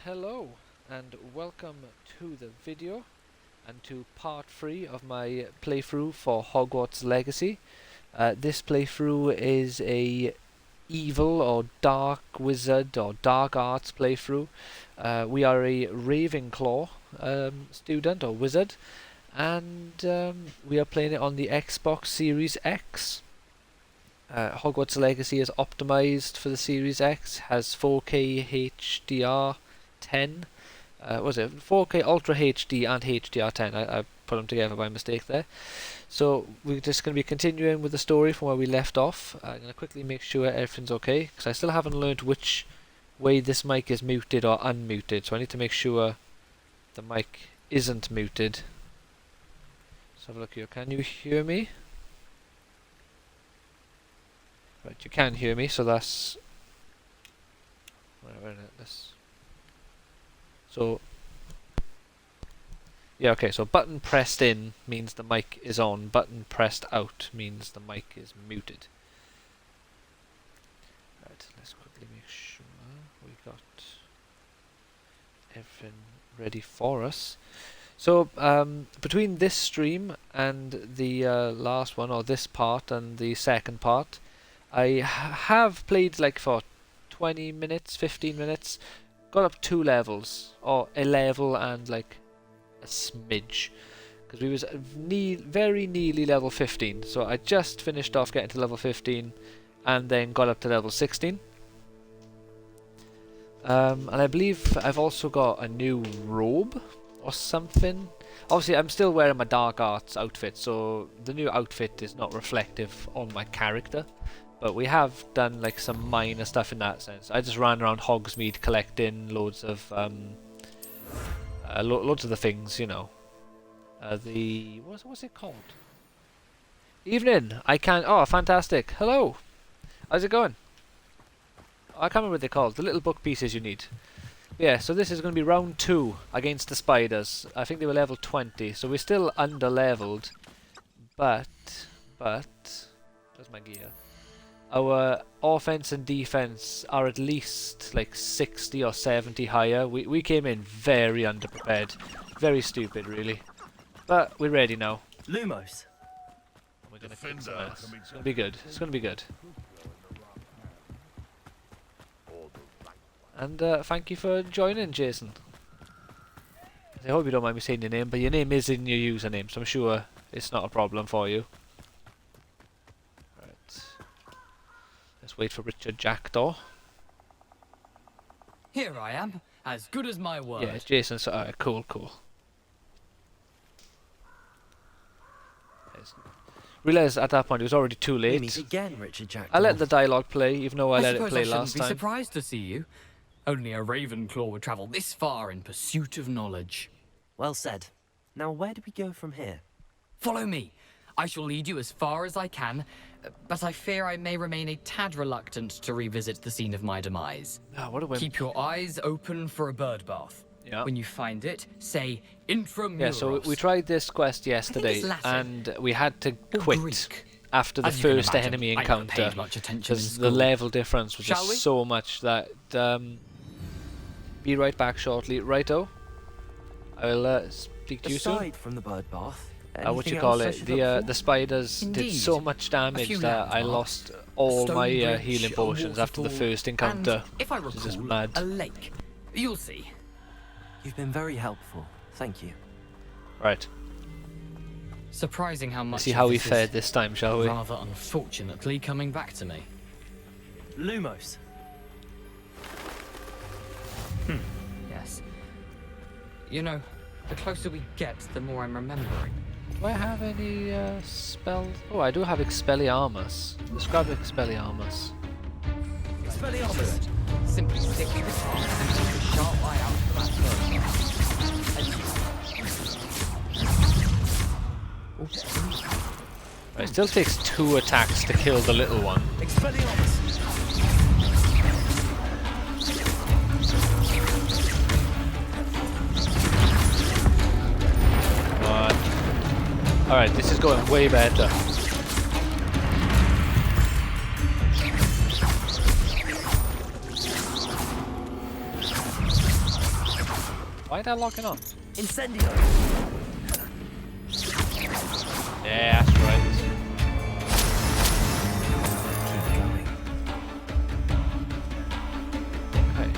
Hello and welcome to the video and to part 3 of my playthrough for Hogwarts Legacy. This playthrough is a evil or dark wizard or dark arts playthrough. We are a Ravenclaw student or wizard, and we are playing it on the Xbox Series X. Hogwarts Legacy is optimized for the Series X, has 4K HDR 10. Was it 4K Ultra HD and HDR10? I put them together by mistake there. So we're just going to be continuing with the story from where we left off. I'm going to quickly make sure everything's okay, because I still haven't learned which way this mic is muted or unmuted. So I need to make sure the mic isn't muted. Let's have a look here. Can you hear me? Right, you can hear me, so that's... So... Yeah, okay, so button pressed in means the mic is on, button pressed out means the mic is muted. Right, let's quickly make sure we got everything ready for us. So, between this stream and the last one, or this part and the second part, I have played like for 20 minutes, 15 minutes, got up 2 levels, or a level and like a smidge, because we was very nearly level 15, so I just finished off getting to level 15 and then got up to level 16. And I believe I've also got a new robe or something. Obviously I'm still wearing my dark arts outfit, so the new outfit is not reflective on my character. But we have done like some minor stuff in that sense. I just ran around Hogsmeade collecting loads of loads of the things, you know. What's it called? Evening. I can. Oh, fantastic. Hello. How's it going? Oh, I can't remember what they're called. The little book pieces you need. Yeah. So this is going to be round 2 against the spiders. I think they were level 20, so we're still under leveled. But where's my gear? Our offense and defense are at least like 60 or 70 higher. We came in very underprepared. Very stupid, really. But we're ready now. Lumos. We're gonna kick some ass. It's gonna be good. It's gonna be good. And thank you for joining, Jason. I hope you don't mind me saying your name, but your name is in your username, so I'm sure it's not a problem for you. Let's wait for Richard Jackdaw. Here I am, as good as my word. Yeah, Jason. So, alright, cool. Realised at that point it was already too late. We meet again, Richard Jackdaw. I let the dialogue play, even though I let it play I last shouldn't be time. surprised to see you. Only a Ravenclaw would travel this far in pursuit of knowledge. Well said. Now, where do we go from here? Follow me. I shall lead you as far as I can, but I fear I may remain a tad reluctant to revisit the scene of my demise. Oh, what a wimp. Keep your eyes open for a bird bath. Yeah. When you find it, say intramuros. Yeah, so we tried this quest yesterday, and we had to quit Greek. after the As you can first imagine, enemy I never encounter, paid much attention in because the school. level difference was Shall just we? so much that... be right back shortly. Righto. I will speak to you soon. Aside from the bird bath, What you anything call else I it? should look for? The spiders did Indeed. so much damage few that I landmarks, lost all stone my bridge, healing a potions after the waterfall, first encounter. And, if I which is recall, just mad. a lake. You'll see. You've been very helpful. Thank you. Right. Surprising how much See of how we this fared is this time, shall we? rather unfortunately coming back to me. Lumos. Yes. You know, the closer we get, the more I'm remembering. Do I have any spells? Oh, I do have Expelliarmus. Describe Expelliarmus. Expelliarmus. Simply stick to the task and keep a sharp eye out for that bird. Right, it still takes 2 attacks to kill the little one. Expelliarmus. Alright, this is going way better. Why are they locking on? Incendio. Yeah, that's right. Keep going. Okay.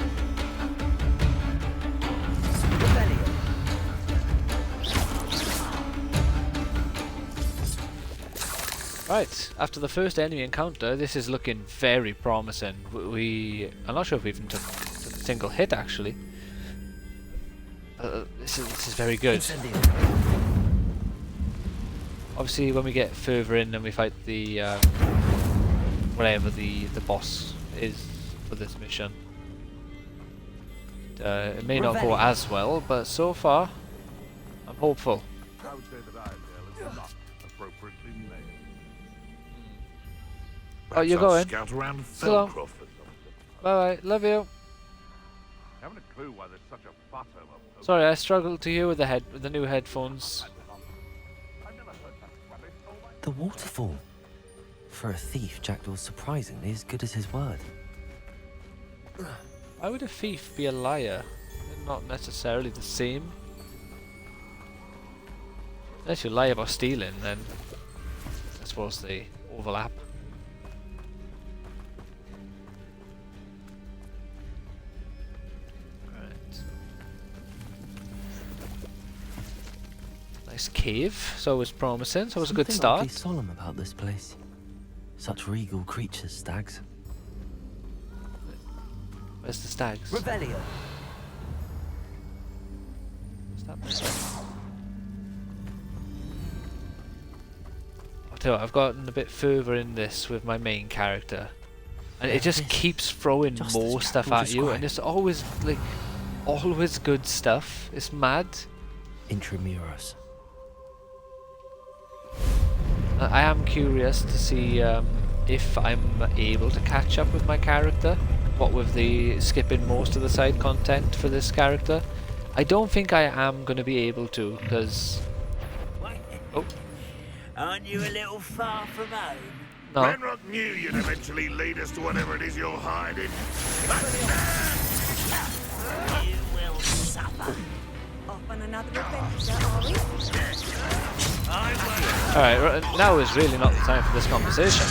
Rebellion. Right, after the first enemy encounter, this is looking very promising. I'm not sure if we even took a single hit actually. This is very good. Incendio. Obviously, when we get further in and we fight the whatever the boss is for this mission, it may not go as well, but so far, I'm hopeful. I would say that I feel it's not appropriately named. Oh, you're Perhaps I'll going? Scout around So long. Felcroft. Bye bye, love you. Haven't a clue why there's such a fuss over. Sorry, I struggled to hear with the new headphones. I've never heard that rubbish. Oh my The waterfall. For a thief, Jackdaw's surprisingly as good as his word. Why would a thief be a liar? They're not necessarily the same. Unless you lie about stealing, then I suppose they overlap. Right. Nice cave, so it was promising, so it was a good Something oddly start. solemn about this place. Such regal creatures, stags. Where's the stags? Rebellion. What's that mean? I'll tell you what, I've gotten a bit further in this with my main character, and it just Yes. keeps throwing Just more as stuff Jackdaw at you, and described. it's always like always good stuff. It's mad. Intramuros. I am curious to see if I'm able to catch up with my character. What with the skipping most of the side content for this character. I don't think I am going to be able to, because... Oh, Aren't you a little far from home? no. Ranrock knew you'd eventually lead us to whatever it is you're hiding. You will suffer. Off on another adventure, are we? Alright, now is really not the time for this conversation.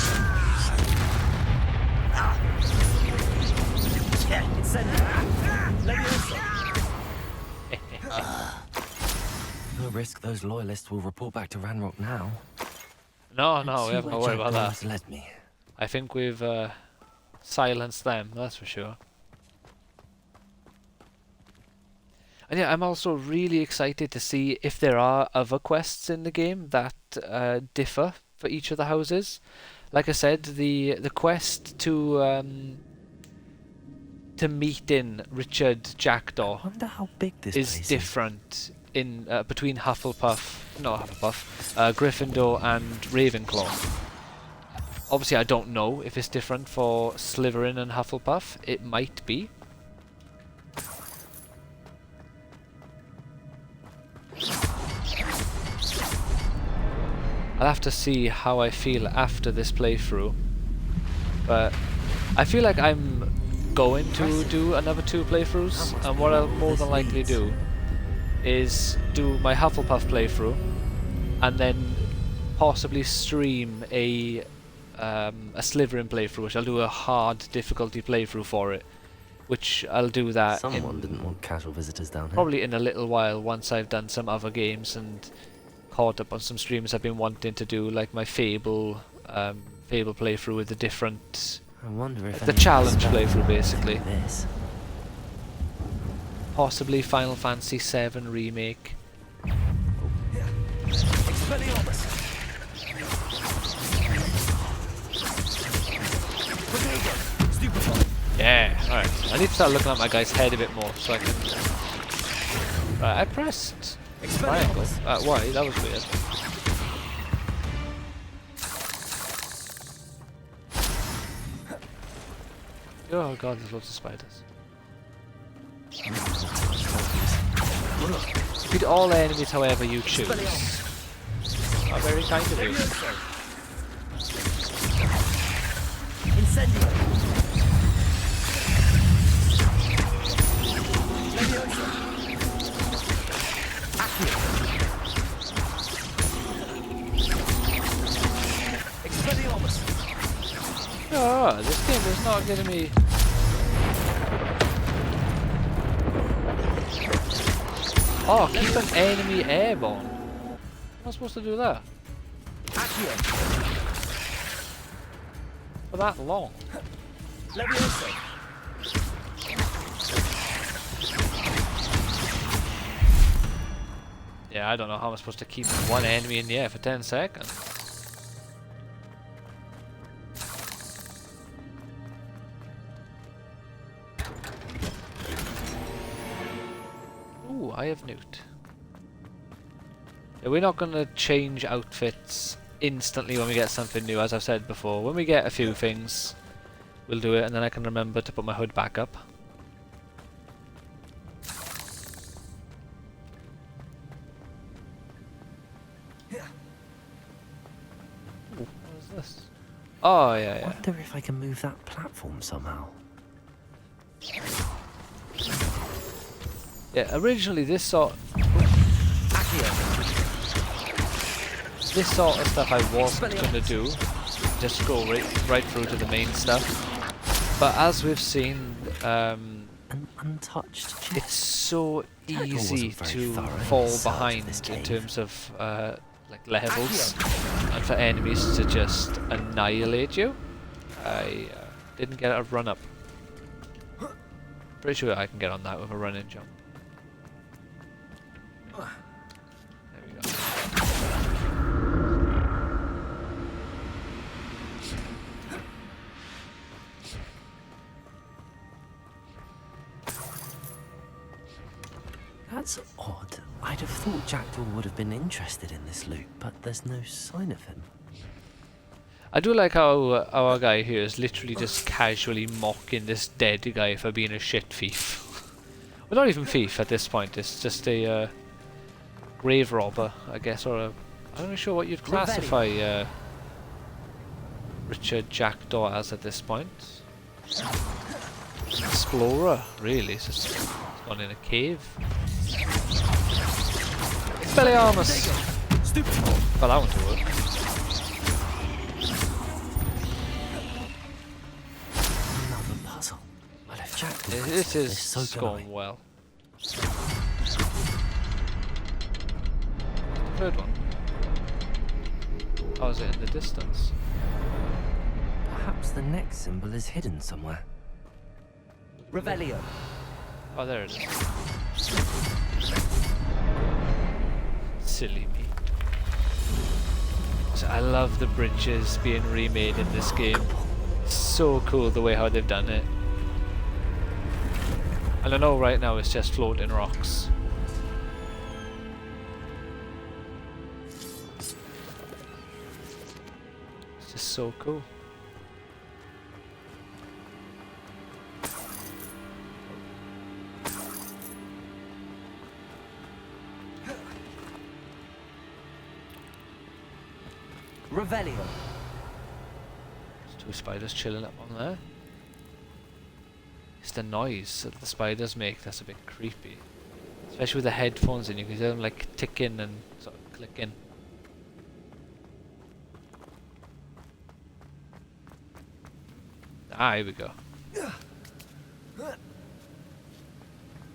No risk those loyalists will report back to Ranrock now. No, Let's we see haven't got to where worry about Jackdaw that. has led me. I think we've silenced them, that's for sure. And yeah, I'm also really excited to see if there are other quests in the game that differ for each of the houses. Like I said, the quest to meet in Richard Jackdaw I wonder how big this is place different in between Gryffindor and Ravenclaw. Obviously, I don't know if it's different for Slytherin and Hufflepuff. It might be. I'll have to see how I feel after this playthrough, but I feel like I'm going to do another 2 playthroughs, and what I'll more than likely do is do my Hufflepuff playthrough and then possibly stream a Slytherin playthrough, which I'll do a hard difficulty playthrough for it, which I'll do that Someone didn't want casual visitors down here. probably in a little while once I've done some other games and caught up on some streams I've been wanting to do, like my Fable playthrough with the different, I wonder if the any of challenge spells playthrough are basically. like This. Possibly Final Fantasy VII Remake. Expelliarmus. Yeah, alright. I need to start looking at my guy's head a bit more so I can... Right, I pressed triangle. Why? That was weird. Oh god, there's lots of spiders. Defeat all enemies however you choose. Oh, very kind of you. Incendio. Oh, this game is not getting me. Oh, keep an enemy airborne. How am I supposed to do that? For that long? Yeah, I don't know how I'm supposed to keep one enemy in the air for 10 seconds. Ooh, I have nuked. Yeah, we're not going to change outfits instantly when we get something new, as I've said before. When we get a few things, we'll do it, and then I can remember to put my hood back up. Ooh, what is this? Oh, yeah, yeah. I wonder if I can move that platform somehow. Yeah, originally this sort of stuff I wasn't gonna do, just go right through to the main stuff. But as we've seen, An untouched chest. it's so Jackdaw easy wasn't very to thorough in fall his search of behind this in cave. terms of like levels, and for enemies to just annihilate you. I didn't get a run up. Pretty sure I can get on that with a run and jump. There we go. That's odd. I'd have thought Jackdaw would have been interested in this loot, but there's no sign of him. I do like how our guy here is literally just casually mocking this dead guy for being a shit thief. Well, not even thief at this point, it's just a grave robber, I guess, or a... I'm not sure what you'd classify Richard Jackdaw as at this point. Explorer, really. It's just gone in a cave. Expelliarmus! Well, that one to work. Another puzzle. Well, if Jackdaw This is so going well. Third one. Oh, is it in the distance? Perhaps the next symbol is hidden somewhere. Revelio. Oh, there it is. Silly me. So I love the bridges being remade in this game. So cool the way how they've done it. And I know right now it's just floating rocks. It's just so cool. Revelio. There's two spiders chilling up on there. It's the noise that the spiders make that's a bit creepy. Especially with the headphones in, you can hear them like ticking and sort of clicking. Ah, here we go.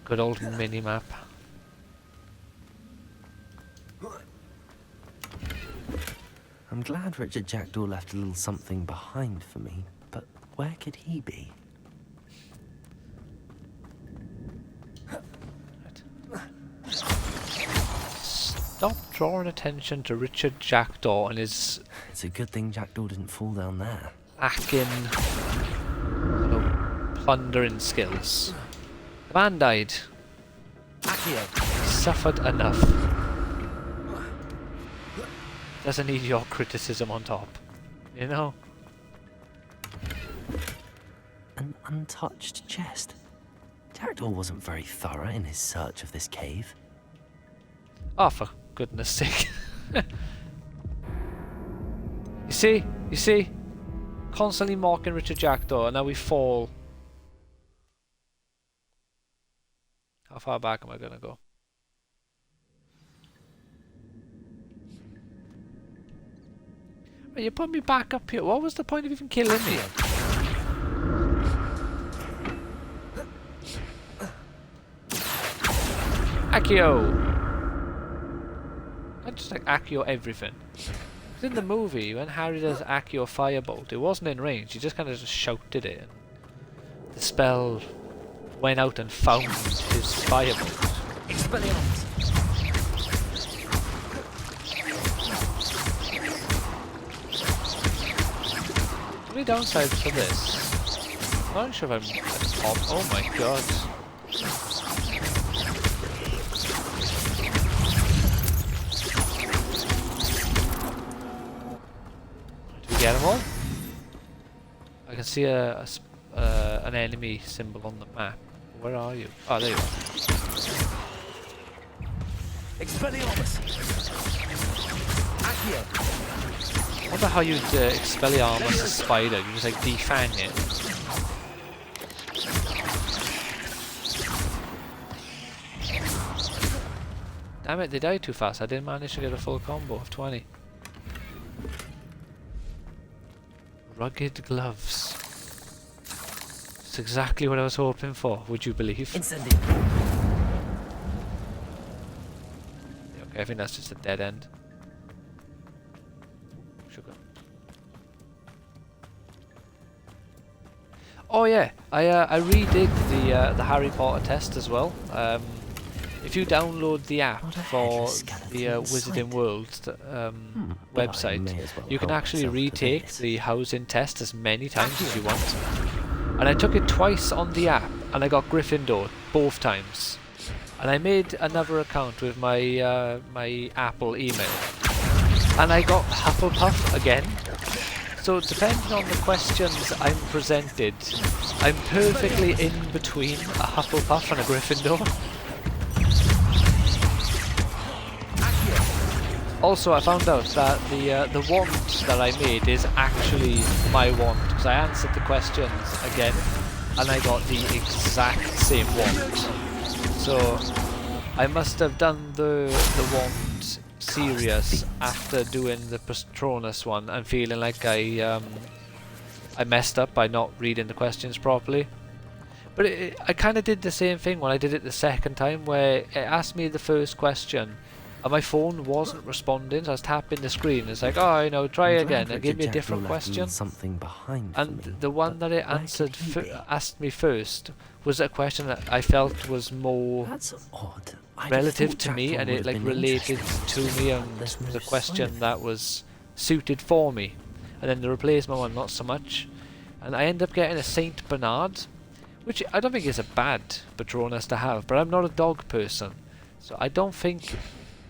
Good old mini-map. I'm glad Richard Jackdaw left a little something behind for me, but where could he be? Stop drawing attention to Richard Jackdaw and his It's a good thing Jackdaw didn't fall down there. hacking, plundering skills. The man died. He suffered enough. Doesn't need your criticism on top, you know? An untouched chest. Jackdaw wasn't very thorough in his search of this cave. Oh, for goodness sake. You see? Constantly mocking Richard Jackdaw, and now we fall. How far back am I gonna go? Right, you put me back up here. What was the point of even killing me? Accio! I just like Accio everything. 'Cause in the movie, when Harry does Accio Firebolt, it wasn't in range, he just kind of just shouted it. And the spell went out and found his Firebolt. Expelliarmus. The only downside for this, I'm not sure if I'm at top. Oh my god. Do we get them all? I can see an enemy symbol on the map. Where are you? Oh, there you are. Expelliarmus. Accio. I wonder how you'd Expelliarmus a spider. You just like defang it. Damn it, they died too fast. I didn't manage to get a full combo of 20. Rugged gloves. It's exactly what I was hoping for, would you believe? Incendio. Okay, I think that's just a dead end. Sugar. Oh yeah, I redid the Harry Potter test as well. If you download the app for the Wizarding World website, you can actually retake the housing test as many times as you want. And I took it twice on the app, and I got Gryffindor both times. And I made another account with my my Apple email, and I got Hufflepuff again. So depending on the questions I'm presented, I'm perfectly in between a Hufflepuff and a Gryffindor. Also, I found out that the wand that I made is actually my wand, because I answered the questions again, and I got the exact same wand. So I must have done the wand serious after doing the Patronus one and feeling like I messed up by not reading the questions properly. But I kind of did the same thing when I did it the second time, where it asked me the first question and my phone wasn't responding, so I was tapping the screen. It's like, oh, you know, try again, and give me a different question. Something behind and the one that it answered asked me first was a question that I felt was more odd. relative to me, and it like related to me, and was a question that was suited for me. And then the replacement one, not so much. And I ended up getting a Saint Bernard, which I don't think is a bad Patronus to have, but I'm not a dog person, so I don't think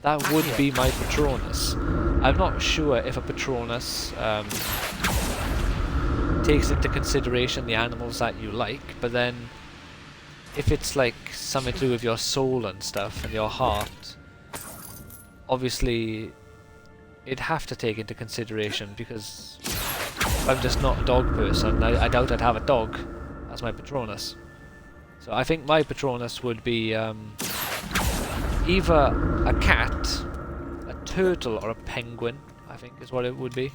that would be my Patronus. I'm not sure if a Patronus takes into consideration the animals that you like, but then if it's like something to do with your soul and stuff and your heart, obviously it'd have to take into consideration, because I'm just not a dog person. I doubt I'd have a dog as my Patronus. So I think my Patronus would be either a cat, a turtle, or a penguin, I think is what it would be.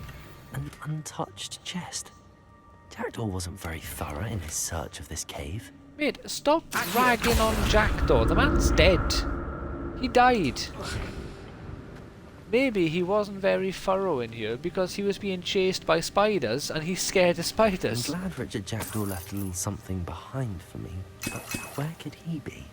An untouched chest. Jackdaw wasn't very thorough in his search of this cave. Mate, stop ragging on Jackdaw. The man's dead. He died. Maybe he wasn't very thorough in here because he was being chased by spiders and he's scared of spiders. I'm glad Richard Jackdaw left a little something behind for me, but where could he be?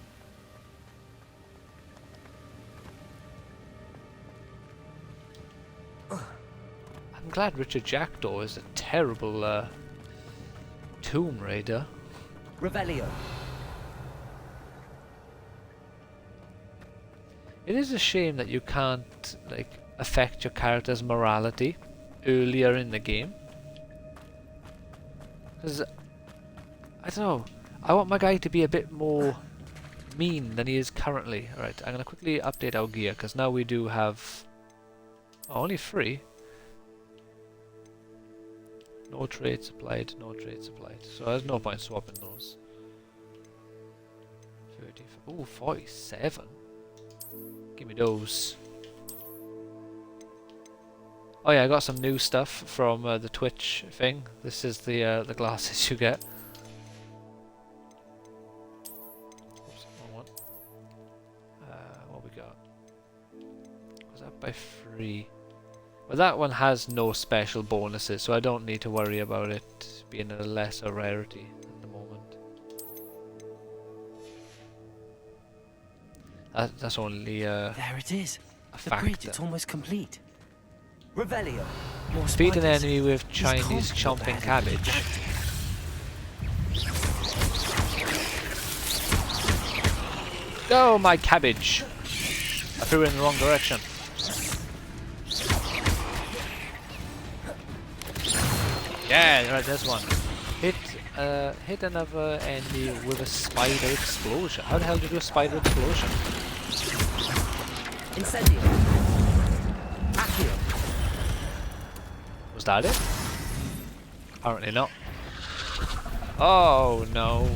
I'm glad Richard Jackdaw is a terrible Tomb Raider. Revelio. It is a shame that you can't like affect your character's morality earlier in the game. Because I don't know, I want my guy to be a bit more mean than he is currently. Alright, I'm gonna quickly update our gear because now we do have only 3. No trade supplied, no trade supplied. So there's no point swapping those. 30. Ooh, 47. Give me those. Oh yeah, I got some new stuff from the Twitch thing. This is the glasses you get. Oops, wrong one. by 3. Well, that one has no special bonuses, so I don't need to worry about it being a lesser rarity at the moment. That's only There it is. a The bridge, factor. it's almost complete. Revelio. More Defeat an spiders. enemy with He's Chinese confident chomping they're headed cabbage. Go, my cabbage! I threw it in the wrong direction. Yeah, right, there's one. Hit another enemy with a spider explosion. How the hell do you do a spider explosion? Incendio. Accio. Was that it? Apparently not. Oh no.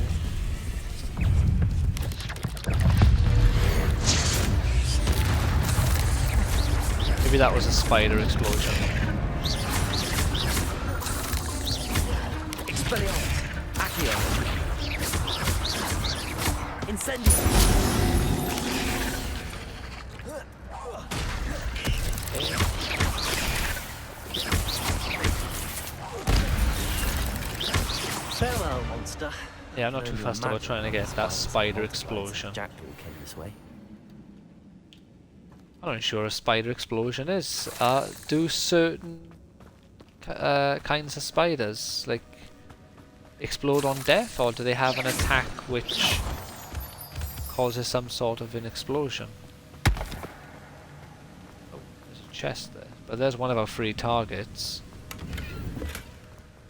Maybe that was a spider explosion. Expelliarmus. Accio. Incendio. Farewell, monster. Yeah, I'm not too Only fussed about imagine trying to how get the that spiders spider multiplied since explosion. Jackdaw came this way. I'm not sure a spider explosion is. Do certain kinds of spiders like explode on death, or do they have an attack which causes some sort of an explosion? Oh, there's a chest there, but there's one of our 3 targets.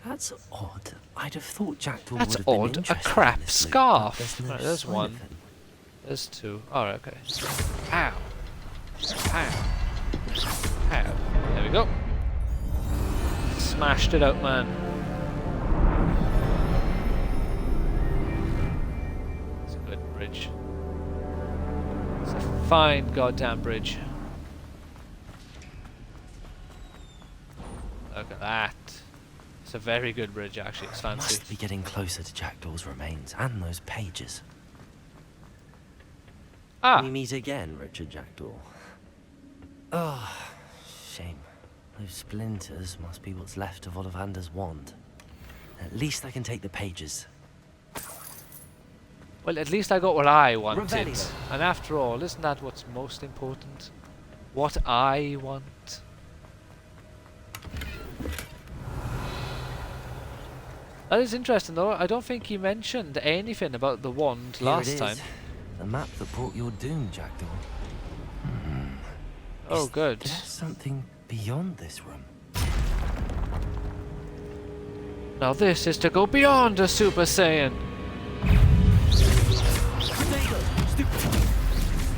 That's odd. I'd have thought Jackdaw That's would have been odd. A interested in crap this loot, but scarf. There's, no Right, there's sign one. of him. There's 2. Alright, okay. Ow. Ow. Ow. There we go. Smashed it out, man. It's a good bridge. It's a fine goddamn bridge. Look at that. It's a very good bridge, actually. It's fancy. Must be getting closer to Jackdaw's remains and those pages. Ah! We meet again, Richard Jackdaw. Oh, shame. Those splinters must be what's left of Ollivander's wand. At least I can take the pages. Well, at least I got what I wanted. Revelio. And after all, isn't that what's most important? What I want. That is interesting though. I don't think he mentioned anything about the wand Here it last is. time. The map that brought your doom, Jackdaw. Oh, Is good. there something beyond this room? Now this is to go beyond a Super Saiyan.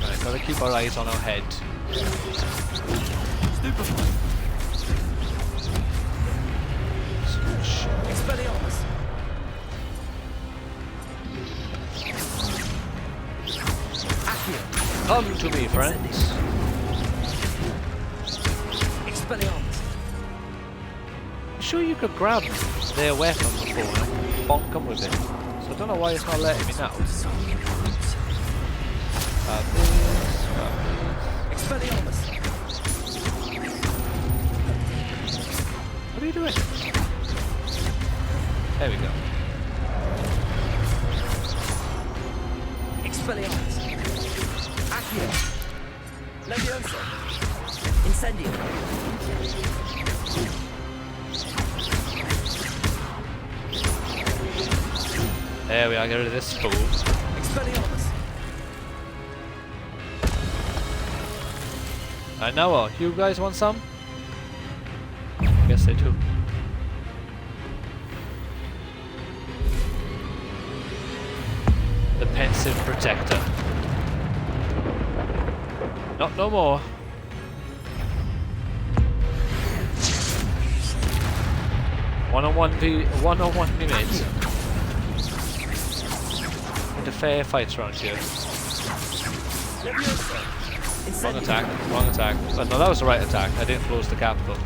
Right, gotta keep our eyes on our head. Expelliarmus. Accio. Come to me, friends. Expelliarmus. I'm sure you could grab their weapon before and bonk them with it. So I don't know why it's not letting me now. Grab this, grab this. Expelliarmus. What are you doing? There we go. Expelliarmus. Accio. Leviosa. Incendio. There we are, get rid of this fool. Expelliarmus. Alright, now what? You guys want some? Guess they do. The pensive protector. Not no more. One-on-one me mates. Into fair fights around here. Leviosa. Wrong Incendio. attack, wrong attack. But no, that was the right attack. I didn't close the capital.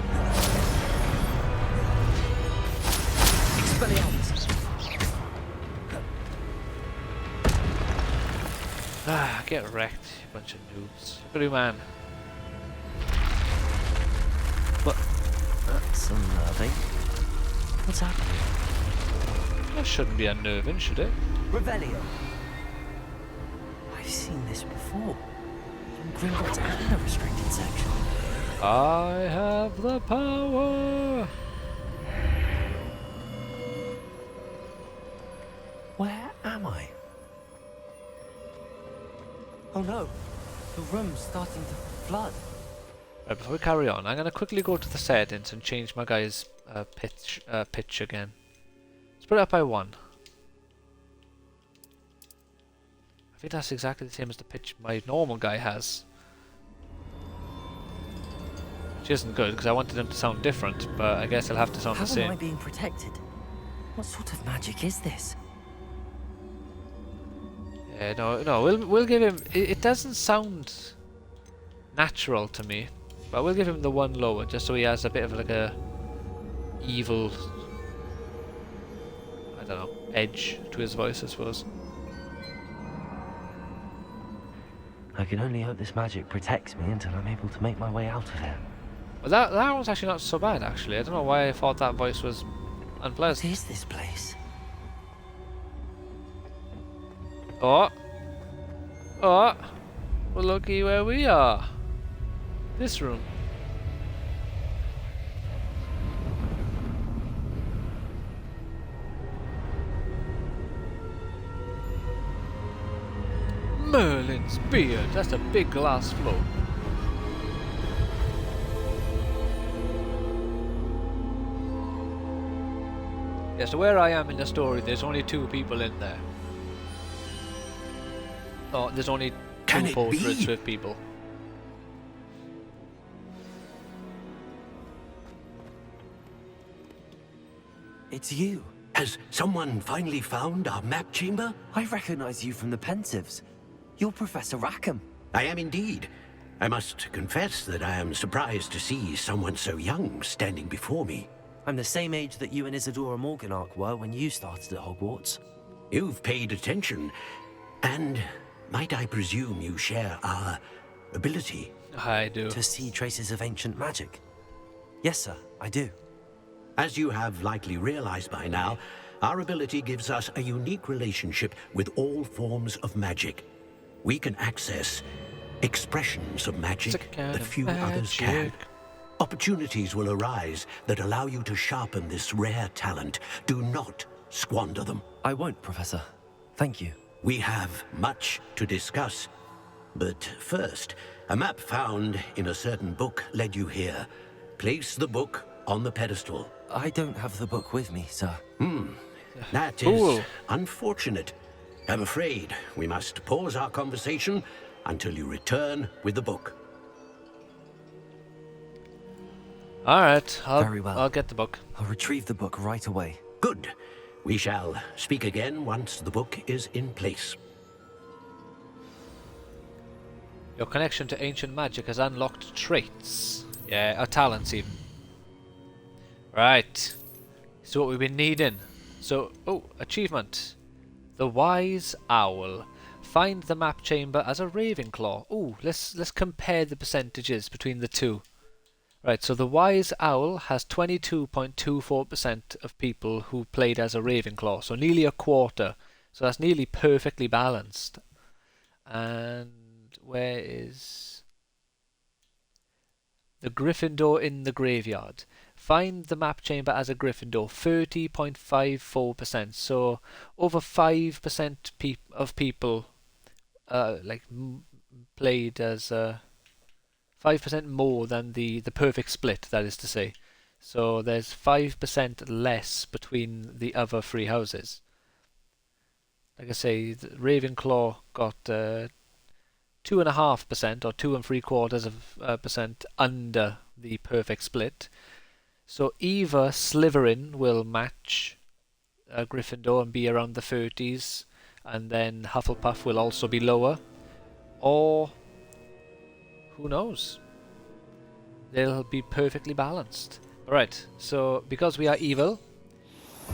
Expelliarmus. Ah, get wrecked, you bunch of noobs. Blue man. That's unnerving. What's happening? That shouldn't be unnerving, should it? Revelio. I've seen this before. In Gringotts and the restricted section. I have the power! Where am I? Oh no, the room's starting to flood. Right, before we carry on, I'm going to quickly go to the settings and change my guy's pitch again. Let's put it up by 1. I think that's exactly the same as the pitch my normal guy has. Which isn't good, because I wanted him to sound different, but I guess he'll have to sound How the same. am I being protected? What sort of magic is this? Yeah, no, we'll give him. It doesn't sound natural to me, but we'll give him the 1 lower, just so he has a bit of like a evil, I don't know, edge to his voice, I suppose. I can only hope this magic protects me until I'm able to make my way out of here. Well, that one's actually not so bad, actually. I don't know why I thought that voice was What unpleasant. is this place? Oh! Oh! Well, looky where we are. This room. Merlin's beard. That's a big glass floor. Yeah, so where I am in the story, there's only 2 people in there. Oh, there's only 2 portraits with people. It's you. Has someone finally found our map chamber? I recognize you from the Pensives. You're Professor Rackham. I am indeed. I must confess that I am surprised to see someone so young standing before me. I'm the same age that you and Isadora Morganach were when you started at Hogwarts. You've paid attention, and might I presume you share our ability? I do. To see traces of ancient magic. Yes, sir, I do. As you have likely realized by now, our ability gives us a unique relationship with all forms of magic. We can access expressions of magic that few others can. Opportunities will arise that allow you to sharpen this rare talent. Do not squander them. I won't, Professor. Thank you. We have much to discuss. But first, a map found in a certain book led you here. Place the book on the pedestal. I don't have the book with me, sir. That Cool. is unfortunate. I'm afraid we must pause our conversation until you return with the book. Alright, Very well. I'll get the book. I'll retrieve the book right away. Good. We shall speak again once the book is in place. Your connection to ancient magic has unlocked traits. Yeah, or talents even. Right. So what we've been needing. So, oh, achievement. The Wise Owl. Find the map chamber as a Ravenclaw. Ooh, let's compare the percentages between the 2. Right, so the Wise Owl has 22.24% of people who played as a Ravenclaw, so nearly a quarter. So that's nearly perfectly balanced. And where is the Gryffindor in the graveyard? Find the map chamber as a Gryffindor, 30.54%. So over 5% of people played as 5% more than the perfect split, that is to say. So there's 5% less between the other 3 houses. Like I say, the Ravenclaw got 2.5% or 2.75% under the perfect split. So either Slytherin will match Gryffindor and be around the 30s, and then Hufflepuff will also be lower, or who knows? They'll be perfectly balanced. Alright, so because we are evil,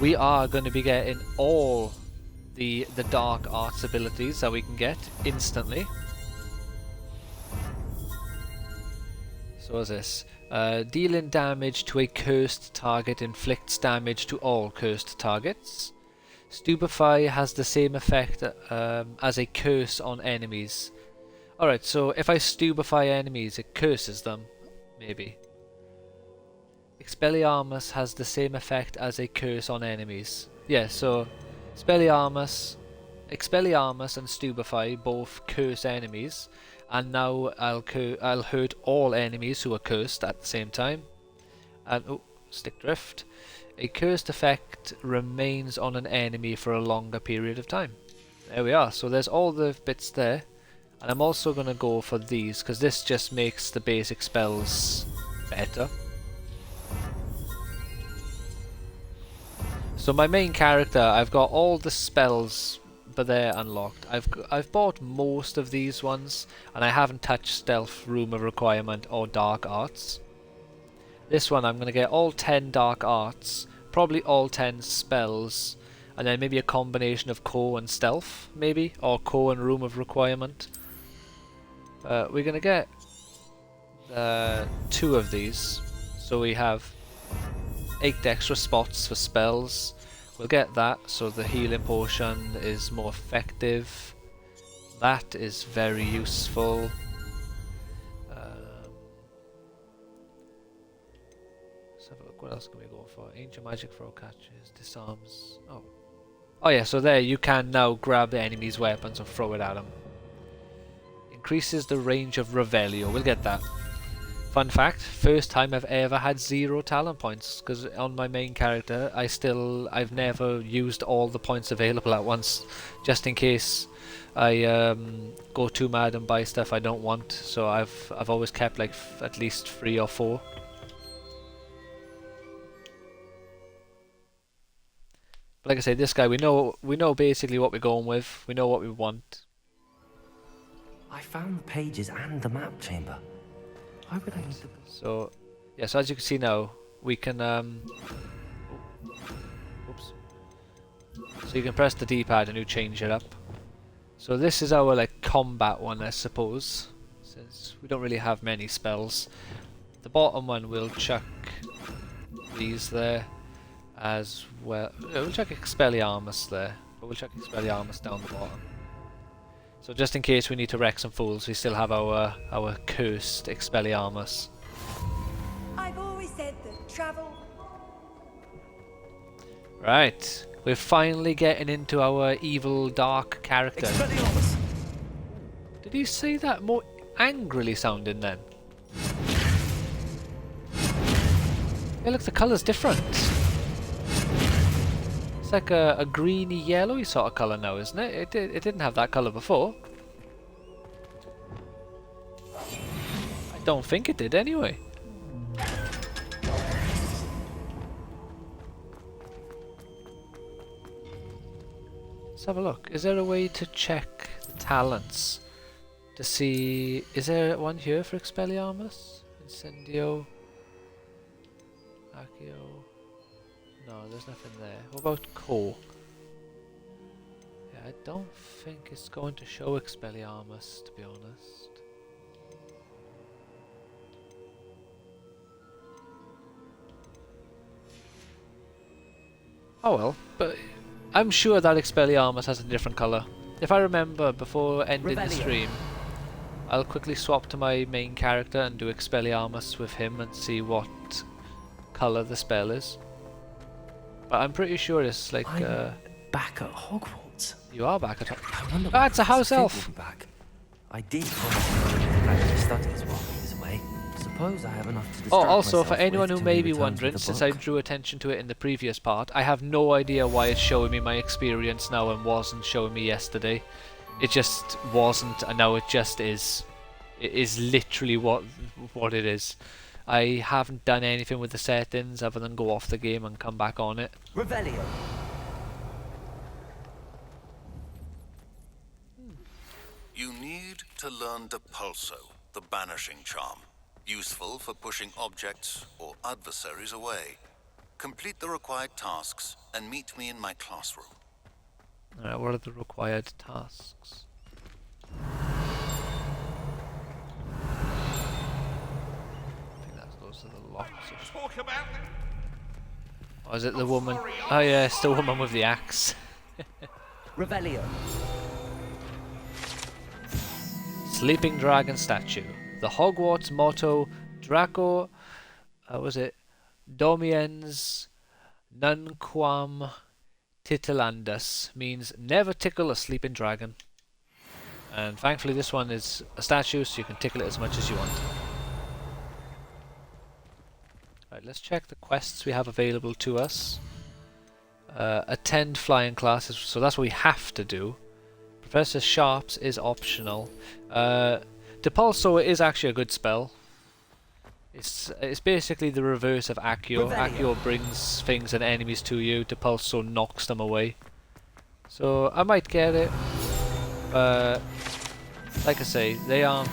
we are going to be getting all the dark arts abilities that we can get instantly. So So what's this? Dealing damage to a cursed target inflicts damage to all cursed targets. Stupefy has the same effect as a curse on enemies. Alright, so if I stupefy enemies, it curses them. Maybe. Expelliarmus has the same effect as a curse on enemies. Yeah, so Expelliarmus and Stupefy both curse enemies, and now I'll hurt all enemies who are cursed at the same time. And oh, stick drift. A cursed effect remains on an enemy for a longer period of time. There we are. So there's all the bits there, and I'm also gonna go for these because this just makes the basic spells better. So my main character, I've got all the spells, but they're unlocked. I've bought most of these ones, and I haven't touched Stealth, Room of Requirement, or Dark Arts. This one I'm going to get all 10 Dark Arts, probably all 10 spells, and then maybe a combination of Core and Stealth, maybe, or Core and Room of Requirement. We're going to get 2 of these, so we have 8 extra spots for spells. We'll get that, so the healing potion is more effective. That is very useful. Let's have a look. What else can we go for? Ancient magic throw catches, disarms. Oh yeah, so there you can now grab the enemy's weapons and throw it at them. Increases the range of Revelio. We'll get that. Fun fact, first time I've ever had 0 talent points, because on my main character I've never used all the points available at once, just in case I go too mad and buy stuff I don't want, so I've always kept like at least 3 or 4. But like I say, this guy, we know basically what we're going with, we know what we want. I found the pages and the map chamber. Why would I need the... So, yeah, so as you can see now, we can, oops. So you can press the D-pad and you change it up. So this is our, like, combat one, I suppose, since we don't really have many spells. The bottom one we'll chuck these there, as well. We'll chuck Expelliarmus there, but we'll chuck Expelliarmus down the bottom. So just in case we need to wreck some fools, we still have our cursed Expelliarmus. I've always said that travel. Right, we're finally getting into our evil dark character. Expelliarmus! Did he say that more angrily sounding then? Hey look, the colour's different. It's like a greeny yellowy sort of colour now, isn't it? It didn't have that colour before. I don't think it did anyway. Let's have a look. Is there a way to check the talents? To see... Is there one here for Expelliarmus? Incendio? Accio? No, there's nothing there. What about Core? Yeah, I don't think it's going to show Expelliarmus, to be honest. Oh well, but I'm sure that Expelliarmus has a different colour. If I remember before ending the stream, I'll quickly swap to my main character and do Expelliarmus with him and see what colour the spell is. But I'm pretty sure it's like I'm back at Hogwarts. You are back at Hogwarts. I wonder Ah, it's a house elf. Will be back. I did promise to get back to studies while he was away. Suppose I have enough to distract Also, for myself anyone with who till may he be returns wondering, with the since I book. drew attention to it in the previous part, I have no idea why it's showing me my experience now and wasn't showing me yesterday. It just wasn't, and now it just is. It is literally what it is. I haven't done anything with the settings other than go off the game and come back on it. Revelio. You need to learn Depulso, the banishing charm. Useful for pushing objects or adversaries away. Complete the required tasks and meet me in my classroom. Alright, what are the required tasks? box. Or is it the woman? Oh yeah, it's the woman with the axe. Revelio. Sleeping Dragon Statue. The Hogwarts motto, Draco, was it? Domiens nunquam titilandus, means never tickle a sleeping dragon. And thankfully this one is a statue, so you can tickle it as much as you want. Right, let's check the quests we have available to us. Attend flying classes, so that's what we have to do. Professor Sharps is optional. Depulso is actually a good spell. It's basically the reverse of Accio. Accio brings things and enemies to you. Depulso knocks them away. So I might get it. Like I say, they aren't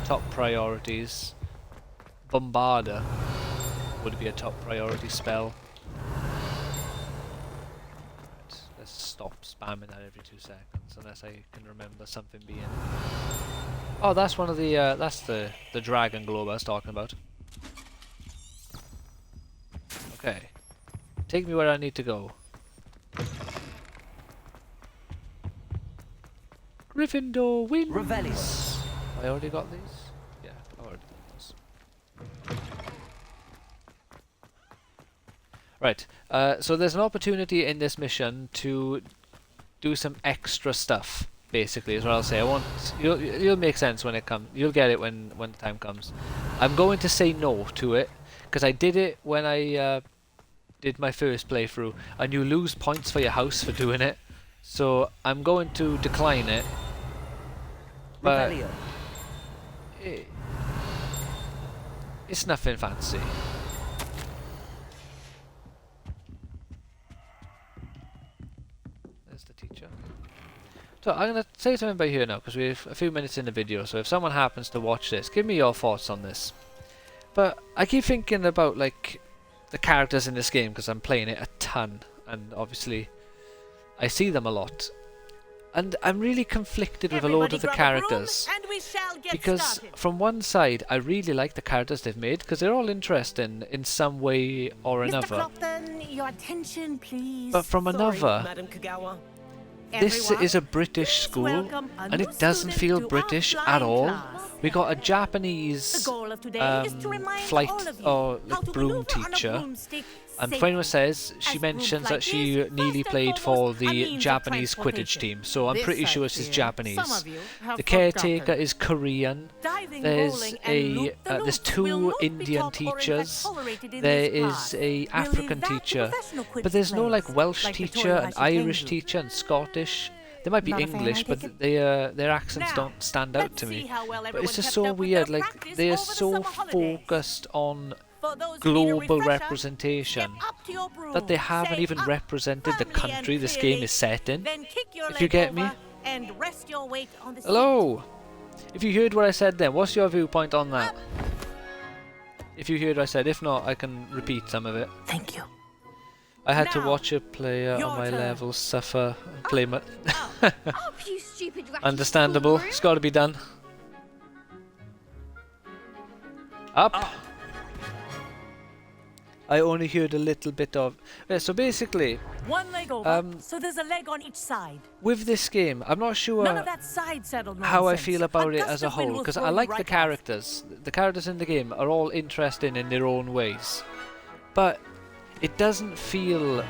top priorities. Bombarder would be a top priority spell. Let's stop spamming that every 2 seconds, unless I can remember something being... Oh, that's one of the, that's the dragon globe I was talking about. Okay. Take me where I need to go. Gryffindor wins! Revelio. I already got these? Yeah, I already got those. Right, so there's an opportunity in this mission to do some extra stuff, basically, is what I'll say. You'll make sense when it comes. You'll get it when the time comes. I'm going to say no to it, because I did it when I did my first playthrough, and you lose points for your house for doing it. So I'm going to decline it. But Revelio. It's nothing fancy. There's the teacher. So I'm going to say something about here now, because we're a few minutes in the video, so if someone happens to watch this, give me your thoughts on this. But I keep thinking about, like, the characters in this game, because I'm playing it a ton, and obviously I see them a lot. And I'm really conflicted with a load of the characters, because from one side I really like the characters they've made, because they're all interesting in some way or another. Your attention, please. But from another, Madam Kagawa. this is a British school, and it doesn't feel British at all. We got a Japanese flight or like broom teacher, and if anyone says, she mentions that she nearly played for the Japanese Quidditch team, so I'm pretty sure she's Japanese. The caretaker is Korean. There's 2 Indian teachers. There is a African teacher, but there's no like Welsh teacher, an Irish teacher, and Scottish. They might be English, but their accents don't stand out to me. But it's just so weird. Like, they are so focused on global representation that they haven't even represented the country this game is set in. If you get me? Hello! If you heard what I said then, what's your viewpoint on that? If you heard what I said, if not, I can repeat some of it. Thank you. I had to watch a player on my level suffer and play my... You stupid Understandable, it's got to be done. Up! I only heard a little bit of... Yeah, so basically, One leg over, so there's a leg on each side. with this game, I'm not sure None of that side settled how I nonsense. feel about A it gust as a of wind whole, will because throw I you like right the characters. The characters in the game are all interesting in their own ways. But it doesn't feel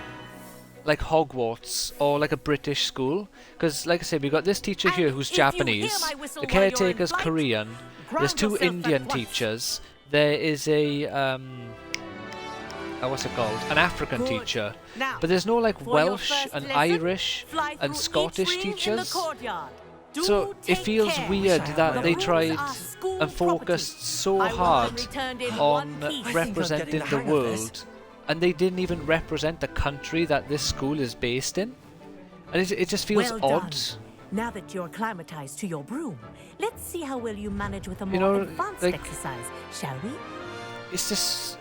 like Hogwarts or like a British school. Because, like I said, we've got this teacher here who's if you hear Japanese. my whistle The while you're in caretaker's flight, Korean. There's ground 2 yourself Indian at once. teachers. There is a... what's it called? An African Good. teacher. Now, But there's no like for your Welsh first and lesson, Irish fly and through Scottish each ring in the teachers. courtyard. Do So it take feels care. weird that The they rooms tried are school and focused property. so I want them hard returned in on one piece. I'm representing getting the the hang of this. world, and they didn't even represent the country that this school is based in. And it just feels Well odd. done. Now that you're acclimatized to your broom, let's see how well you manage with a more You know, advanced like- exercise, shall we? It's just...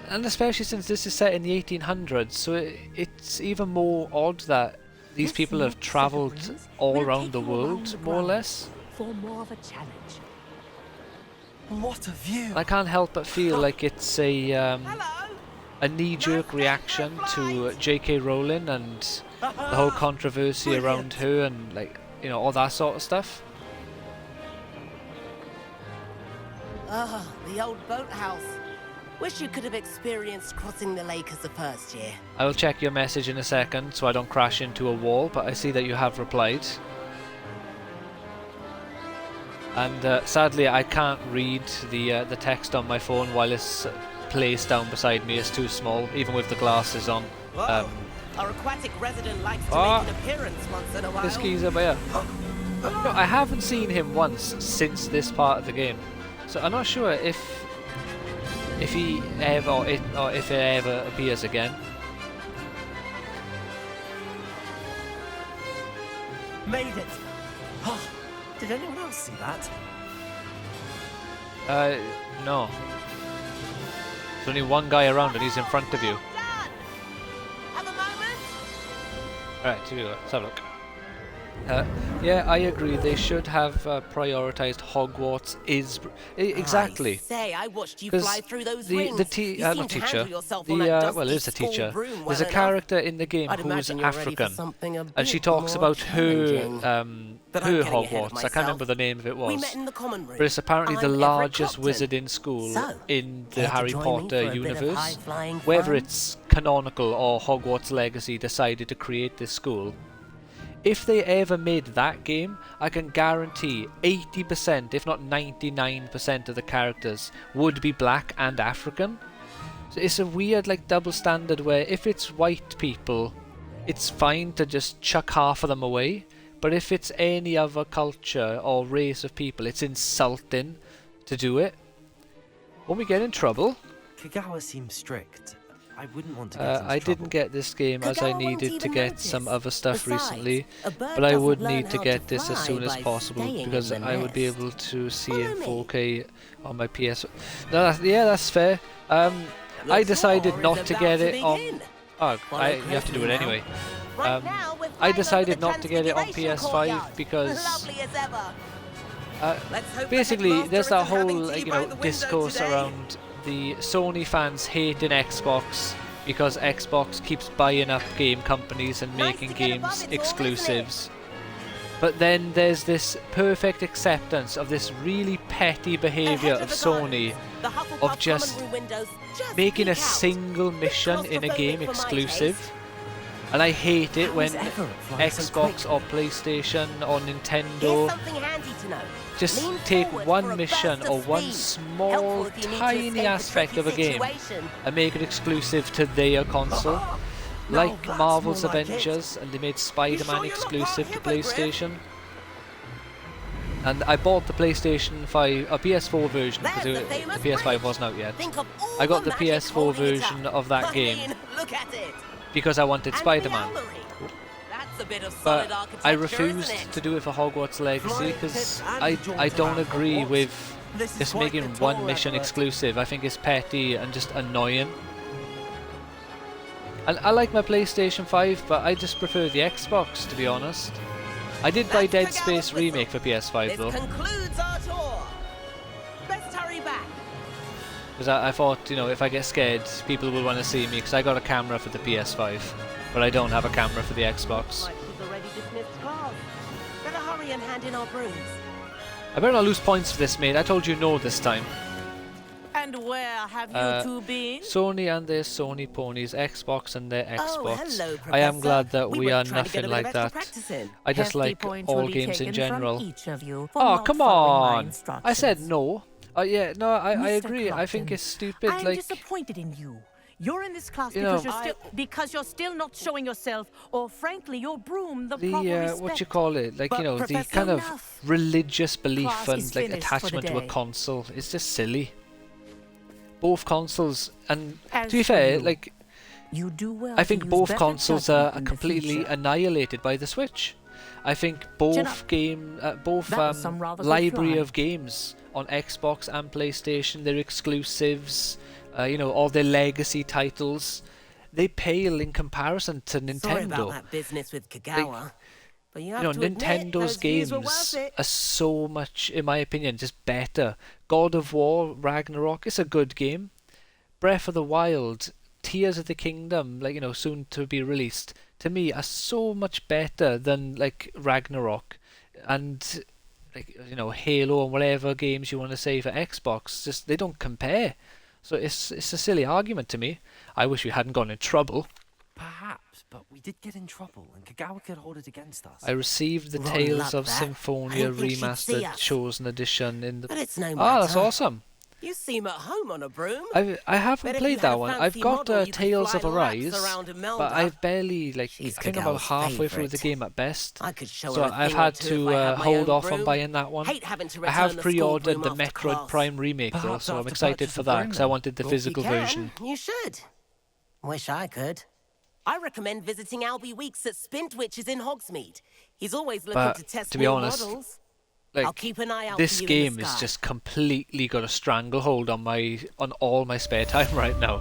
And especially since this is set in the 1800s, so it's even more odd that these This people have next set of travelled rings all will around take the you world, around the more or ground less. For more of a challenge. What a view! I can't help but feel like it's a knee-jerk reaction to J.K. Rowling and the whole controversy around her and, like, you know, all that sort of stuff. Ah, the old boathouse. Wish you could have experienced crossing the lake as the first year. I will check your message in a second so I don't crash into a wall, but I see that you have replied. And sadly I can't read the text on my phone while it's placed down beside me. It's too small, even with the glasses on. Whoa. Our aquatic resident likes to make an appearance once in a while. This geezer there. No, I haven't seen him once since this part of the game, so I'm not sure if he ever or if it ever appears again. Made it! Oh, did anyone else see that? No. There's only one guy around and he's in front of you. Dad! Have a moment? Alright, here we go. Let's have a look. Yeah, I agree. They should have prioritised Hogwarts. Exactly. I say, I watched you fly through those rings. Not teacher. Well, it is a teacher. There's a character in the game who's African, and she talks about her Hogwarts. I can't remember the name of it was, but it's apparently the largest wizarding school in the Harry Potter universe. Whether it's canonical or Hogwarts Legacy decided to create this school. If they ever made that game, I can guarantee 80%, if not 99% of the characters would be black and African. So it's a weird, like, double standard where if it's white people, it's fine to just chuck half of them away. But if it's any other culture or race of people, it's insulting to do it. Won't we get in trouble? Kagawa seems strict. I wouldn't want to get into I didn't get this game as I needed to get some other stuff recently, but I would need to get this as soon as possible because I would be able to see in 4K on my PS. No, yeah, that's fair. I decided not to get it on. Oh, you have to do it anyway. I decided not to get it on PS5 because basically there's that whole discourse around the Sony fans hating Xbox because Xbox keeps buying up game companies and making games exclusives. But then there's this perfect acceptance of this really petty behaviour of Sony of just making a single mission in a game exclusive. And I hate it when Xbox or PlayStation or Nintendo just take one mission or one small, tiny aspect of a game and make it exclusive to their console. Like Marvel's Avengers, and they made Spider-Man exclusive to PlayStation. And I bought the PlayStation 5, a PS4 version, because the PS5 wasn't out yet. I got the PS4 version of that game because I wanted Spider-Man. But I refused to do it for Hogwarts Legacy because I don't agree with just making one mission exclusive. I think it's petty and just annoying. And I like my PlayStation 5, but I just prefer the Xbox, to be honest. I did buy Dead Space Remake for PS5 though. Concludes our tour. Best hurry back. Because I thought, if I get scared, people will want to see me, because I got a camera for the PS5. But I don't have a camera for the Xbox. Better hurry and hand in our brooms. I better not lose points for this, mate. I told you no this time. And where have you two been? Sony and their Sony ponies, Xbox and their Xbox. Oh, hello, I am Professor. glad that we are were trying to get nothing a bit like of extra that. practice in. I just Hefty like points all will be games in taken general. from each of you for Oh, not come following my on! I instructions. said no. Yeah, no, I Mr. agree. I think Clopton, it's stupid. I'm Like, disappointed in you. You're in this class You because know, because you're still not showing yourself, or frankly, your broom the proper respect. what you call it? Like, But the Professor, kind of enough. religious belief Class and is like finished for the attachment to a day. console. It's just silly. Both consoles, and As to be for fair, you, like, You do well I to think use both better consoles judgment are in the completely future. annihilated by the Switch. I think both up. both That was some rather good library fly. of games on Xbox and PlayStation, their exclusives, all their legacy titles, they pale in comparison to Sorry about Nintendo. that business with Kagawa. But you you have know, to admit, Nintendo's those views were games worth it. are so much, in my opinion, just better. God of War, Ragnarok, it's a good game. Breath of the Wild, Tears of the Kingdom, like, you know, soon to be released, to me are so much better than like Ragnarok and like, you know, Halo and whatever games you want to say for Xbox. Just they don't compare. So it's a silly argument to me. I wish we hadn't gone in trouble. Perhaps, but we did get in trouble, and Kagawa could hold it against us. I received the Rotten Tales luck, of that. I Symphonia didn't think she'd see Remastered us. Chosen Edition in the. But it's no Ah, that's matter. awesome. You seem at home on a broom. I haven't Bet if played you had that a one. fancy I've got model, you could Tales fly of laps Arise, around in Melda. but I've barely, like, She's I think about Kagawa's halfway through the favourite. game at best. I could show So her a I've thing or had two to if I had my hold own off on broom. buying that one. Hate having to I return have the school pre-ordered broom the after Metroid class. Prime remake though, Perhaps so I'm after excited purchase for of the that broom because I then. wanted the If physical you can, version. you should. Wish I could. I recommend visiting Albie Weeks at Spintwitches in Hogsmeade. He's always looking But to test to be new honest, models. I'll Like, keep an eye out this for you game in the is sky. just completely got a stranglehold on all my spare time right now,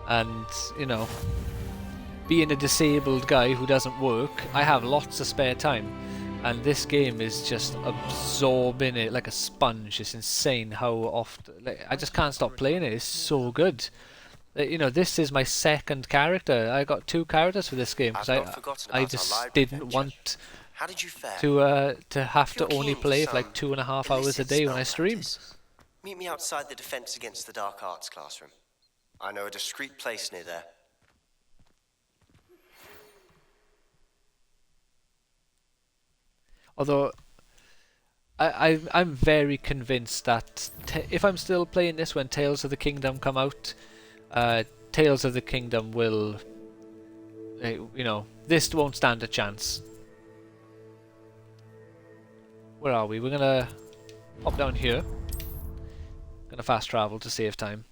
and you know, being a disabled guy who doesn't work, I have lots of spare time, and this game is just absorbing it like a sponge. It's insane how often, like, I just can't stop playing it. It's so good. You know, this is my second character. I got 2 characters for this game because I just didn't want How did you fare? to have If to you're only keen play for for like some 2.5 hours a illicit day when I spell stream. practice, meet me outside the Defense Against the Dark Arts classroom. I know a discreet place near there. Although I'm very convinced that if I'm still playing this when Tales of the Kingdom come out, Tales of the Kingdom will, you know, this won't stand a chance. Where are we? We're gonna pop down here. Gonna fast travel to save time.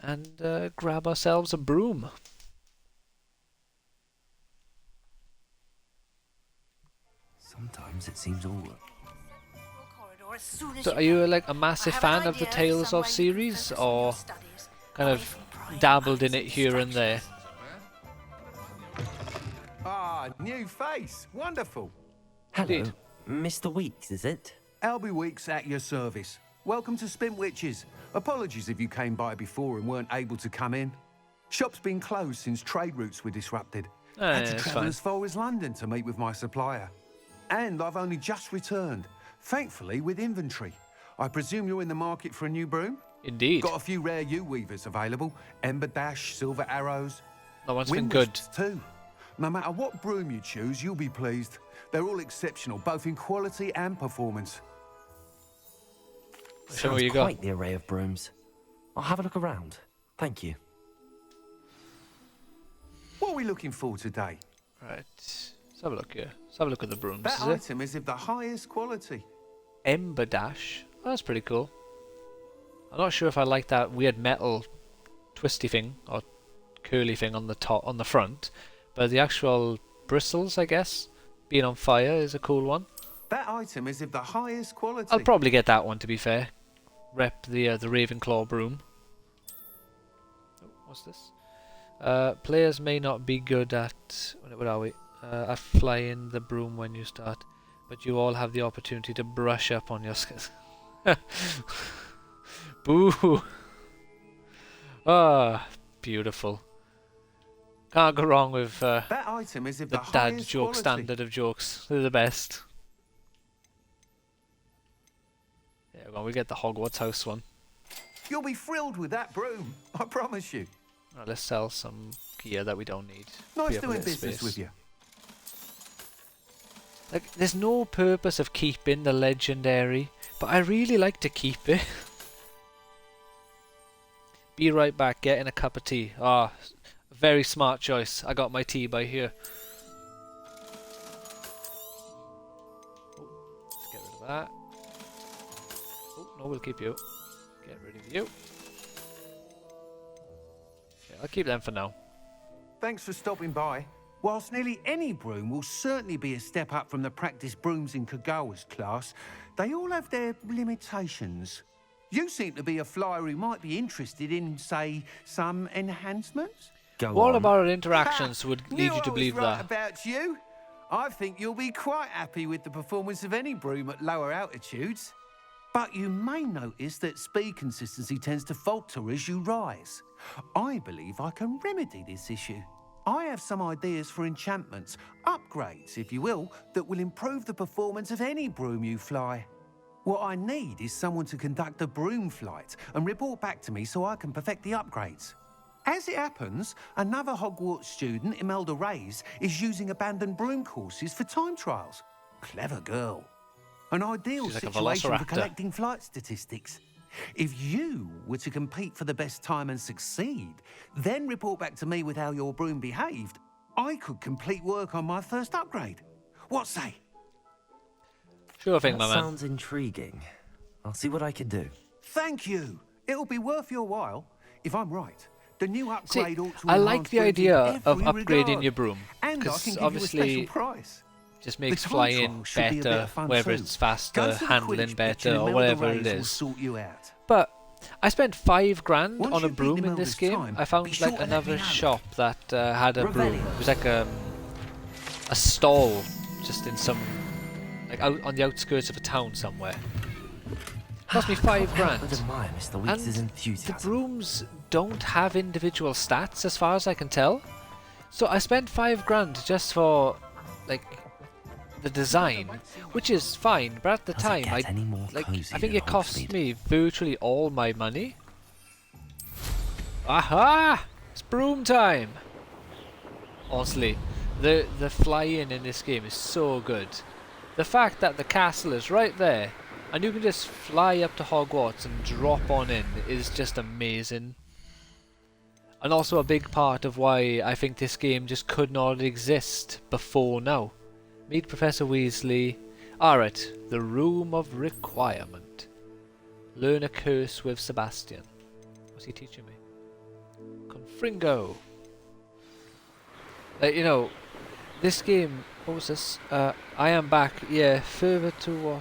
And grab ourselves a broom. Sometimes it seems all. So are you like a massive fan of the Tales of series, or kind of dabbled in it here and there? Ah, new face. Wonderful. Hello, Indeed. Mr. Weeks, is it? Albie Weeks at your service. Welcome to Spintwitches. Apologies if you came by before and weren't able to come in. Shop's been closed since trade routes were disrupted. Had to It's travel fine. as far as London to meet with my supplier. And I've only just returned, thankfully with inventory. I presume you're in the market for a new broom? Indeed. Got a few rare U-weavers available. Ember Dash, Silver Arrows. That one's been Wind good. Wisps too. No matter what broom you choose, you'll be pleased. They're all exceptional, both in quality and performance. Show me Sounds what you got. quite the array of brooms. I'll have a look around. Thank you. What are we looking for today? Right. Let's have a look here. Let's have a look at the brooms. That Is it item is of the highest quality. Ember Dash? Oh, that's pretty cool. I'm not sure if I like that weird metal twisty thing or curly thing on the top, on the front, but the actual bristles, I guess, being on fire is a cool one. That item is of the highest quality. I'll probably get that one, to be fair. Rep the Ravenclaw broom. Oh, what's this? Players may not be good at what are we? At flying the broom when you start, but you all have the opportunity to brush up on your skills. Boo! Ah, beautiful. Can't go wrong with that item is of the the dad highest joke quality. standard of jokes. They're the best. Yeah, well, we get the Hogwarts house one. You'll be thrilled with that broom, I promise you. Right, let's sell some gear that we don't need. Nice Free up a doing bit of business space. with you. Like, there's no purpose of keeping the legendary, but I really like to keep it. Be right back, getting a cup of tea. Ah, very smart choice. I got my tea by here. Oh, let's get rid of that. Oh, no, we'll keep you. Get rid of you. Yeah, I'll keep them for now. Thanks for stopping by. Whilst nearly any broom will certainly be a step up from the practice brooms in Kagawa's class, they all have their limitations. You seem to be a flyer who might be interested in, say, some enhancements? Go All on. of our interactions would Knew lead you I to was believe right that. about you. I think you'll be quite happy with the performance of any broom at lower altitudes. But you may notice that speed consistency tends to falter as you rise. I believe I can remedy this issue. I have some ideas for enchantments, upgrades, if you will, that will improve the performance of any broom you fly. What I need is someone to conduct a broom flight and report back to me so I can perfect the upgrades. As it happens, another Hogwarts student, Imelda Reyes, is using abandoned broom courses for time trials. Clever girl. An ideal She's like a situation for velociraptor. collecting flight statistics. If you were to compete for the best time and succeed, then report back to me with how your broom behaved, I could complete work on my first upgrade. What say? Sure thing, That my man. sounds intriguing. I'll see what I can do. Thank you. It'll be worth your while. If I'm right, the new See, upgrade ought to I like enhance the brooms in idea of every upgrading regard. your broom, And I can because give you a obviously special price. just makes The time flying trial should be a bit better, of fun whether too. it's Go faster, to the handling Quidditch pitch better, and or Imelda whatever it Reyes will is. sort you out. But I spent $5 Once on a you've broom beaten in this Imelda's game. time, I be found sure like to let another me know. shop that had a broom. Revelio. It was like a stall just in some like out on the outskirts of a town somewhere. Cost me $5 Can't help but admire Mr. Weeks' And the enthusiasm. brooms don't have individual stats as far as I can tell. So I spent $5 just for like the design, which is fine, but at the Does it time get any more I cozy think than it cost Hogsmeade? me virtually all my money. Aha! It's broom time! Honestly, the flying in this game is so good. The fact that the castle is right there and you can just fly up to Hogwarts and drop on in is just amazing. And also a big part of why I think this game just could not exist before now. Meet Professor Weasley. Alright, the Room of Requirement. Learn a curse with Sebastian. What's he teaching me? Confringo. You know, this game, what was this? I am back, yeah, further to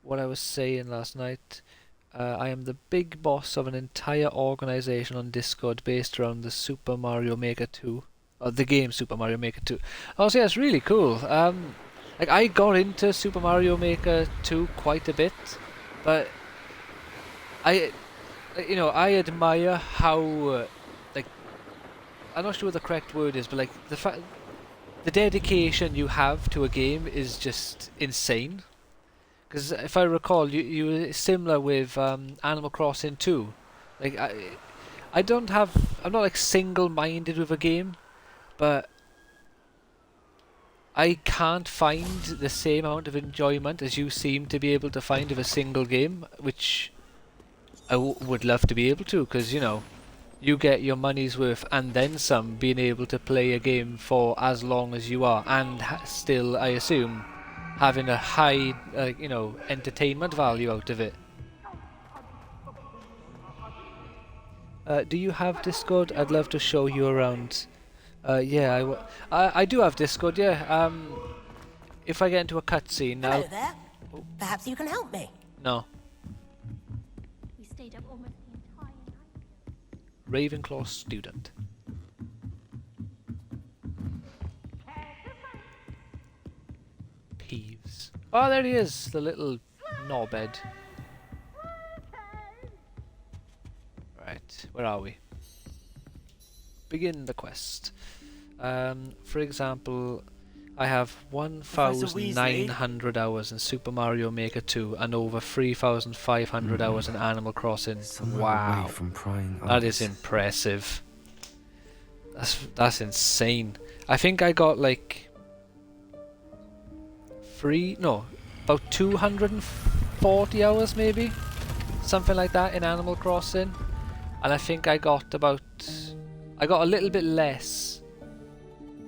what I was saying last night. I am the big boss of an entire organization on Discord based around the Super Mario Maker 2. The game Super Mario Maker 2. Oh, so yeah, it's really cool. Like, I got into Super Mario Maker 2 quite a bit, but I admire how, like, I'm not sure what the correct word is, but like, the dedication you have to a game is just insane. Because if I recall, you were similar with Animal Crossing 2. Like, I'm not like single-minded with a game, but I can't find the same amount of enjoyment as you seem to be able to find with a single game, which I would love to be able to, because, you know, you get your money's worth and then some being able to play a game for as long as you are, and still, I assume, having a high, entertainment value out of it. Do you have Discord? I'd love to show you around. Yeah, I do have Discord, yeah. If I get into a cutscene now... Hello there. Perhaps you can help me. No. We stayed up almost the entire night. Ravenclaw student. Peeves. Oh, there he is, the little knobhead. Right, where are we? Begin the quest. For example, I have 1,900 hours in Super Mario Maker 2 and over 3,500 hours in Animal Crossing. Somewhere Wow, away from prying that is eyes. impressive. That's insane. I think I got like about 240 hours maybe, something like that in Animal Crossing, and I think I got a little bit less,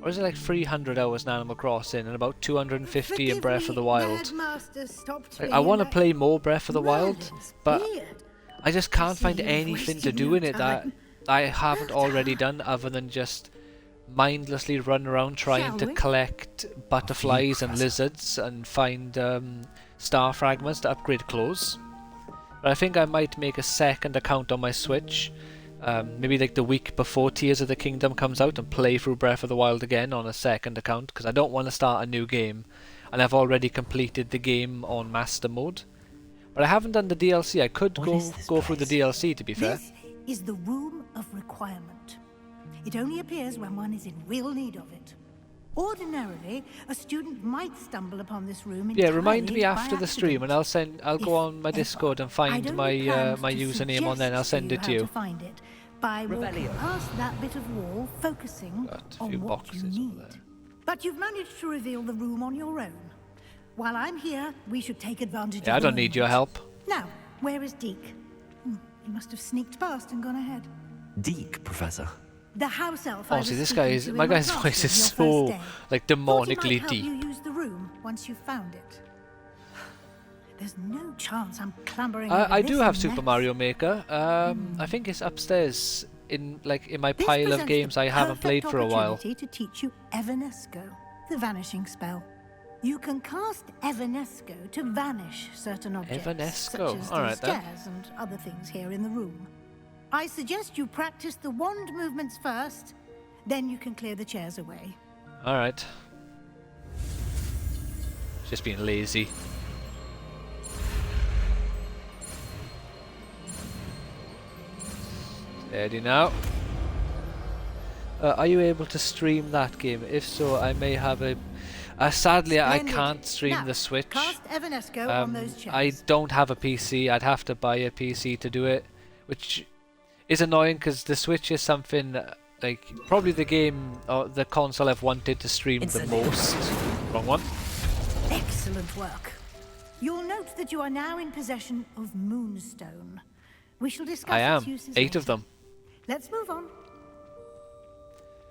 or is it like 300 hours in Animal Crossing and about 250 in Breath of the Wild. Like, I want to play more Breath of the Wild, but I just can't find anything to do in it that I haven't already done other than just mindlessly run around trying to collect butterflies and lizards and find star fragments to upgrade clothes. But I think I might make a second account on my Switch maybe like the week before Tears of the Kingdom comes out and play through Breath of the Wild again on a second account, because I don't want to start a new game and I've already completed the game on Master Mode. But I haven't done the DLC. I could go through the DLC, to be fair. This is the Room of Requirement. It only appears when one is in real need of it. Ordinarily, a student might stumble upon this room Yeah, remind me entirely after by the stream, and I'll go on my Discord and find my my username on there, and I'll send it to you. Find it by walking past that bit of wall, focusing on what you need. But you've managed to reveal the room on your own. While I'm here, we should take advantage of Yeah, I don't need your help. Now, where is Deke? He must have sneaked past and gone ahead. Deke, Professor. The house elf. Oh, see, this guy is my guy's voice is so like demonically deep. You use the room once you've found it. There's no chance I'm clambering. I do have Super Mario Maker. I think it's upstairs in my pile of games I haven't played for a while. To teach you Evanesco, the vanishing spell. You can cast Evanesco to vanish certain objects, Evanesco. such as All the right, then. stairs and other things here in the room. I suggest you practice the wand movements first, then you can clear the chairs away. Alright. Just being lazy. Steady now. Are you able to stream that game? If so, I may have a... sadly, I can't stream Now, the Switch. Cast Evanesco on those chairs. I don't have a PC. I'd have to buy a PC to do it, which is annoying because the Switch is something like probably the game or the console I've wanted to stream the most. Wrong one. Excellent work. You'll note that you are now in possession of Moonstone. We shall discuss I am. its uses 8 later. of them. Let's move on.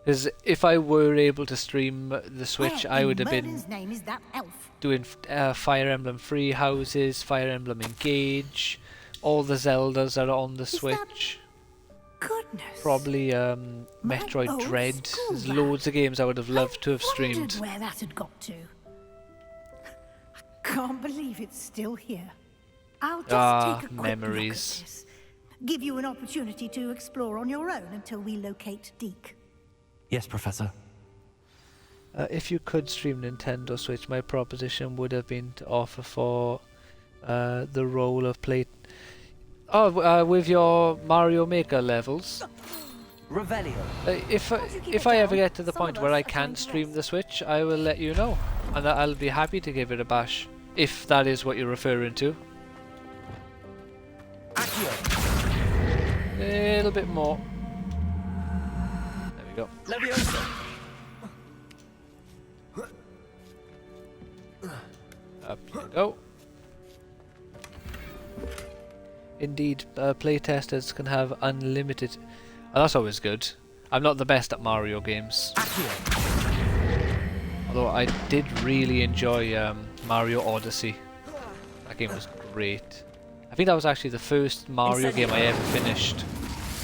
Because if I were able to stream the Switch, Where I in would have Merlin's been name is that elf? doing Fire Emblem Free Houses, Fire Emblem Engage, all the Zeldas that are on the Switch. Goodness. Probably Metroid old Dread. school There's rat. loads of games I would have loved to have Wondered streamed. where that had got to. I can't believe it's still here. I'll just take a quick memories. look at this. Give you an opportunity to explore on your own until we locate Deke. Yes, Professor. If you could stream Nintendo Switch, my proposition would have been to offer for the role of play. Oh, with your Mario Maker levels. Revelio. If I ever get to the point where I can stream the Switch, I will let you know, and I'll be happy to give it a bash. If that is what you're referring to. A little bit more. There we go. Leviosa. Up you go. Indeed, playtesters can have unlimited... Oh, that's always good. I'm not the best at Mario games. Although I did really enjoy Mario Odyssey. That game was great. I think that was actually the first Mario game I ever finished.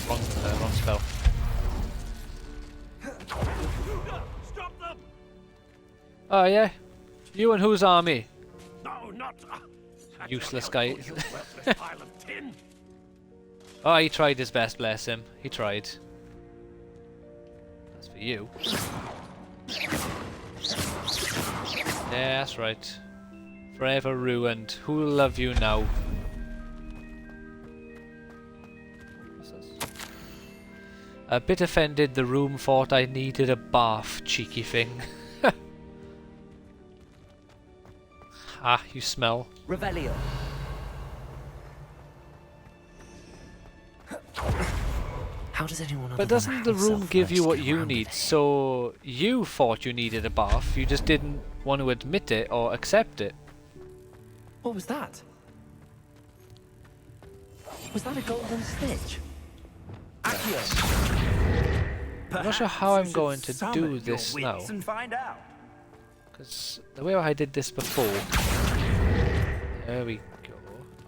Wrong spell. Stop them! Oh yeah? You and whose army? No, not... Useless guy. worthless pile of tin. Oh, he tried his best, bless him. He tried. That's for you. Yeah, that's right. Forever ruined. Who'll love you now? What's this? A bit offended the room thought I needed a bath, cheeky thing. Ah, you smell. Revelio. How does anyone? But doesn't the room give you what you need? So you thought you needed a bath, you just didn't want to admit it or accept it. What was that? Was that a golden stitch? I'm not sure how I'm going to do this now. Because the way I did this before... There we go.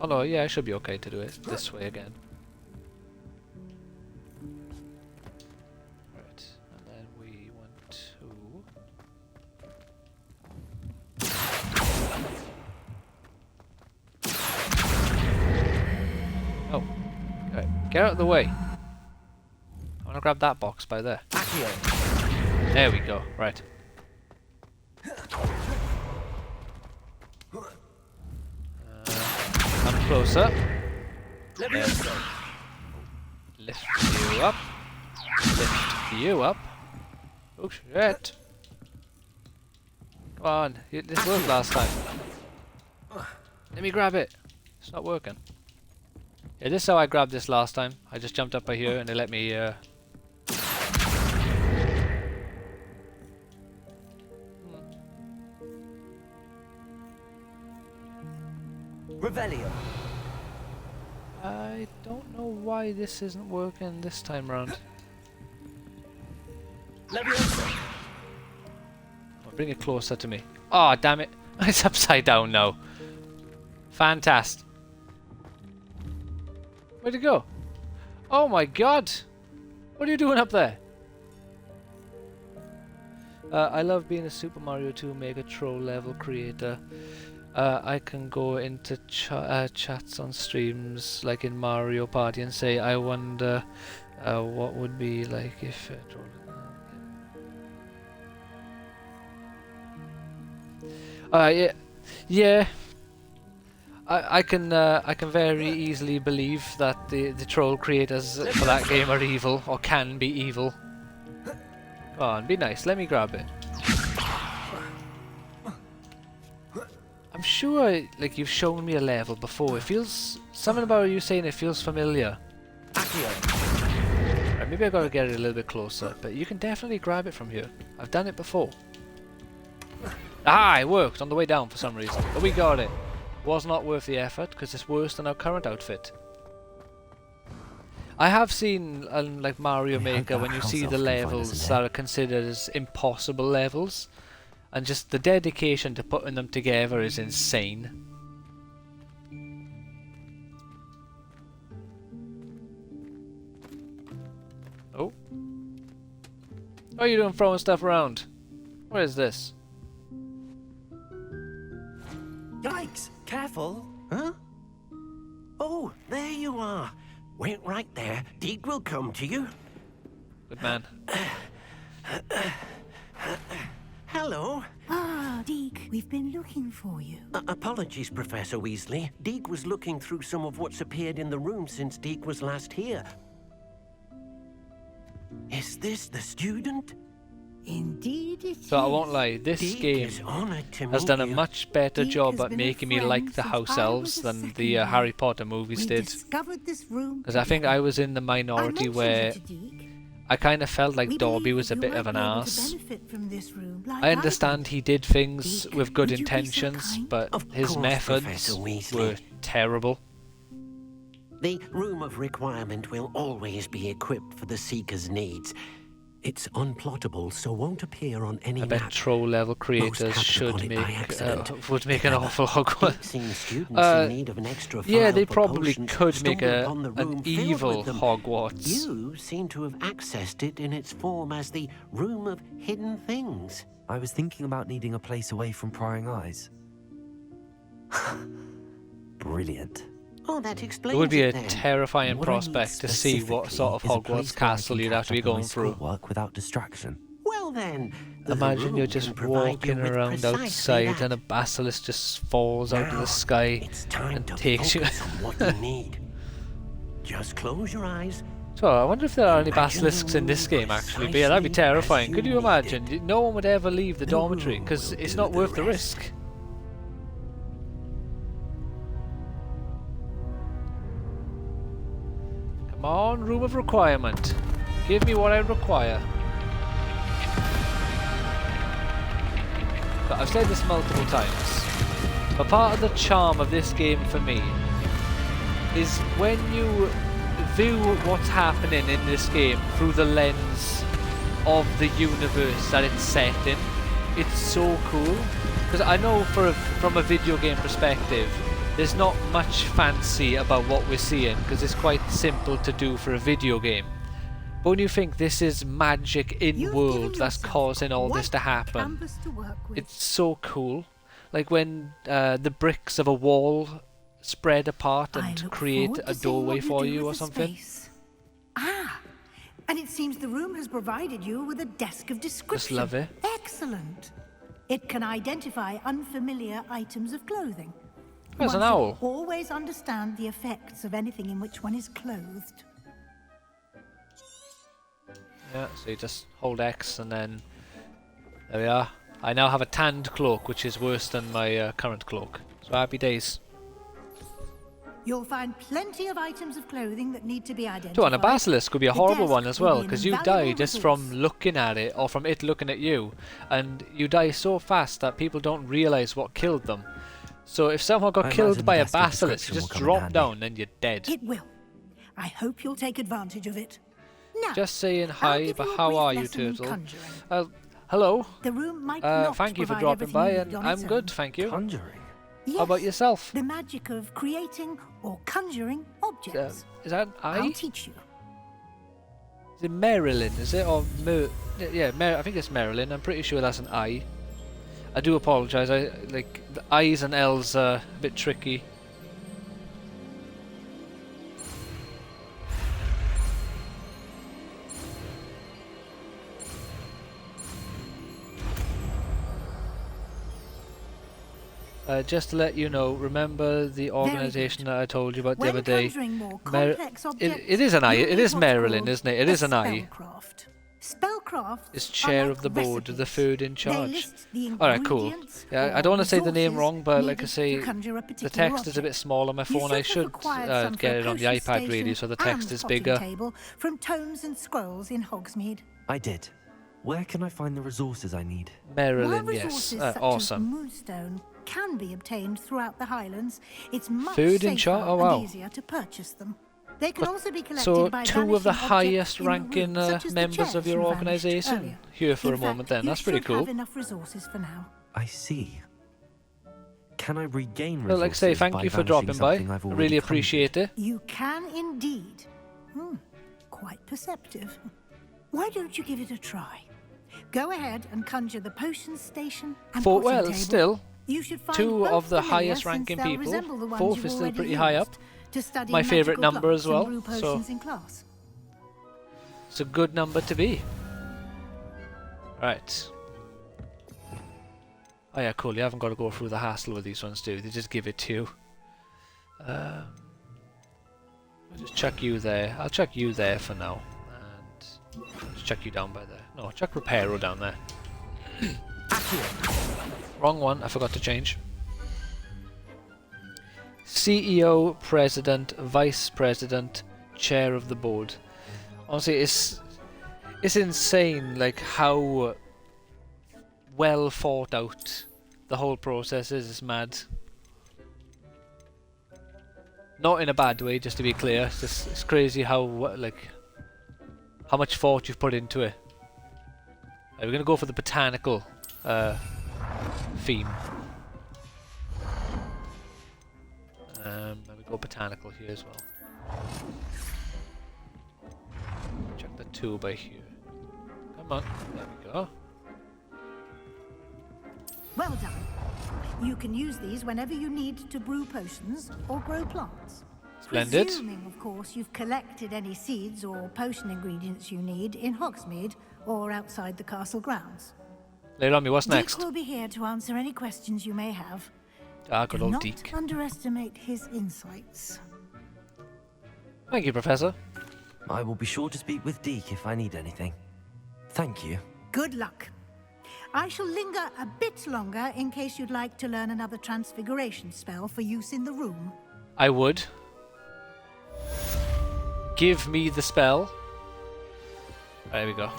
Oh no, yeah, I should be okay to do it this way again. Right, and then we want to... Oh, okay. Get out of the way. grab that box by there. There we go. Right. Come closer. Lift you up. Lift you up. Oh shit! Come on, this worked last time. Let me grab it. It's not working. Yeah, this is how I grabbed this last time. I just jumped up by here and they let me. Revelio. I don't know why this isn't working this time round. Bring it closer to me. Oh, damn it. It's upside down now. Fantastic. Where'd it go? Oh my god. What are you doing up there? I love being a Super Mario 2 Mega Troll level creator. I can go into chats on streams like in Mario Party and say, I wonder what would be like if yeah. I can very easily believe that the troll creators for that game are evil or can be evil. Come on, be nice. Let me grab it. I'm sure, like, you've shown me a level before. It feels something about you saying it feels familiar. Right, maybe I gotta get it a little bit closer, but you can definitely grab it from here. I've done it before. Ah, it worked on the way down for some reason, but we got it. Was not worth the effort because it's worse than our current outfit. I have seen, like Mario Maker, when you see the levels that are considered as impossible levels, and just the dedication to putting them together is insane. Oh. What are you doing throwing stuff around? What is this? Yikes! Careful! Huh? Oh, there you are. Wait right there. Deke will come to you. Good man. Hello. Ah, Deke, we've been looking for you. Apologies, Professor Weasley. Deke was looking through some of what's appeared in the room since Deke was last here. Is this the student? Indeed it is. So I won't lie, this game has done a much better job at making me like the house elves than the Harry Potter movies did. Because I think I was in the minority where I kind of felt like Dobby was a bit of an arse. I understand he did things with good intentions, but his methods were terrible. The Room of Requirement will always be equipped for the Seeker's needs. It's unplottable, so won't appear on any I bet map. troll level creators should would make an awful Hogwarts. Yeah, they probably could make an evil Hogwarts. You seem to have accessed it in its form as the Room of Hidden Things. I was thinking about needing a place away from prying eyes. Brilliant. Oh, that explains It would be a then. terrifying prospect to see what sort of Hogwarts castle you'd have to be going through. Work without distraction. Well then, imagine you're just walking around outside and a basilisk just falls out of the sky and takes you. What you need. Just close your eyes. So I wonder if there are any basilisks in this game actually. But yeah, that'd be terrifying. Could you imagine? No one would ever leave the dormitory because it's not worth the risk. Come on, Room of Requirement. Give me what I require. But I've said this multiple times. But part of the charm of this game for me is when you view what's happening in this game through the lens of the universe that it's set in. It's so cool. Because I know from a video game perspective, there's not much fancy about what we're seeing because it's quite simple to do for a video game. But when you think this is magic in world that's causing all this to happen, it's so cool. Like when the bricks of a wall spread apart and create a doorway for you or something. Ah, And it seems the room has provided you with a desk of description. Just love it. Excellent. It can identify unfamiliar items of clothing. There's One an should owl. always understand the effects of anything in which one is clothed. Yeah, so you just hold X and then... There we are. I now have a tanned cloak, which is worse than my current cloak. So happy days. You'll find plenty of items of clothing that need to be identified. So, and a basilisk could be a The horrible desk one as will well, be an because you invaluable die just resource. from looking at it, or from it looking at you, and you die so fast that people don't realise what killed them. So if someone got I killed imagine by a desk of basilisk, description you just will come in drop handy. down and you're dead. It will. I hope you'll take advantage of it. Now, Just saying I'll hi, give but you a how brief are you, lesson in Turtle? conjuring. Hello. The room might not Thank you for provide dropping by, everything you and need on I'm its good, own. thank you. Conjuring? Yes, How about yourself? The magic of creating or conjuring objects. Is that an I? I'll teach you. Is it Marilyn, is it? Or yeah, I think it's Marilyn. I'm pretty sure that's an I. I do apologise. Like the I's and L's are a bit tricky. Just to let you know, remember the organisation that I told you about the other day? It is an I. It is Marilyn, isn't it? It is an I. Spellcraft Is chair of the board, the food in charge. Alright, cool. Yeah, I don't want to say the name wrong, but like I say, the text is a bit small on my phone. I should get it on the iPad really, so the text is bigger. From tomes and scrolls in Hogsmeade. I did. Where can I find the resources I need? Marilyn, While yes. resources such as Awesome. moonstone can be obtained throughout the Highlands, it's much Food in safer charge? Oh, wow. and easier to purchase them. They can also be collected So, by two of the vanishing highest objects in the ranking room, such as the members chairs of your you vanished organisation earlier. here for In a moment fact, then. you That's pretty should cool. have enough resources for now. I see. Can I regain resources Well, like I say, thank by you for vanishing dropping by. something I've I already really conjured? appreciate it. You can indeed. Quite perceptive. Why don't you give it a try? Go ahead and conjure the potions station and potting Well, table. still, You should find two both of the familiar highest since ranking they'll people. resemble the ones Fourth you've is still already pretty high up. used to study My favourite magical number as plants and well. brew So potions in class. it's a good number to be. Right. Oh yeah, cool. You haven't got to go through the hassle with these ones, do you? They just give it to you. I'll just chuck you there. I'll chuck you there for now. And just chuck you down by there. No, chuck Reparo down there. Wrong one. I forgot to change. CEO, President, Vice President, Chair of the Board. Honestly, it's insane, like how well thought out the whole process is. It's mad. Not in a bad way, just to be clear. It's crazy how much thought you've put into it. We're gonna go for the botanical theme. Let me go botanical here as well. Check the 2 by here. Come on, there we go. Well done. You can use these whenever you need to brew potions or grow plants. Splendid. Presuming, of course, you've collected any seeds or potion ingredients you need in Hogsmeade or outside the castle grounds. Later on, me, what's next? Dick will be here to answer any questions you may have. Ah, good Do old not Deke. underestimate his insights. Thank you, Professor. I will be sure to speak with Deke if I need anything. Thank you. Good luck. I shall linger a bit longer in case you'd like to learn another transfiguration spell for use in the room. I would. Give me the spell. There we go.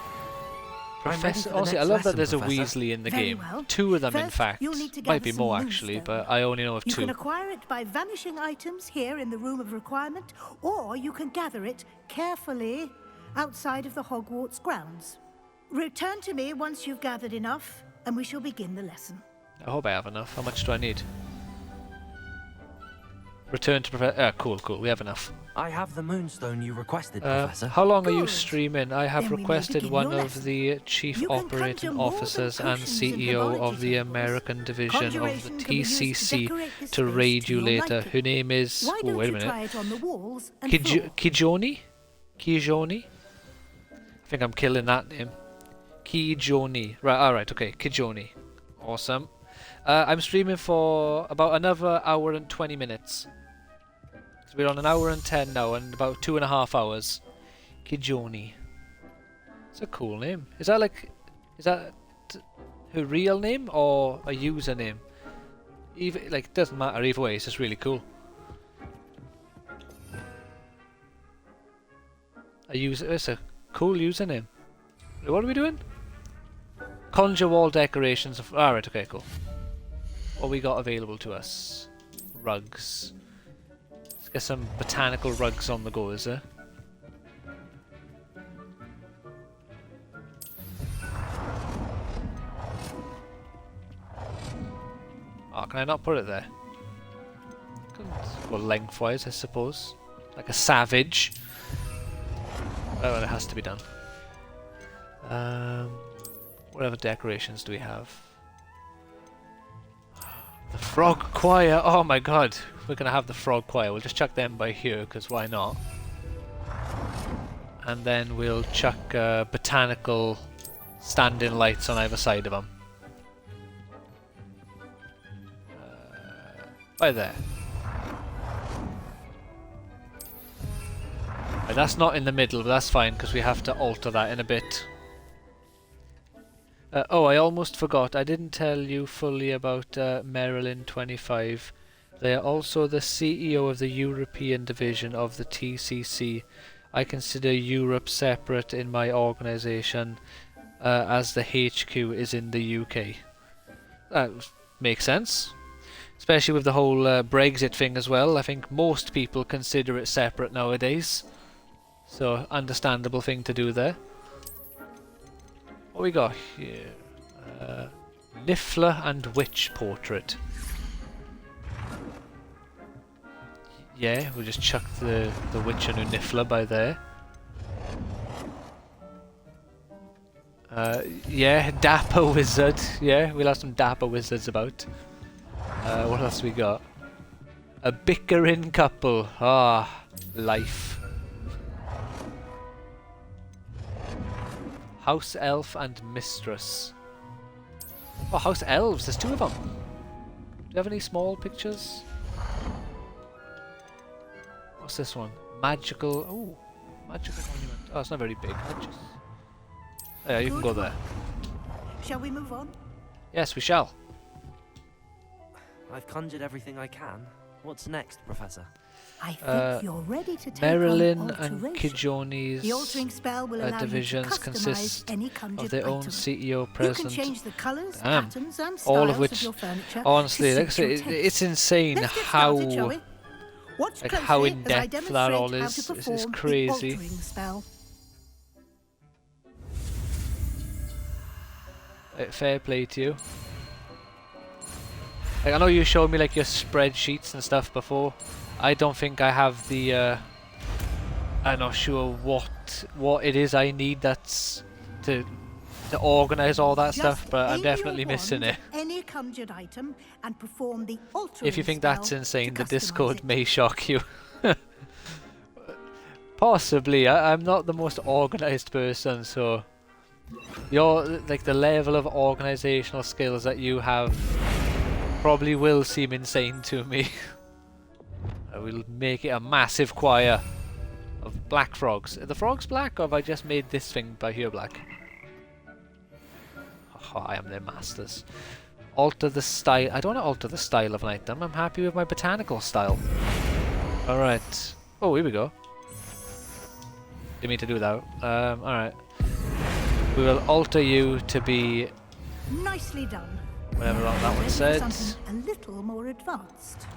Professor, honestly, I love that there's a Weasley in the Very game. well. 2 of them, in First, fact. you'll need to Might gather be some more, actually, moonstone. but I only know of You 2. can acquire it by vanishing items here in the Room of Requirement, or you can gather it carefully outside of the Hogwarts grounds. Return to me once you've gathered enough, and we shall begin the lesson. I hope I have enough. How much do I need? Return to Professor. Cool, cool. We have enough. I have the moonstone you requested, Professor. How long are you Good. streaming? I have Then we may requested begin one your of lesson. the Chief You can Operating conjure more than Officers and potions and CEO of herbology the tables. American Division of the Conjuration can be used to TCC decorate this to space raid to you your later. liking. Her name is... Why Oh, don't wait a you minute. try it on the walls and floor? Kijoni? Kijoni? I think I'm killing that name. Kijoni. Right, alright, okay, Kijoni. Awesome. I'm streaming for about another hour and 20 minutes. So we're on an hour and 10 now, and about 2.5 hours. Kijoni. It's a cool name. Is that her real name or a username? Even like, it doesn't matter either way, it's just really cool. It's a cool username. What are we doing? Conjure wall decorations. Alright, okay, cool. What we got available to us? Rugs. Let's get some botanical rugs on the go, is there? Oh, can I not put it there? Go lengthwise, I suppose. Like a savage. Oh, it has to be done. What other decorations do we have? The frog choir! Oh my god! We're gonna have the frog choir. We'll just chuck them by here, because why not? And then we'll chuck botanical standing lights on either side of them. By there. Right, that's not in the middle, but that's fine, because we have to alter that in a bit. Oh, I almost forgot. I didn't tell you fully about Marilyn 25. They are also the CEO of the European division of the TCC. I consider Europe separate in my organisation, as the HQ is in the UK. That makes sense. Especially with the whole Brexit thing as well. I think most people consider it separate nowadays. So, understandable thing to do there. What we got here? Niffler and Witch portrait. Yeah, we'll just chuck the Witch and Niffler by there. Yeah, Dapper Wizard. Yeah, we'll have some Dapper Wizards about. What else we got? A bickering couple. Ah, life. House Elf and Mistress. Oh, House Elves, there's 2 of them. Do you have any small pictures? What's this one? Magical... Oh, magical monument. Oh, it's not very big. Oh, yeah, you can go there. Shall we move on? Yes, we shall. I've conjured everything I can. What's next, Professor? I think you're ready to take Marilyn on and Kijoni's Kijoni's altering spell will allow divisions you to consist any conjured of their own item. CEO, president, You can change the colours, damn, patterns, and styles all of which, of your furniture honestly, to like I suit say, your it's taste. insane Let's get how, started, shall we? Watch like closely how as in I depth that demonstrate all how is. to It's perform the crazy. altering spell. Fair play to you. Like, I know you showed me like your spreadsheets and stuff before. I don't think I have the. I'm not sure what it is I need that's to organise all that stuff, but I'm definitely missing it. Any conjured item and perform the altering If you think that's spell insane, to the Discord customise it. may shock you. Possibly. I'm not the most organised person, so like the level of organisational skills that you have probably will seem insane to me. I will make it a massive choir of black frogs. Are the frogs black, or have I just made this thing by here black? Oh, I am their masters. Alter the style. I don't want to alter the style of an item. I'm happy with my botanical style. Alright. Oh, here we go. Didn't mean to do that. Alright. We will alter you to be Nicely done. whatever that one Ready for said. something a little more advanced.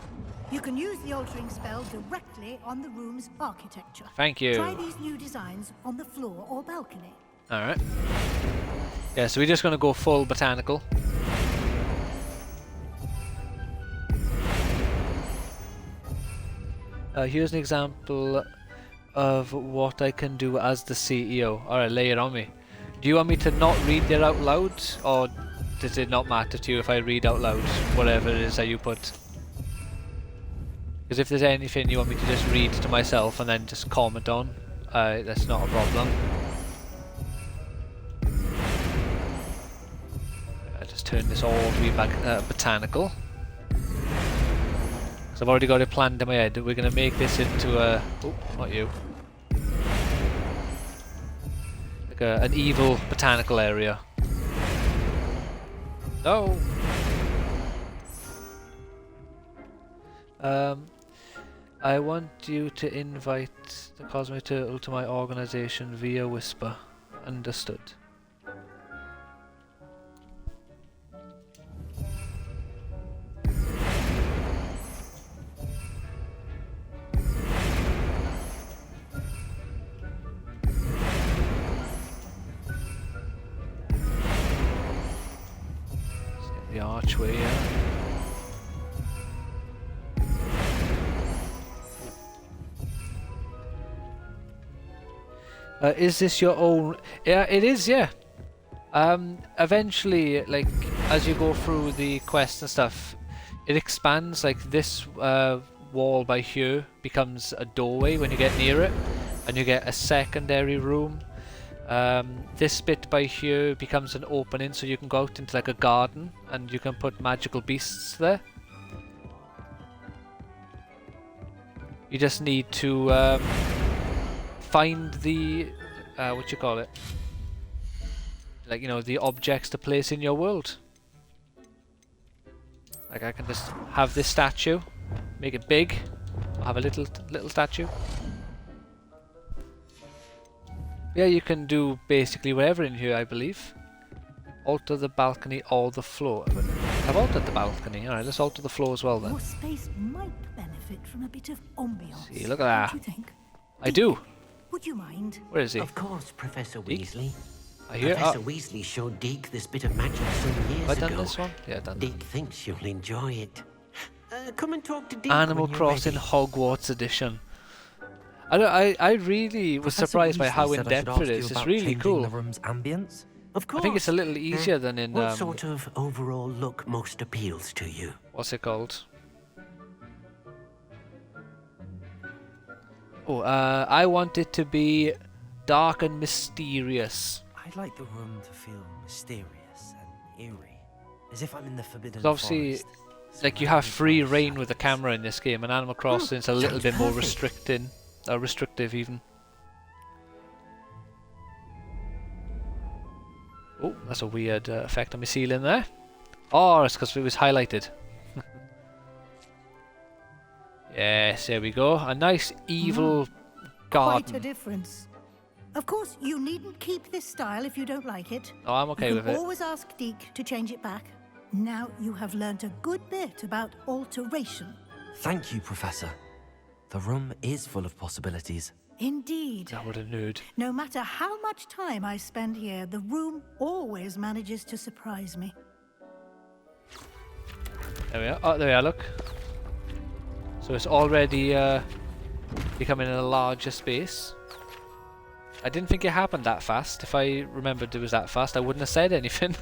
You can use the altering spell directly on the room's architecture. Thank you. Try these new designs on the floor or balcony. Alright. Yeah, so we're just going to go full botanical. Here's an example of what I can do as the CEO. Alright, lay it on me. Do you want me to not read it out loud, or does it not matter to you if I read out loud whatever it is that you put? Because if there's anything you want me to just read to myself and then just comment on, that's not a problem. turn this all to be botanical. So I've already got it planned in my head. We're going to make this into a... Oh, not you. Like an evil botanical area. No! I want you to invite the Cosmic Turtle to my organization via whisper. Understood. Let's get the archway here. Is this your own? Yeah, it is, yeah. Eventually, like, as you go through the quests and stuff, it expands. Like, this wall by here becomes a doorway when you get near it, and you get a secondary room. This bit by here becomes an opening, so you can go out into like a garden, and you can put magical beasts there. You just need to find the what you call it, like, you know, the objects to place in your world. Like, I can just have this statue, make it big. I'll have a little statue. Yeah, you can do basically whatever in here, I believe. Alter the balcony or the floor. I've altered the balcony. Alright, let's alter the floor as well then. Your space might benefit from a bit of ambiance. See, look at that. Don't you think? I do. Would you mind? Where is he? Of course, Professor Deke? Weasley. I hear. Professor Weasley showed Deke this bit of magic some years Have I done ago. this one? Yeah, I've done Deke thinks you'll enjoy it. Come and talk to Deke Animal when you're Crossing ready. Hogwarts edition. I really was Professor surprised by Weasley how said in I should depth ask it you is. It's about really changing cool. the room's ambience. Of course. I think it's a little easier than in What sort of overall look most appeals to you? what's it called? Oh, I want it to be dark and mysterious. I'd like the room to feel mysterious and eerie, as if I'm in the Forbidden 'Cause obviously, Forest. like, you have free reign with the camera in this game, and Animal Crossing is a little sounds bit more perfect. restrictive even. Oh, that's a weird effect on my ceiling there. Oh, it's because it was highlighted. Yes, there we go. A nice evil Quite a garden. difference. Of course, you needn't keep this style if you don't like it. Oh, I'm okay you with can it. always ask Deke to change it back. Now you have learnt a good bit about alteration. Thank you, Professor. The room is full of possibilities. Indeed. Oh, what a nerd. No matter how much time I spend here, the room always manages to surprise me. There we are. Oh, there we are, look. So it's already becoming a larger space. I didn't think it happened that fast. If I remembered it was that fast, I wouldn't have said anything.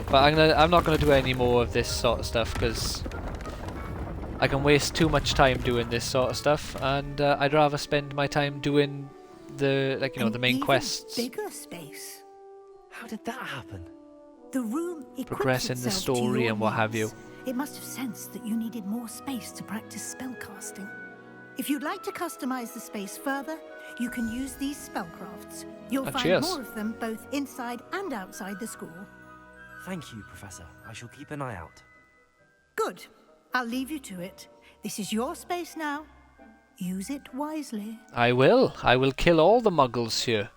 But I'm not gonna do any more of this sort of stuff because I can waste too much time doing this sort of stuff, and I'd rather spend my time doing the, like, you know, An the main even quests. Bigger space. How did that happen? The room equips Progress in the itself to story your and what have needs. you. It must have sensed that you needed more space to practice spellcasting. If you'd like to customize the space further, you can use these spellcrafts. You'll Oh, find cheers. more of them both inside and outside the school. Thank you, Professor. I shall keep an eye out. Good. I'll leave you to it. This is your space now. Use it wisely. I will. I will kill all the muggles here.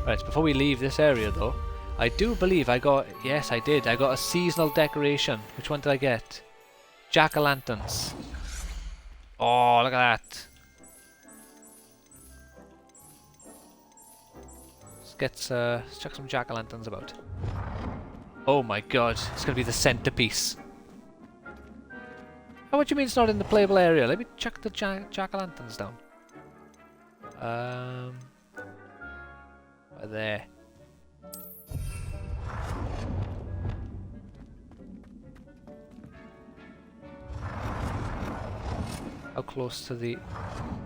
Right, before we leave this area though, I do believe I got... Yes, I did. I got a seasonal decoration. Which one did I get? Jack-o'-lanterns. Oh, look at that. Let's chuck some jack-o'-lanterns about. Oh my god, it's gonna be the centerpiece. Oh, what do you mean it's not in the playable area? Let me chuck the jack-o'-lanterns down. Right there. How close to the...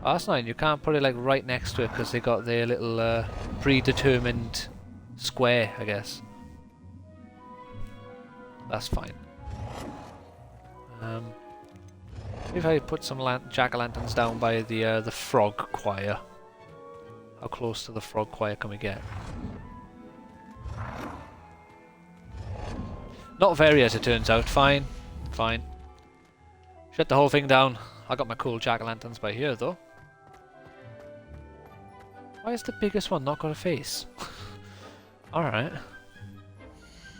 Oh, that's nice. You can't put it like right next to it because they got their little predetermined square, I guess. That's fine. If I put some jack-o'-lanterns down by the frog choir. How close to the frog choir can we get? Not very, as it turns out. Fine. Fine. Shut the whole thing down. I got my cool jack-o'-lanterns by here, though. Why is the biggest one not got a face? Alright.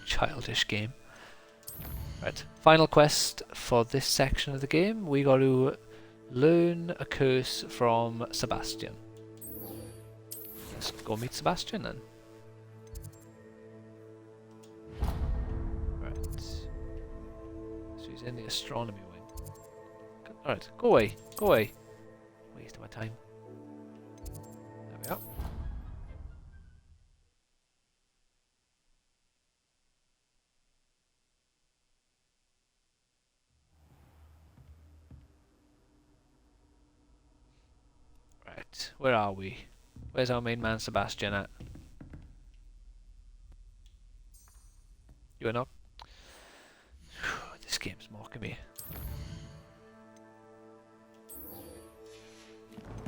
Childish game. Right. Final quest for this section of the game. We got to learn a curse from Sebastian. Let's go meet Sebastian then. Right. So he's in the astronomy wing. Alright, go away. Go away. Wasting my time. There we are. Right, where are we? Where's our main man Sebastian at? You are not? This game's mocking me.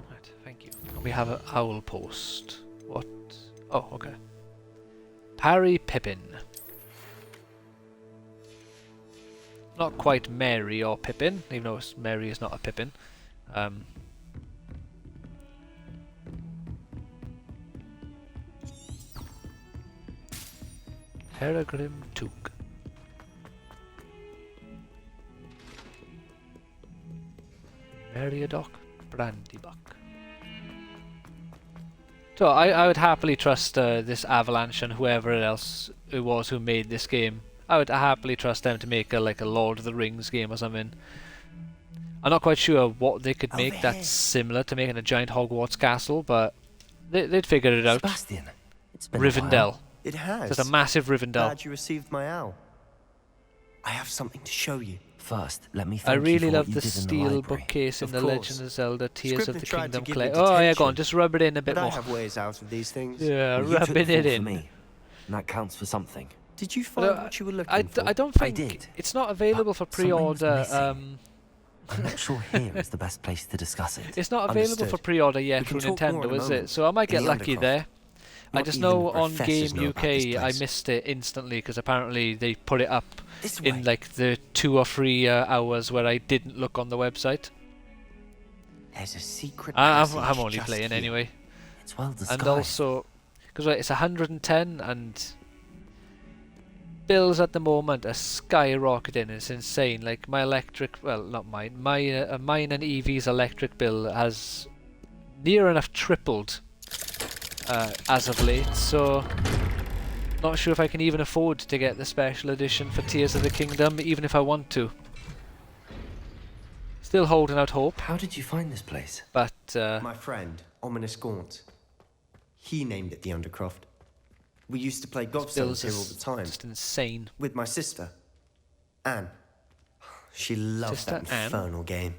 Right, thank you. And we have an owl post. What? Oh, okay. Parry Pippin. Not quite Mary or Pippin, even though Mary is not a Pippin. Peregrine Took. Meriadoc Brandybuck. So I would happily trust this Avalanche and whoever else it was who made this game. I would happily trust them to make like a Lord of the Rings game or something. I'm not quite sure what they could make that's similar to making a giant Hogwarts castle, but they'd figure it out. Sebastian, it's been Rivendell. It has. Just a massive Rivendell. Glad you received my owl. I have something to show you. First, let me I thank really you for love what the you did in steel the library. bookcase in Of The course. Legend of Zelda Tears Scribner of the tried to Kingdom give Clay. me Oh yeah, go on, detention, just rub it in a bit But I more. have ways out of these things. Yeah, Well, you took rubbing the it fall for in. me, and that counts for something. Did you find what you were looking for? I don't think did. it's not available for something's pre-order. missing. I'm not sure here is the best place to discuss it. It's not available for Understood. pre-order We yet can through talk more Nintendo, in a is it? moment. So I might In get the lucky Undercroft. there. I Not just even know the on professors Game know about this UK I place. missed it instantly because apparently they put it up This in way. like the 2 or 3 hours where I didn't look on the website. There's a secret I'm passage only just playing here. anyway. It's well disguised. And also, because it's 110 and bills at the moment are skyrocketing. It's insane. Like my electric, well, not mine. Mine and Evie's electric bill has near enough tripled as of late. So, not sure if I can even afford to get the special edition for Tears of the Kingdom, even if I want to. Still holding out hope. How did you find this place? But My friend, Ominous Gaunt. He named it the Undercroft. We used to play gobstones here all the time. Just insane. With my sister, Anne. She loved Sister that Anne? infernal game.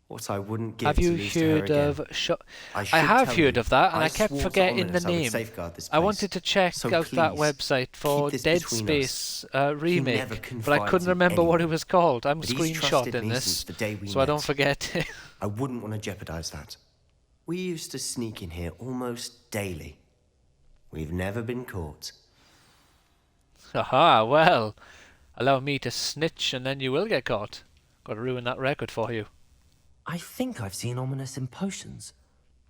What I wouldn't give Have to you lose to her heard again. of I should have tell heard you, of that, and I I kept swore to forgetting the Ominous I would name. safeguard this I place. wanted to check So out that please, website for keep this Dead between Space He remake, never but I confides couldn't in remember what it anyone. was called. I'm But he's trusted screenshotting me this, since the day we so I don't met. forget it. I wouldn't want to jeopardize that. We used to sneak in here almost daily. We've never been caught. Aha, well, allow me to snitch and then you will get caught. Got to ruin that record for you. I think I've seen Ominous in potions.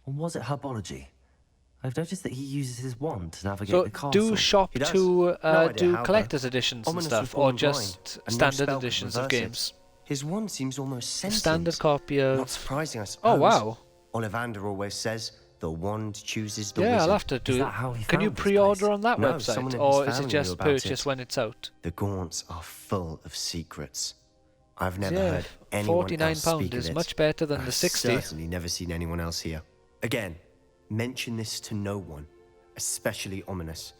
Or was it herbology? I've noticed that he uses his wand to navigate So the castle. do shop He does. to No idea do how, collector's though. editions and Ominous stuff, was or born just blind, and no standard spell could editions of reverse it. games. His wand seems almost sentient. Standard copy of... Not surprising, I suppose. Oh, wow. Ollivander always says the wand chooses the Yeah, wizard. I'll have to do Is it. that how he Can you found this pre-order place? on that No, someone website, in or his is it family just knew about purchase it. when it's out? The Gaunts are full of secrets. I've never Yeah, heard anyone else £49 speak is of it. much better than the I've 60. certainly never seen anyone else here. Again, mention this to no one, especially Ominous.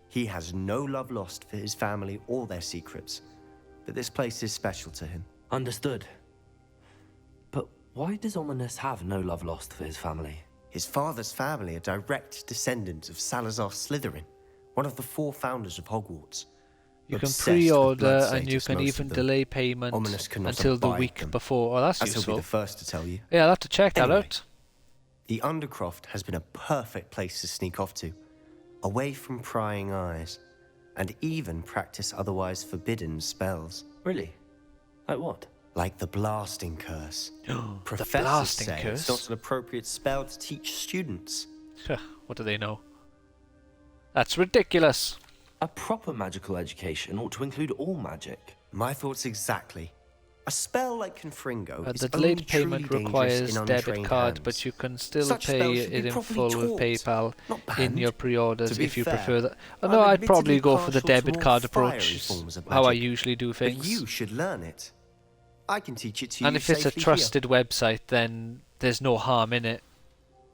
He has no love lost for his family or their secrets, but this place is special to him. Understood. But Why does Ominous have no love lost for his family? His father's family are direct descendants of Salazar Slytherin, one of the 4 founders of Hogwarts. You can Obsessed with pre-order blood and you satyrs, can most even of them. delay payment Ominous cannot until the abide week them. before. Oh, that's As he'll useful. be the first to tell you. Yeah, I'll have to check that Anyway, out. The Undercroft has been a perfect place to sneak off to, away from prying eyes, and even practice otherwise forbidden spells. Really? Like what? Like the Blasting Curse. The Professors Blasting say Curse? it's not an appropriate spell to teach students. What do they know? That's ridiculous. A proper magical education ought to include all magic. My thoughts exactly. A spell like Confringo is The only delayed payment truly requires dangerous in debit untrained card, hands. but you can still Such pay spells should be it in properly full with taught, PayPal not in banned. your pre-orders To be if you fair, prefer that. Oh, I'm no, I'd probably admittedly go for the partial to debit more card fiery approach, forms of how I magic. usually do But things. you should learn it. I can teach it to you And if it's a safely trusted website, then there's no harm in it.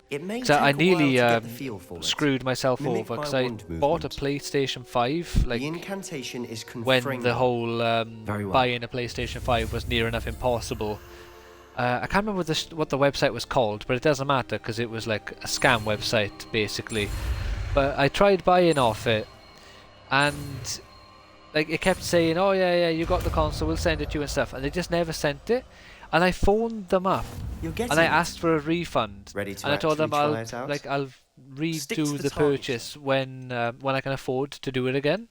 here. It may take So I a while nearly to get the feel for it. screwed myself Mimic over my because I wand bought a movement. PlayStation 5 like the incantation is when Confringo. the whole Very well. buying a PlayStation 5 was near enough impossible. I can't remember what the website was called, but it doesn't matter because it was like a scam website basically. But I tried buying off it, and like it kept saying, "Oh yeah, you got the console, we'll send it to you and stuff," and they just never sent it. And I phoned them up, You're getting and I it. asked for a refund. Ready to and I told them actually I'll try it out? I'll Stick to redo the the target. purchase when I can afford to do it again.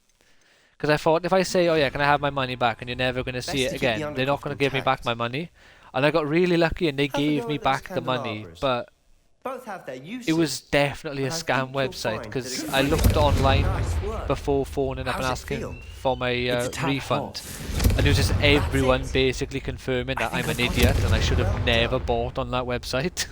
Because I thought if I say, "Oh yeah, can I have my money back?" and you're never going to see Best it to keep the again, they're not Undercroft going to give me intact. back my money. And I got really lucky, and they Have a gave go me at those back the money. candelabras. But Both have their uses. it was definitely a but I scam think you'll website find because that I it's looked online nice work. before phoning up How's and it feel? asking for my It's a tad refund. hot. And it was just everyone it. basically confirming that I I'm think an I've got idiot it. and I should have Well never done. bought on that website.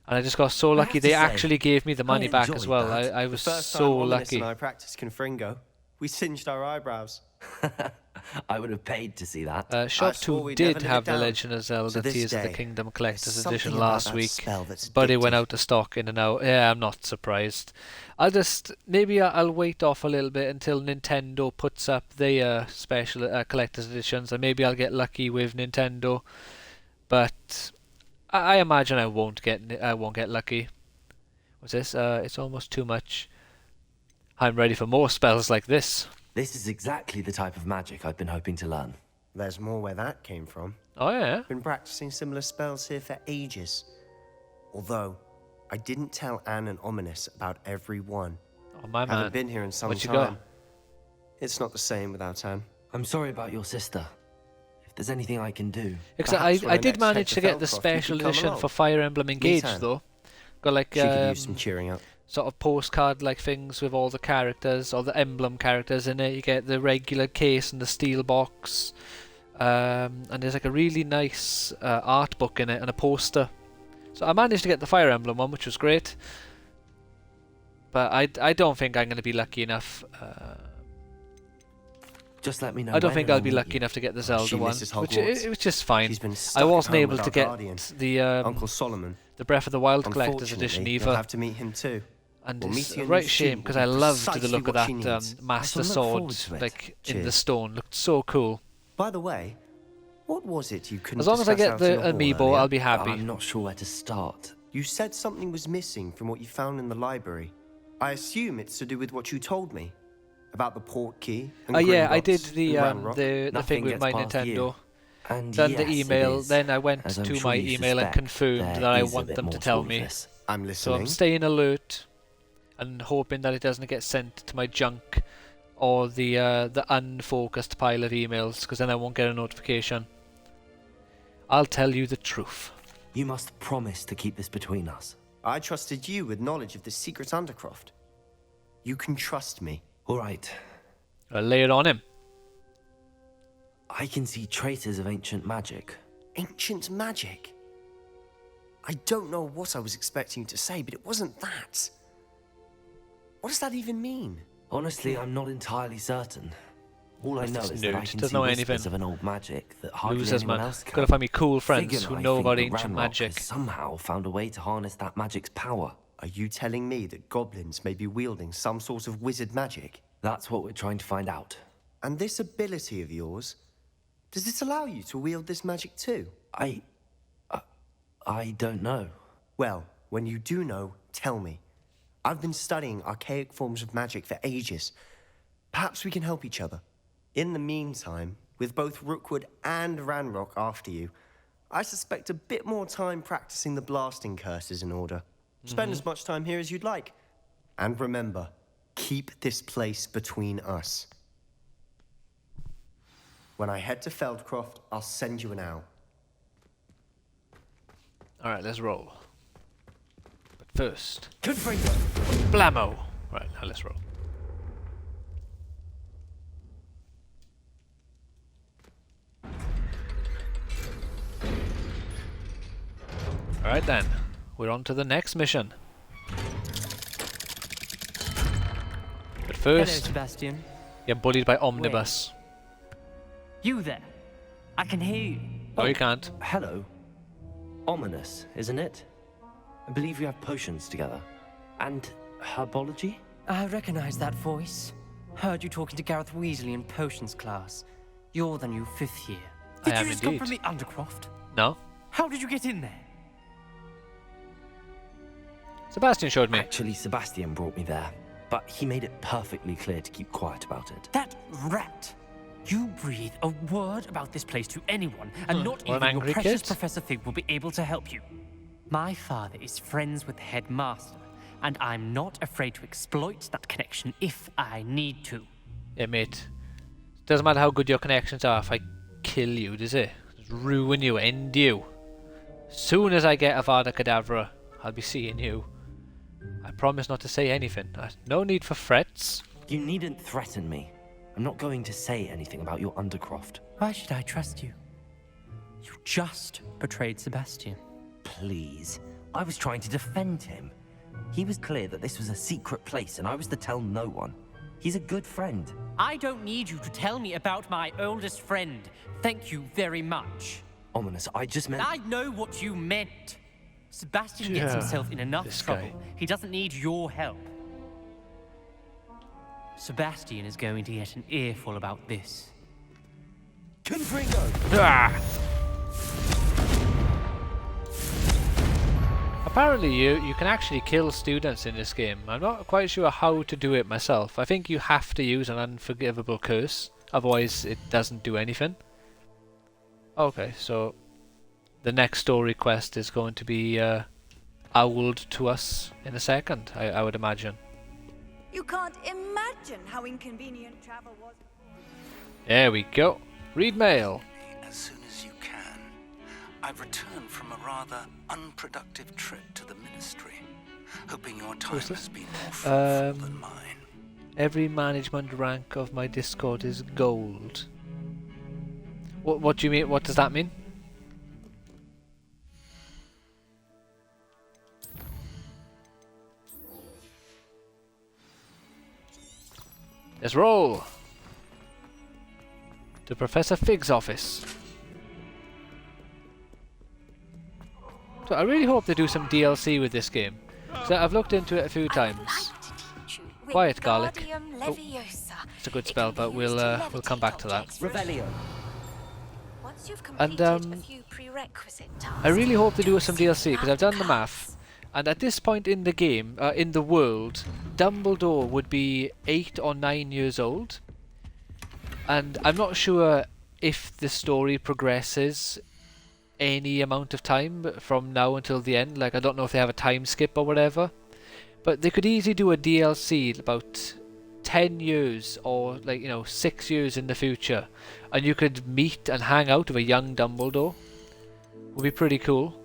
And I just got so lucky. have to They say, actually gave me the money back as enjoyed well. that. I The was first so time Ominous lucky. and I practiced Confringo, we singed our eyebrows. I would have paid to see that. Shop swore 2 we'd did never live have it The down. Legend of Zelda To this Tears of the day, Kingdom Collector's there's Edition something about last that week, spell that's but it went addictive. out of stock in and out. Yeah, I'm not surprised. Maybe I'll wait off a little bit until Nintendo puts up their special collector's editions, and maybe I'll get lucky with Nintendo. But I imagine I won't get lucky. What's this? It's almost too much. I'm ready for more spells like this. This is exactly the type of magic I've been hoping to learn. There's more where that came from. Oh yeah. Been practicing similar spells here for ages. Although, I didn't tell Anne and Ominous about every one. Oh my Haven't man. been here in some What you time. got? It's not the same without Anne. I'm sorry about your sister. If there's anything I can do... Because Perhaps when I I did next manage head to to get the Felcroft, you special could come edition along. for Fire Emblem Engaged Anne. though. Got like She could use some cheering up. sort of postcard like things with all the characters, all the emblem characters in it. You get the regular case and the steel box, and there's like a really nice art book in it and a poster. So I managed to get the Fire Emblem one, which was great. But I don't think I'm going to be lucky enough. Just let me know I don't when think and I'll be meet lucky you. enough to get the Zelda She one, misses which Hogwarts. it was just fine. She's been I stuck at wasn't home able with to our get guardian, the Uncle Solomon. the Breath of the Wild Collector's Unfortunately, Edition you'll either. have to meet him too. And We'll it's meet you a in right the shame student because will I be loved the precisely look of what she that needs. Master I shall look Sword forward to it. like in the Cheers. stone. Looked so cool. By the way, what was it you couldn't As long as I discuss get out the in the hall amiibo, earlier? I'll be happy. I'm not sure where to start. You said something was missing from what you found in the library. I assume it's to do with what you told me about the port key and Yeah, I Gringotts did the and Ranrock. the Nothing thing with gets my past you. Nintendo. And Done yes, the it email, is. then I went As I'm to sure my you email and suspect, confirmed there that I is a want bit them more to tell all of me. this. I'm So listening. I'm staying alert and hoping that it doesn't get sent to my junk or the unfocused pile of emails, because then I won't get a notification. I'll tell you the truth. You must promise to keep this between us. I trusted you with knowledge of the secret Undercroft. You can trust me. All right. I'll lay it on him. I can see traces of ancient magic. Ancient magic? I don't know what I was expecting you to say, but it wasn't that. What does that even mean? Honestly, I'm not entirely certain. All I That's know this is that I nerd, can doesn't see know whispers anything. of an old magic that hardly Losers, anyone man. else can. Gotta find me cool friends Figure who I know think about that ancient Ranrock magic. has somehow found a way to harness that magic's power. Are you telling me that goblins may be wielding some sort of wizard magic? That's what we're trying to find out. And this ability of yours, Does this allow you to wield this magic too? I don't know. Well, when you do know, tell me. I've been studying archaic forms of magic for ages. Perhaps we can help each other. In the meantime, with both Rookwood and Ranrock after you, I suspect a bit more time practicing the blasting curse is in order. Spend as much time here as you'd like. And remember, keep this place between us. When I head to Feldcroft, I'll send you an owl. Alright, let's roll. But first... Confringo! Blammo! Right, now let's roll. Alright then, we're on to the next mission. But Hello, first, Sebastian. get bullied by Omnibus. You there? I can hear you. No, you can't. Hello. Ominous, isn't it? I believe we have potions together. And herbology? I recognize that voice. Heard you talking to Gareth Weasley in potions class. You're the new 5th year. Did I you am just indeed. come from the Undercroft? No. How did you get in there? Sebastian showed me. Actually, Sebastian brought me there. But he made it perfectly clear to keep quiet about it. That rat! You breathe a word about this place to anyone, and not What an even your angry precious kid. Professor Fig will be able to help you. My father is friends with the headmaster, and I'm not afraid to exploit that connection if I need to. Yeah, mate. Doesn't matter how good your connections are if I kill you, does it? Just ruin you, end you. Soon as I get Avada Kedavra, I'll be seeing you. I promise not to say anything. No need for threats. You needn't threaten me. I'm not going to say anything about your Undercroft. Why should I trust you? You just betrayed Sebastian. Please. I was trying to defend him. He was clear that this was a secret place and I was to tell no one. He's a good friend. I don't need you to tell me about my oldest friend. Thank you very much. Ominous, I just meant... I know what you meant. Sebastian gets himself in enough trouble. guy. He doesn't need your help. Sebastian is going to get an earful about this. Confringo! Ah! Apparently you can actually kill students in this game. I'm not quite sure how to do it myself. I think you have to use an unforgivable curse, otherwise it doesn't do anything. Okay, so the next story quest is going to be owled to us in a second, I would imagine. You can't imagine how inconvenient travel was. There we go. Read mail. As soon as you can. I've returned from a rather unproductive trip to the Ministry, hoping your time has been more fruitful than mine. Every management rank of my Discord is gold. What do you mean? What does that mean? Let's roll! To Professor Fig's office. So I really hope they do some DLC with this game. So I've looked into it a few times. Quiet, Garlic. Oh, it's a good spell, but we'll come back to that. Revelio. And I really hope they do some DLC because I've done the math. And at this point in the game, in the world, Dumbledore would be 8 or 9 years old. And I'm not sure if the story progresses any amount of time from now until the end. Like, I don't know if they have a time skip or whatever. But they could easily do a DLC about 10 years or, like, 6 years in the future. And you could meet and hang out with a young Dumbledore. Would be pretty cool.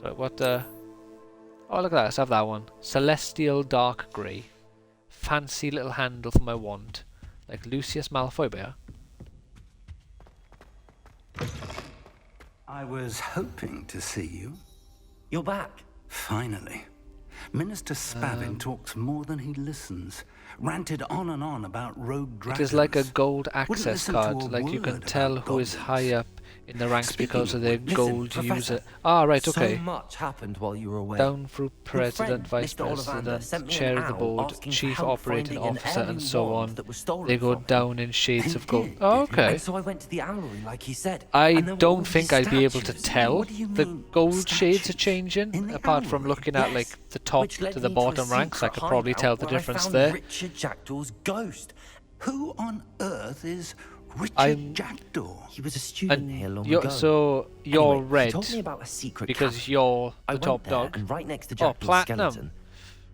So, what, oh, look at that, let's have that one. Celestial Dark Grey. Fancy little handle for my wand. Like Lucius Malfoy bear. I was hoping to see you. You're back. Finally. Minister Spavin talks more than he listens. Ranted on and on about rogue It dragons. is like a gold Wouldn't access listen to card. a Like, you can word tell about who is goblins. high up in the ranks Speaking because of of their which, gold listen, Professor, user. Ah, right, okay. So much happened while you were away. Down through Your president, friend, vice Mr. Ollivander, president, sent me an chair of the owl board, asking for chief help operating finding an officer, and heirloom so wand on. that was stolen They go from him. down in shades They of gold. did, Oh, didn't they? okay. And so I went to the owlery, like he said. I and there were don't all think these I'd be able to statues. tell What do you the mean, gold shades are statues? changing, In the apart from owlery? looking at like Yes. the top Which led to the me to a bottom ranks. I secret could probably hideout tell the where I difference found there. Richard Jackdaw's ghost. Who on earth is Richard I'm- Jackdaw? He was a student And here long you're, ago. so you're Anyway, red he told me about a secret because cavern. you're I the went top there, dog. and right next to Oh, Jackdaw's platinum. skeleton,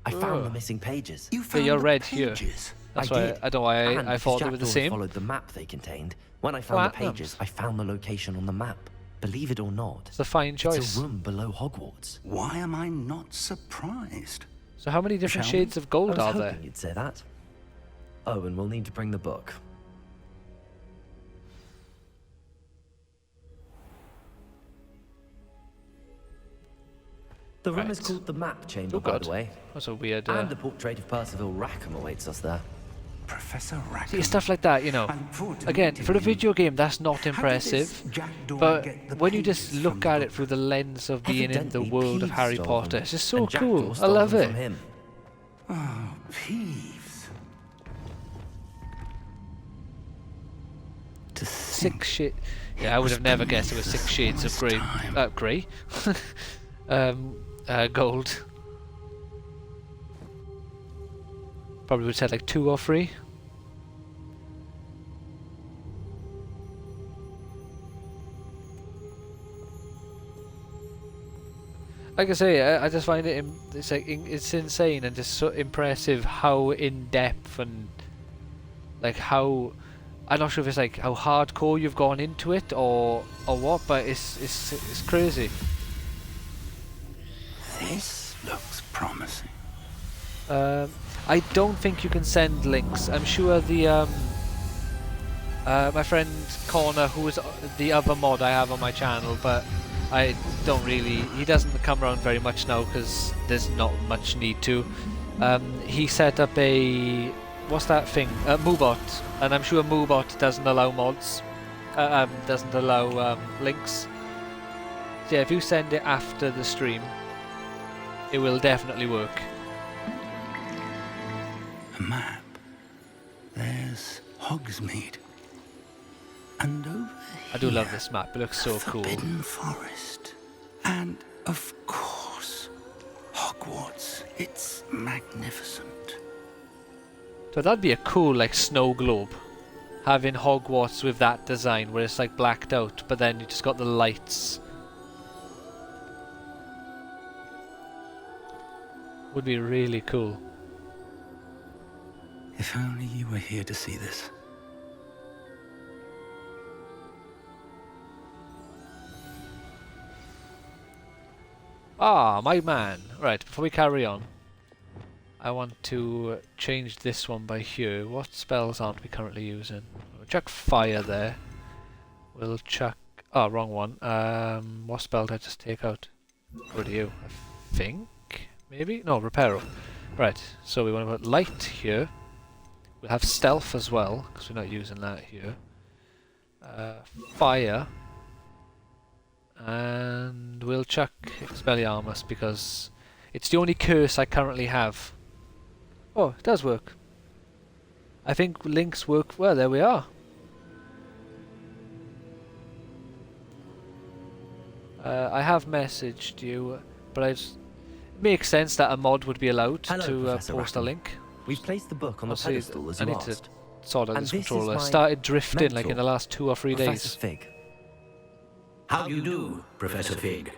I found the Ugh. missing pages. You Yeah, found you're the red here. pages. That's I why did. I don't know why And I because thought they were the Jackdaw same. followed the map they contained. When I found the Platinums. pages, I found the location on the map. Believe it or not, It's a fine it's choice. a room below Hogwarts. Why am I not surprised? So how many different Shall we? shades of gold I are was there? hoping you'd say that. Oh, and we'll need to bring the book. The room is Right. called the Map Chamber, Oh by god, the way. that's a weird. And a portrait of Percival Rackham awaits us there. Professor Rackham. See, stuff like that, you know. I look forward to Again, meeting for a you. video game, that's not How did impressive. this Jackdaw But get the when you just pages look from the at it book? through the lens of being in the Evidently, world of Peeves Harry stole Potter, them, it's just so and Jackdaw cool. I stole love them it. from him. Oh, Peeves. To think 6 shades. Yeah, I would have never guessed it was 6 shades of grey. Grey. Gold. Probably would have said like 2 or 3. Like I say, I just find it it's like it's insane and just so impressive how in depth and like how I'm not sure if it's like how hardcore you've gone into it or what, but it's crazy. this looks promising. I don't think you can send links. I'm sure the my friend Connor, who is the other mod I have on my channel, but I don't really. He doesn't come around very much now because there's not much need to. He set up a what's that thing? Moobot, and I'm sure Moobot doesn't allow mods. Doesn't allow links. So yeah, if you send it after the stream, it will definitely work. A map. There's Hogsmeade. And over I do love here, this map. It looks so cool. Forbidden Forest. And, of course, Hogwarts. It's magnificent. So that'd be a cool like snow globe. Having Hogwarts with that design where it's like blacked out, but then you just got the lights. Would be really cool. If only you were here to see this. Ah, my man. Right, before we carry on, I want to change this one by here. What spells aren't we currently using? We'll chuck fire there. We'll chuck... Oh, wrong one. What spell did I just take out? Go to you. I think? Maybe? No, Reparo. Right, so we want to put light here. We'll have stealth as well, because we're not using that here. Fire. And we'll chuck Expelliarmus because it's the only curse I currently have. Oh, it does work. I think links work. Well, there we are. I have messaged you, but it makes sense that a mod would be allowed Hello, to Professor post a Rackham. link. We've placed the book on the See, pedestal as I you need to asked. sort out And this this is controller. my Started drifting like in mentor, the last 2 or 3 Professor days. Fig. How do you do, Professor Fig?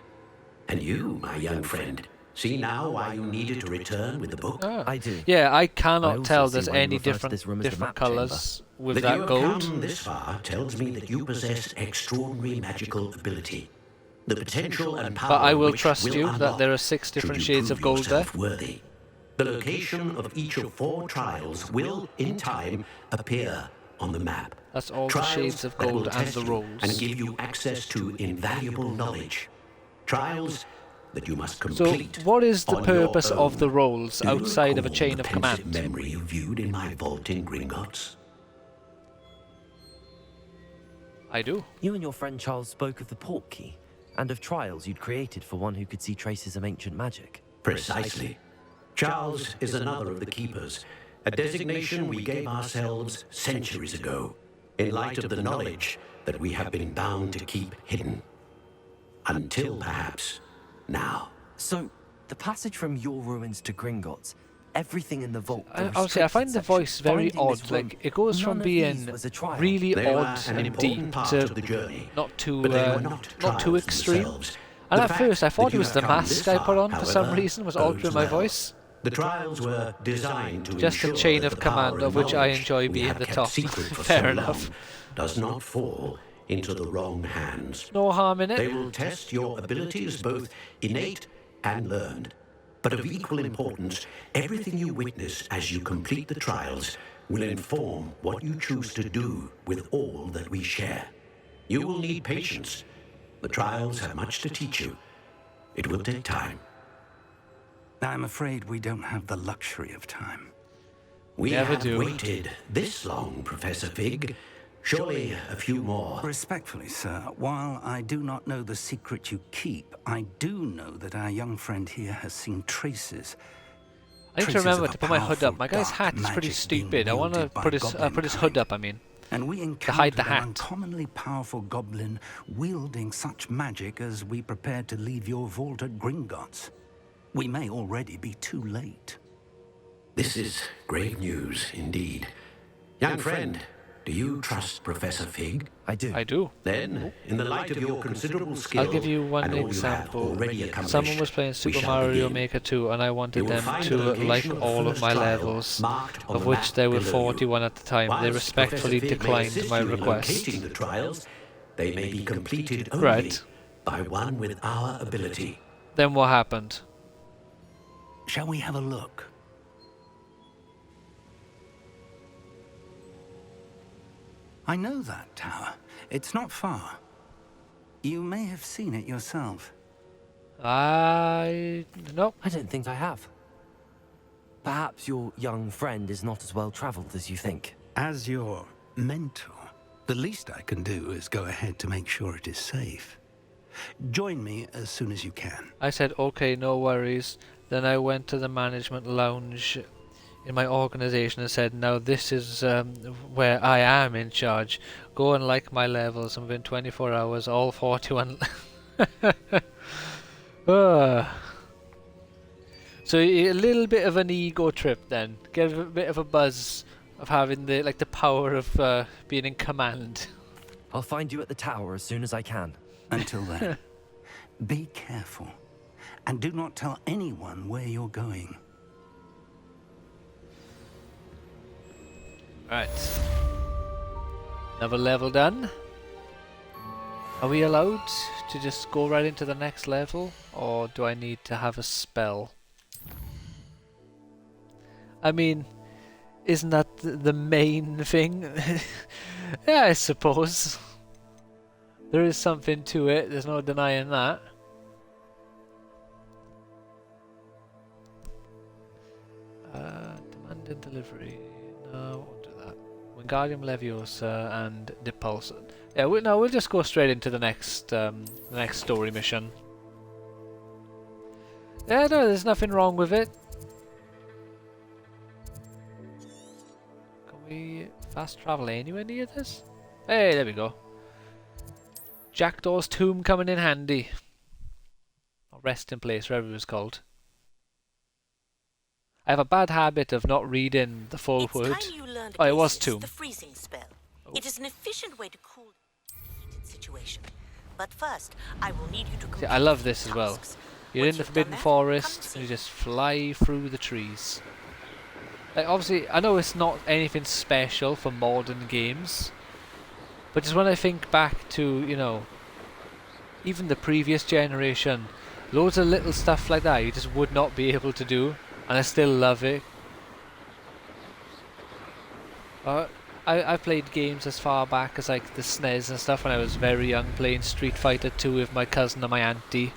And you, my young friend, see now why you needed to return with the book? I do. Yeah, I I cannot also tell see there's why you any refer to different this room as the different map chamber. colours with That you that have gold. come this far tells me that you possess extraordinary magical ability. The potential and power But I will which trust will you that unlock there are 6 different should you shades of prove gold there. yourself worthy. The location of each of 4 trials will, in time, appear on the map. That's all the Trials shades of that will gold and test the you rolls. and give you access to invaluable knowledge. Trials that you must So, complete. what is the on your purpose of own. the rolls Do you outside of a recall chain the of pensive command? memory you viewed in my vault in Gringotts? I do. You and your friend Charles spoke of the port key, and of trials you'd created for one who could see traces of ancient magic. Precisely. Charles is another of the Keepers, a designation we gave ourselves centuries ago, in light of the knowledge that we have been bound to keep hidden. Until perhaps now. So, the passage from your ruins to Gringotts, everything in the vault. Honestly, I find the voice very odd. Like, it goes from being really odd and deep to not too extreme. And at first, I thought it was the mask I put on for some reason was altering my voice. The trials were designed to just a chain of command of which I enjoy being the top. Fair enough. Does not fall into the wrong hands. No harm in it. They will test your abilities, both innate and learned. But of equal importance, everything you witness as you complete the trials will inform what you choose to do with all that we share. You will need patience. The trials have much to teach you. It will take time. I'm afraid we don't have the luxury of time. We have waited this long, Professor Fig. Surely a few more. Respectfully, sir, while I do not know the secret you keep, I do know that our young friend here has seen traces. I need to remember to put my hood up. My guy's hat is pretty stupid. I want to put his hood up, I mean. And we encountered an uncommonly powerful goblin wielding such magic as we prepared to leave your vault at Gringotts. We may already be too late. This is great news indeed. Young friend, do you trust Professor Fig? I do. I do. Then, in the light of your considerable skill, I'll give you one example. Someone was playing Super Mario Maker 2 and I wanted them to like all of my levels, of which there were 41 at the time. They respectfully declined my request. The trials, they may be completed only by one with our ability. Then what happened? Shall we have a look? I know that tower. It's not far. You may have seen it yourself. No. I don't think I have. Perhaps your young friend is not as well traveled as you think. As your mentor, the least I can do is go ahead to make sure it is safe. Join me as soon as you can. I said, okay, no worries. Then I went to the management lounge in my organization and said, now this is where I am in charge. Go and like my levels, and within 24 hours, all 41... So a little bit of an ego trip then. Get a bit of a buzz of having the power of being in command. I'll find you at the tower as soon as I can. Until then, be careful. And do not tell anyone where you're going. Right. Another level done. Are we allowed to just go right into the next level? Or do I need to have a spell? I mean, isn't that the main thing? Yeah, I suppose. There is something to it, there's no denying that. Demanded delivery. No, I won't do that. Wingardium Leviosa and Depulse. Yeah, we'll just go straight into the next story mission. Yeah, no, there's nothing wrong with it. Can we fast travel anywhere near this? Hey, there we go. Jackdaw's tomb coming in handy. Or rest in place, whatever it was called. I have a bad habit of not reading the full word. Oh, it was tomb. The freezing spell. Oh. It is an efficient way to cool the heated situation. But first, I will need you to complete. See, I love this as well. You're in the Forbidden Forest and you just fly through the trees. Like, obviously, I know it's not anything special for modern games, but just when I think back to, you know, even the previous generation, loads of little stuff like that you just would not be able to do, and I still love it. I played games as far back as like the SNES and stuff when I was very young, playing Street Fighter 2 with my cousin and my auntie.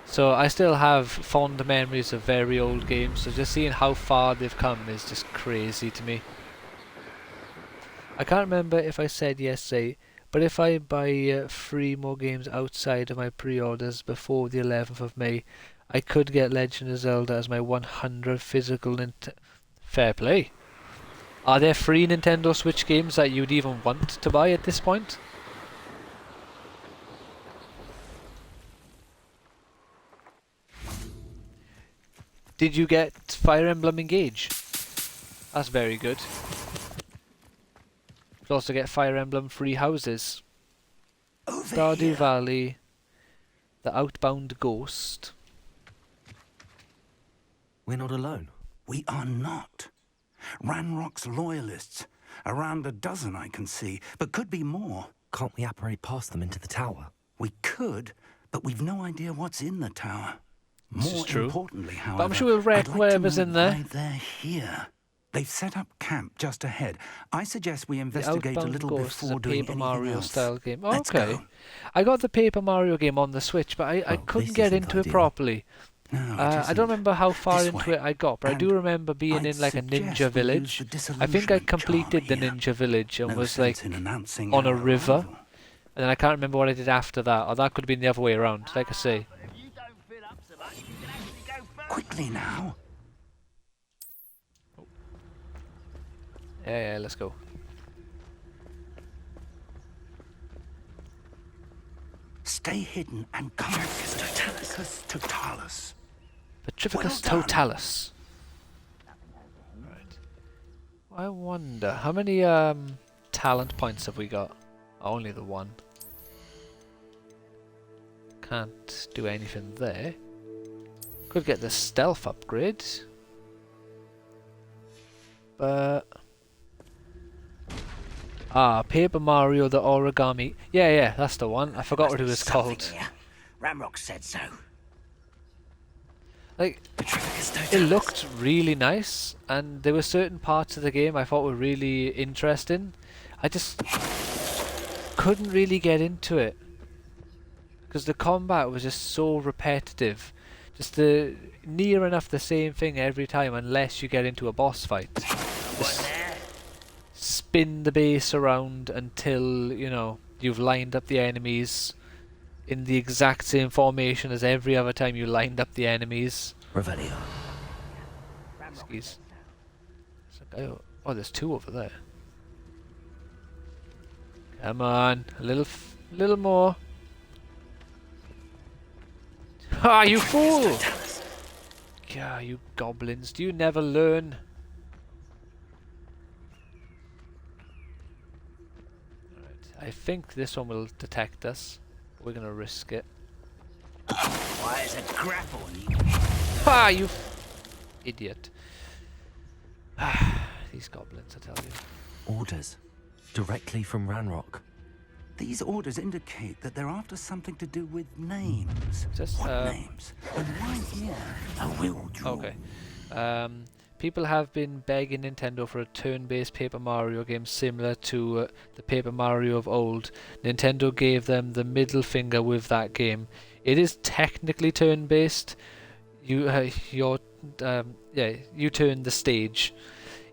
So I still have fond memories of very old games, so just seeing how far they've come is just crazy to me. I can't remember if I said yesterday, but But if I buy 3 more games outside of my pre-orders before the 11th of May, I could get Legend of Zelda as my 100th physical Fair play. Are there free Nintendo Switch games that you'd even want to buy at this point? Did you get Fire Emblem Engage? That's very good. You also get Fire Emblem Free Houses. Stardew Valley. The Outbound Ghost. We're not alone. We are not. Ranrock's loyalists. Around a dozen I can see, but could be more. Can't we apparate past them into the tower? We could, but we've no idea what's in the tower. More true. Importantly, however, But I'm sure we'll wreck whatever's in there. Why they're here. They've set up camp just ahead. I suggest we investigate a little Ghost before is a doing Paper anything Mario else. style game. Let's Okay. go. I got the Paper Mario game on the Switch, but I couldn't get into it properly. No, I don't remember how far This into way. it I got, but I do remember being I'd in like a suggest ninja we village. use the I think I disillusionment completed the charm ninja village and No was sense like in announcing on a our river. arrival. And then I can't remember what I did after that, or that could have been the other way around, like I say. Quickly now. Yeah, let's go. Stay hidden and come. Petrificus totalis. Petrificus Well done. totalis. Right. I wonder, how many talent points have we got? Only the 1. Can't do anything there. Could get the stealth upgrade. But... Paper Mario the Origami. Yeah, that's the one. I forgot what it was called. Ramrock said so. Like, it looked really nice, and there were certain parts of the game I thought were really interesting. I just couldn't really get into it because the combat was just so repetitive. Just near enough the same thing every time, unless you get into a boss fight. Just spin the base around until, you know, you've lined up the enemies in the exact same formation as every other time you lined up the enemies. Revelio. Excuse. Oh, there's 2 over there. Come on, a little more. Ha! You fool! Yeah, you goblins! Do you never learn? I think this one will detect us. We're gonna risk it. Why is a grapple? Ha! You idiot. These goblins, I tell you. Orders. Directly from Ranrock. These orders indicate that they're after something to do with names. Just, what names? And why here? A will draw. Okay. People have been begging Nintendo for a turn-based Paper Mario game similar to the Paper Mario of old. Nintendo gave them the middle finger with that game. It is technically turn-based. You turn the stage.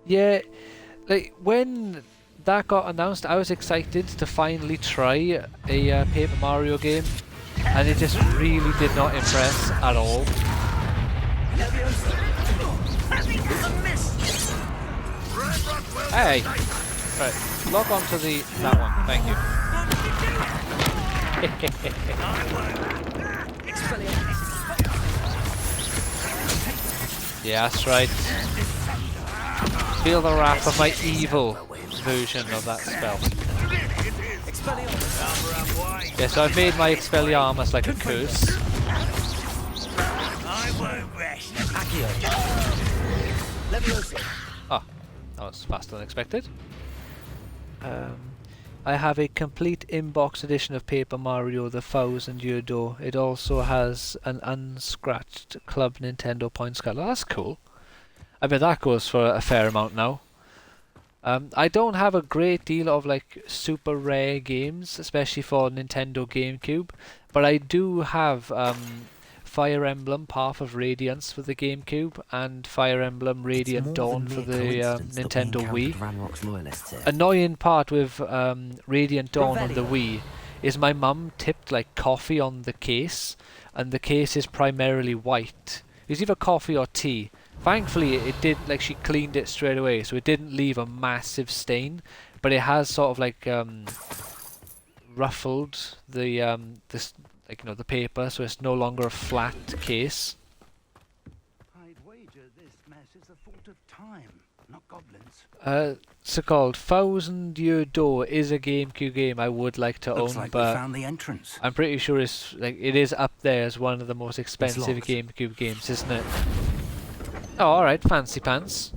Yeah, like when that got announced, I was excited to finally try a Paper Mario game, and it just really did not impress at all. Hey! Right, log on to that one, thank you. Yeah, that's right. Feel the wrath of my evil version of that spell. Yeah, so I've made my Expelliarmus like a curse. Ah, that was faster than expected. I have a complete in-box edition of Paper Mario the 1000-Year Door. It also has an unscratched Club Nintendo points card. Oh, that's cool. I bet that goes for a fair amount now. I don't have a great deal of like super rare games, especially for Nintendo GameCube, but I do have Fire Emblem Path of Radiance for the GameCube and Fire Emblem Radiant Dawn for the Nintendo Wii. Annoying part with Radiant Dawn on the Wii is my mum tipped like coffee on the case, and the case is primarily white. It's either coffee or tea. Thankfully, it did, like, she cleaned it straight away, so it didn't leave a massive stain, but it has sort of like ruffled the this, like, you know, the paper, so it's no longer a flat case. I'd wager this mess is the fault of time, not goblins. So called Thousand Year Door is a GameCube game I would like to Looks own, like but we found the entrance. I'm pretty sure it's like it is up there as one of the most expensive locked. GameCube games, isn't it? Oh, alright, fancy pants.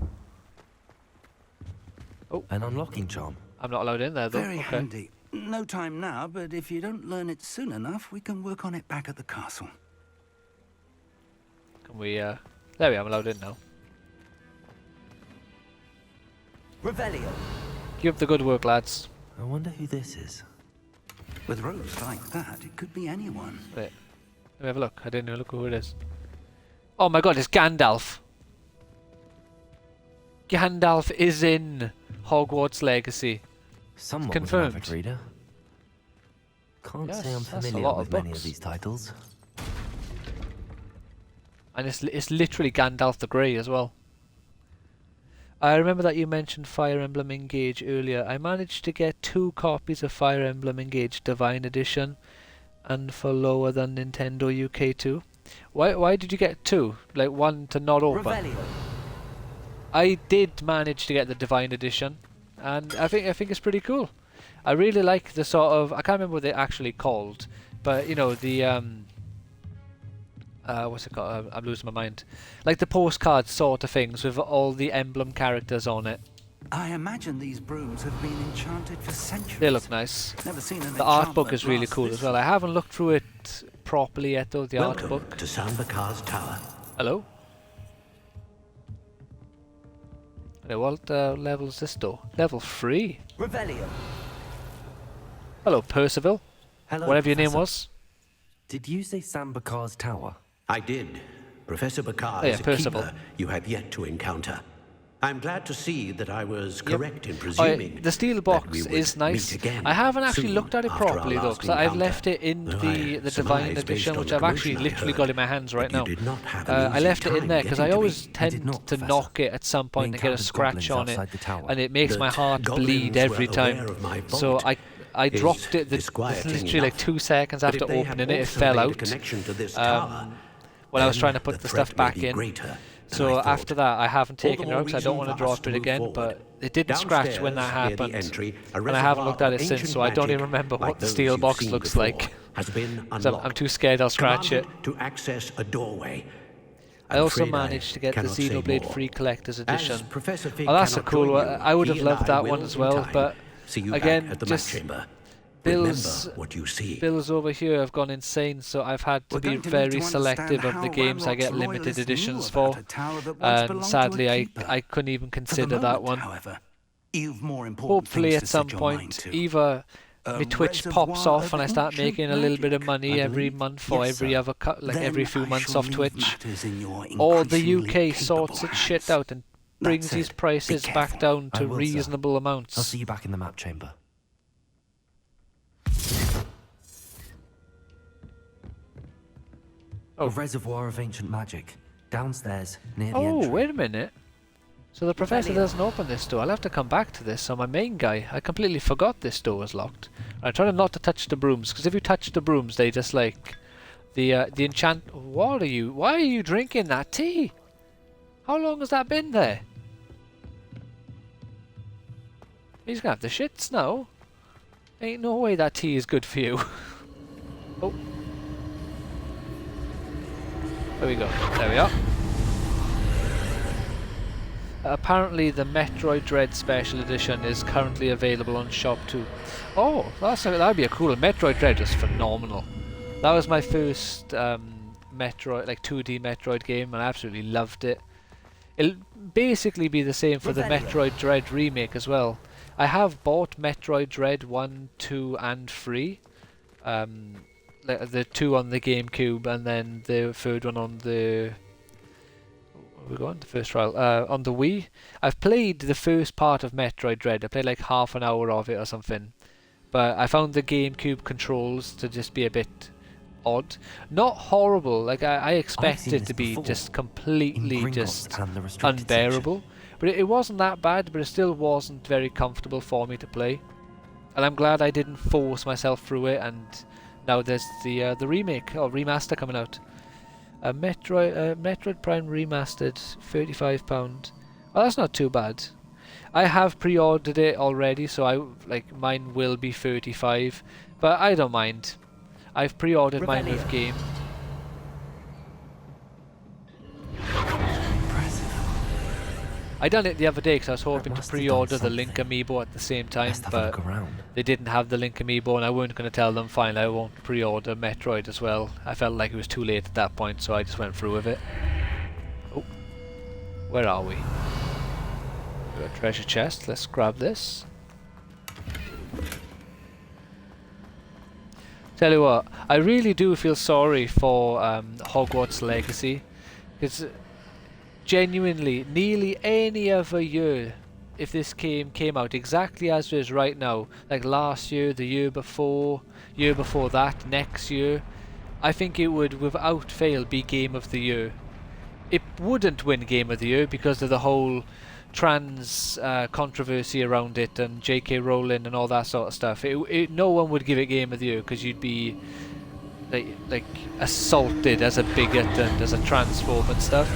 Oh. An unlocking charm. I'm not allowed in there though. Very Okay. handy. No time now, but if you don't learn it soon enough, we can work on it back at the castle. Can we there we are, I'm allowed in now. Revelio. Keep up the good work, lads. I wonder who this is. With robes like that, it could be anyone. Wait. Let me have a look. I didn't even look who it is. Oh my god, it's Gandalf. Gandalf is in Hogwarts Legacy. Someone confirmed. was an avid reader. Can't Yes, say I'm that's a familiar lot with of many books. of these titles. And it's literally Gandalf the Grey as well. I remember that you mentioned Fire Emblem Engage earlier. I managed to get 2 copies of Fire Emblem Engage Divine Edition, and for lower than Nintendo UK 2. Why did you get 2? Like one to not open? Revelio. I did manage to get the Divine Edition, and I think it's pretty cool. I really like the sort of, I can't remember what they're actually called, but you know, the what's it called? I'm losing my mind. Like the postcard sort of things with all the emblem characters on it. I imagine these brooms have been enchanted for centuries. They look nice. Never seen an The art book enchantment is really last cool this as well. I haven't looked through it properly yet though, the art Welcome book. to Sambakar's Tower. Hello? Okay, what level is this door? Level 3. Revelio. Hello, Percival. Hello, Whatever your name Professor. was. Did you say Sambakar's Tower? I did. Professor Bakar Oh, yeah, is a Percival. keeper you have yet to encounter. I'm glad to see that I was Yep. correct in Oh, yeah, presuming the steel that box we would is nice. meet again I haven't actually soon looked at it after our properly though, last because I've encounter, left it in though the I Divine surmise Edition, based on which the I've actually commotion I literally heard got in my hands right that now. you did not have an I easy left it in time there because getting I to always me. tend to knock it at some point and get a encountered scratch on goblins it, outside the tower. and it makes my That heart bleed goblins every were time. aware of my So vomit I is dropped it disquieting literally like enough. 2 seconds But after if they have opening it. It also fell made a out connection to this tower, when I was then trying to put the stuff threat may back be in. greater than So I thought. after that, I haven't All the taken it more out because I don't reason want to for us drop to it move again. forward. But it didn't scratch when that Downstairs, near the happened, entry, a and I haven't looked at it reservoir of since. So I don't ancient even remember magic, what the like steel those box you've looks seen like. before, has been 'Cause I'm unlocked. too scared I'll scratch it. Commanded to access a doorway. I also afraid I managed to get the cannot say Xenoblade more. Free Collector's As Edition. Professor Fig Oh, that's a cannot cool join one. you, I would have he and loved I that will one as in well, time but see you again, back at the just map chamber. Bills, Remember what you see. bills over here have gone insane, so I've had to We're be going to need very to selective understand of the how games I get Ramrock's limited loyalists editions knew about for. a tower that once belonged to a Sadly, keeper. I couldn't even For the consider that moment, one. however, you've more important Hopefully things at to some set your mind point, to. either A my Twitch reservoir pops off of and I start ancient making a little bit of magic, money I every believe. month or Yes, every sir. other like every Then few I months shall off leave Twitch, matters in your or the increasingly UK sorts capable its shit hands. out and brings these it. prices Be back careful. down I to will, sir. reasonable I'll amounts. see you back in the map chamber. Oh. A reservoir of ancient magic. Downstairs, near the Oh, entry. wait a minute. So the professor doesn't open this door. I'll have to come back to this. So my main guy, I completely forgot this door was locked. I try not to touch the brooms, because if you touch the brooms, they just like the enchant. What are you? Why are you drinking that tea? How long has that been there? He's gonna have the shits now. Ain't no way that tea is good for you. Oh. There we go. There we are. Apparently the Metroid Dread Special Edition is currently available on Shop 2. Oh, that'd be a cool one. Metroid Dread was phenomenal. That was my first Metroid, like 2D Metroid game, and I absolutely loved it. It'll basically be the same for the Metroid Dread remake as well. I have bought Metroid Dread 1, 2 and 3. like the 2 on the GameCube and then the 3rd one on the... Where we going? The first trial. On the Wii. I've played the first part of Metroid Dread. I played like half an hour of it or something. But I found the GameCube controls to just be a bit odd. Not horrible. Like I expected it to be just completely just unbearable. But it wasn't that bad, but it still wasn't very comfortable for me to play. And I'm glad I didn't force myself through it, and now there's the remake or remaster coming out. Metroid Prime Remastered, £35. Well, that's not too bad. I have pre-ordered it already, so mine will be 35, but I don't mind. I've pre-ordered mine with game. I done it the other day because I was hoping to pre-order the Link Amiibo at the same time, but they didn't have the Link Amiibo, and I weren't going to tell them, fine, I won't pre-order Metroid as well. I felt like it was too late at that point, so I just went through with it. Oh, where are we? We've got a treasure chest, let's grab this. Tell you what, I really do feel sorry for Hogwarts Legacy, because genuinely, nearly any other year, if this game came out exactly as it is right now, like last year, the year before that, next year, I think it would without fail be Game of the Year. It wouldn't win Game of the Year because of the whole trans controversy around it and J.K. Rowling and all that sort of stuff. No one would give it Game of the Year because you'd be like assaulted as a bigot and as a transphobe and stuff.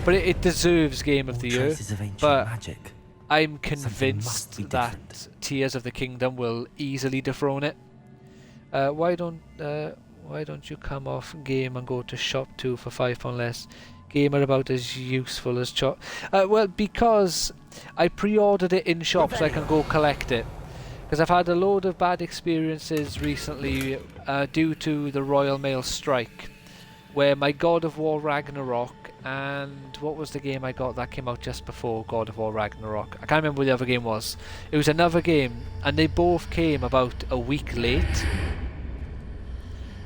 But it deserves Game of the Year. But I'm convinced that Tears of the Kingdom will easily dethrone it. Why don't you come off game and go to shop 2 for £5 less? Game are about as useful as chop. Well, because I pre-ordered it in shop so I can go collect it. Because I've had a load of bad experiences recently due to the Royal Mail strike, where my God of War Ragnarok and what was the game I got that came out just before God of War Ragnarok? I can't remember what the other game was. It was another game, and they both came about a week late.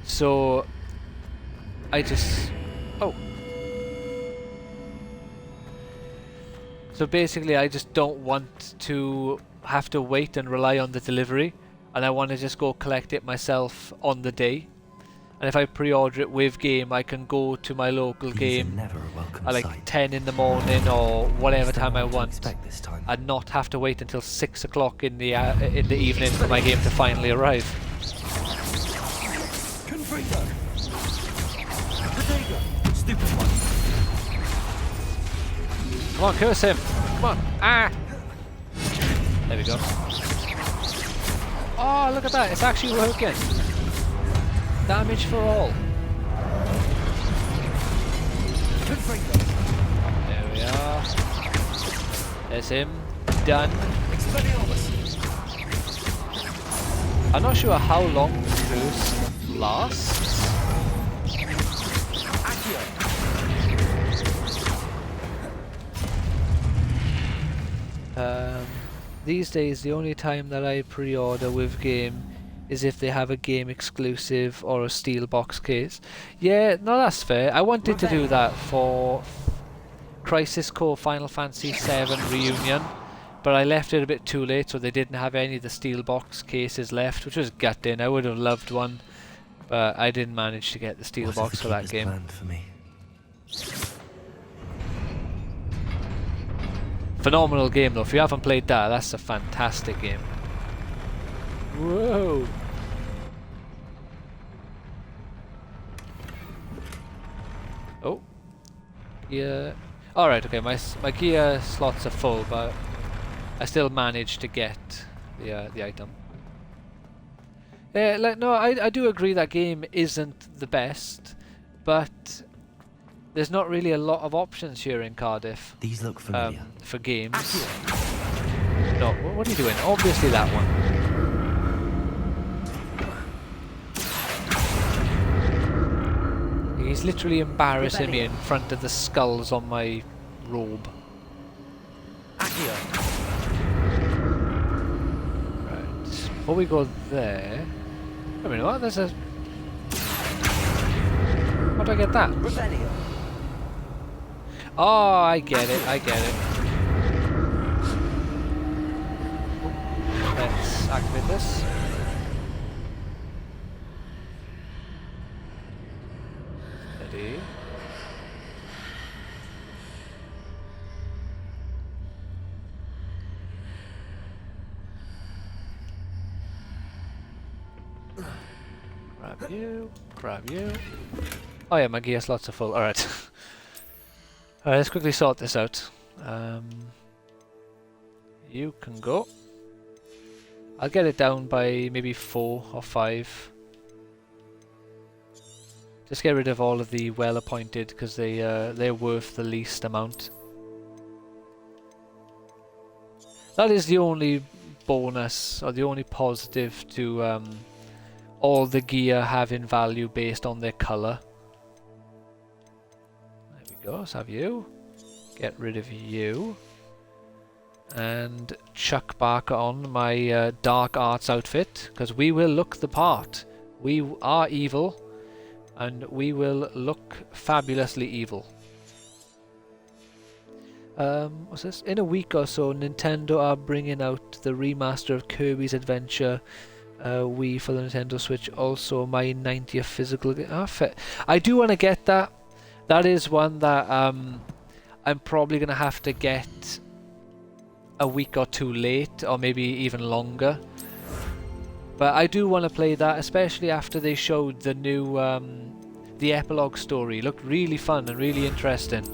So I just... Oh. So basically I just don't want to have to wait and rely on the delivery, and I want to just go collect it myself on the day. And if I pre-order it with game, I can go to my local game at like 10 in the morning or whatever time I want, and not have to wait until 6 o'clock in the evening for my game to finally arrive. Come on, curse him! Come on! Ah! There we go. Oh, look at that! It's actually working! Damage for all. There we are. There's him. Done. I'm not sure how long the curse lasts. These days, the only time that I pre-order with game is if they have a game exclusive or a steel box case. Yeah, no, that's fair. I wanted to do that for Crisis Core Final Fantasy VII Reunion, but I left it a bit too late, so they didn't have any of the steel box cases left, which was gutting. I would have loved one, but I didn't manage to get the steel box for that game. Phenomenal game though. If you haven't played that, that's a fantastic game. Whoa! Oh, yeah. All right, okay. My gear slots are full, but I still managed to get the item. Yeah, no, I do agree that game isn't the best, but there's not really a lot of options here in Cardiff. These look familiar. For games. No, what are you doing? Obviously that one. He's literally embarrassing me in front of the skulls on my robe. Right. Before we go there... I mean, what? There's a How do I get that? Oh, I get it, I get it. Let's activate this. Steady. Grab you, grab you. Oh yeah, my gear slots are full. Alright. Alright, let's quickly sort this out. You can go. I'll get it down by maybe 4 or 5. Just get rid of all of the well-appointed because they're worth the least amount. That is the only bonus or the only positive to all the gear having value based on their colour. There we go, let's have you. Get rid of you. And chuck back on my dark arts outfit, because we will look the part. We are evil, and we will look fabulously evil. What's this? In a week or so, Nintendo are bringing out the remaster of Kirby's Adventure Wii for the Nintendo Switch. Also, my 90th physical game. I do want to get that. That is one that I'm probably going to have to get a week or two late, or maybe even longer. But I do want to play that, especially after they showed the new, the epilogue story. It looked really fun and really interesting.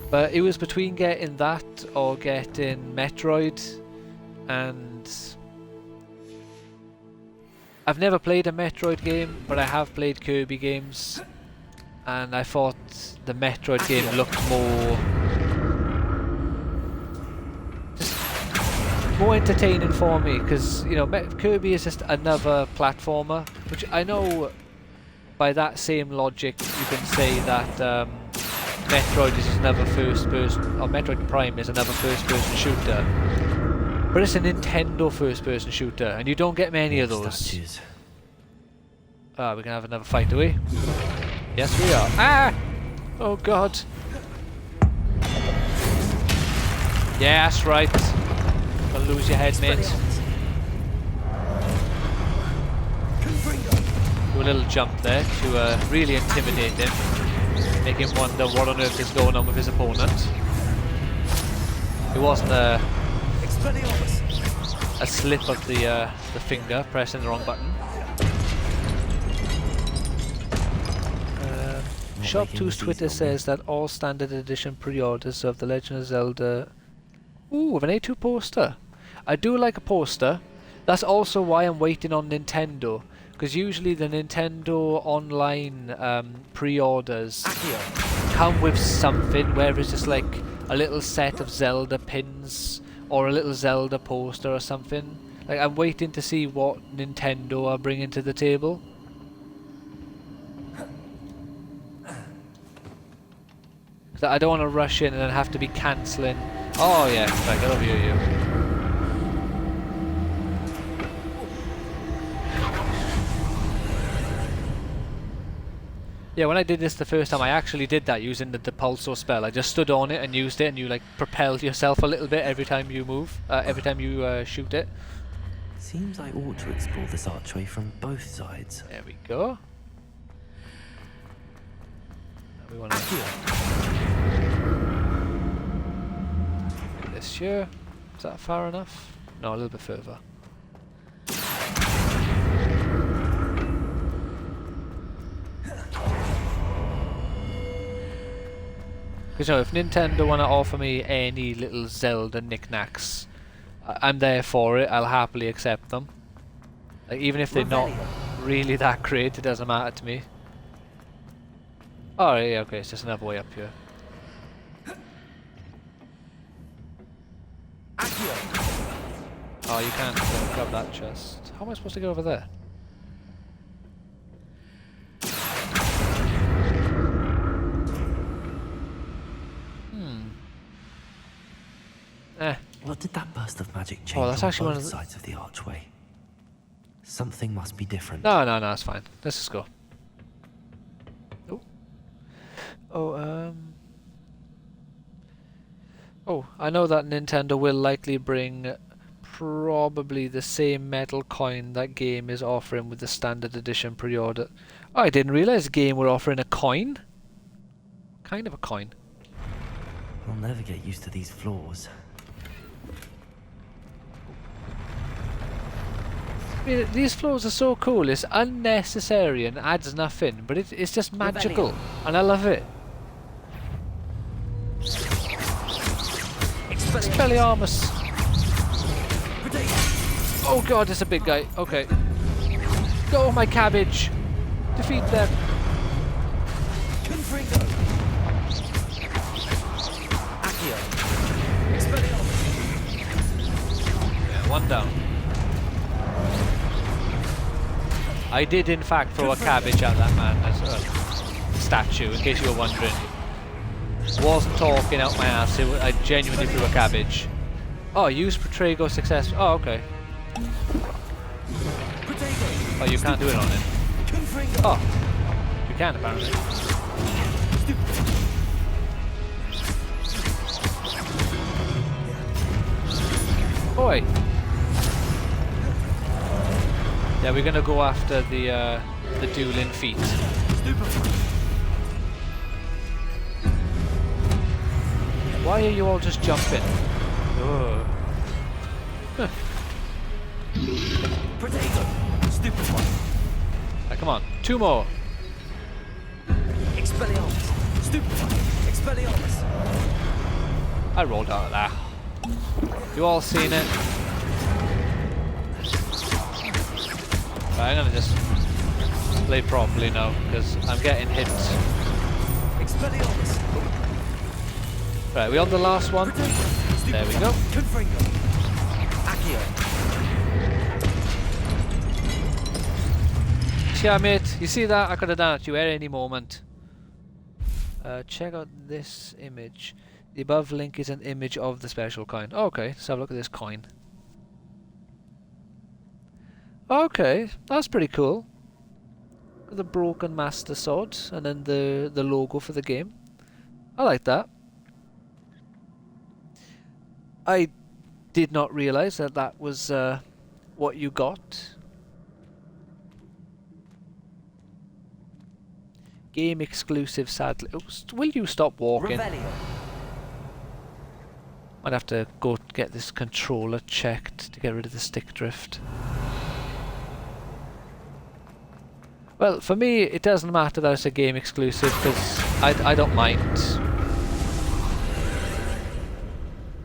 But it was between getting that or getting Metroid, and I've never played a Metroid game, but I have played Kirby games, and I thought the Metroid game looked more entertaining for me, because you know Kirby is just another platformer, which I know by that same logic you can say that Metroid is another first-person, or Metroid Prime is another first-person shooter. But it's a Nintendo first-person shooter, and you don't get many of those. Ah, we can have another fight, do we? Yes, we are. Ah! Oh god. Yeah, that's right. Gonna lose your head, mate. Do a little jump there to really intimidate him. Make him wonder what on earth is going on with his opponent. It wasn't a slip of the finger pressing the wrong button. Shop2's Twitter says that all standard edition pre-orders of The Legend of Zelda... Ooh, with an A2 poster. I do like a poster. That's also why I'm waiting on Nintendo. Because usually the Nintendo online pre-orders come with something, where it's just like a little set of Zelda pins or a little Zelda poster or something. Like, I'm waiting to see what Nintendo are bringing to the table. I don't want to rush in and then have to be cancelling. Oh yeah, right, get over here, you. Yeah, when I did this the first time, I actually did that using the Depulso spell. I just stood on it and used it, and you like propelled yourself a little bit every time you move, every time you shoot it. Seems I ought to explore this archway from both sides. There we go. We want to this here. Is that far enough? No, a little bit further. Because you know, if Nintendo want to offer me any little Zelda knickknacks, I'm there for it. I'll happily accept them. Like, even if they're not really that great, it doesn't matter to me. Oh yeah, okay, it's just another way up here. Oh, you can't grab that chest. How am I supposed to get over there? What did that burst of magic change Oh, that's on actually one both of the... sides of the archway? Something must be different. No, it's fine. Let's just go. Oh, I know that Nintendo will likely bring probably the same metal coin that game is offering with the standard edition pre-order. Oh, I didn't realize game were offering a coin. Kind of a coin. I'll never get used to these floors. I mean, these floors are so cool. It's unnecessary and adds nothing, but it's just magical, and I love it. Expelliarmus. Oh god, it's a big guy. Okay. Go, my cabbage. Defeat them. Yeah, one down. I did in fact throw a cabbage at that man as a statue, in case you were wondering. Wasn't talking out my ass, I genuinely threw a cabbage. Oh, use Protego success. Oh, okay. Oh, you can't do it on him. Oh, you can apparently. Boy. Yeah, we're gonna go after the dueling feet. Why are you all just jumping? Ugh. Huh. Right, come on, 2 more. I rolled out of that. You all seen it? Right, I'm gonna just play properly now because I'm getting hit. Right, we on the last one? There we go. Yeah, mate, you see that? I could have done it to you at any moment. Check out this image. The above link is an image of the special coin. Okay, let's have a look at this coin. Okay, that's pretty cool. The broken master sword and then the logo for the game. I like that. I did not realize that that was what you got. Game exclusive, sadly. Oh, will you stop walking? Might have to go get this controller checked to get rid of the stick drift. Well, for me, it doesn't matter that it's a game exclusive because I don't mind.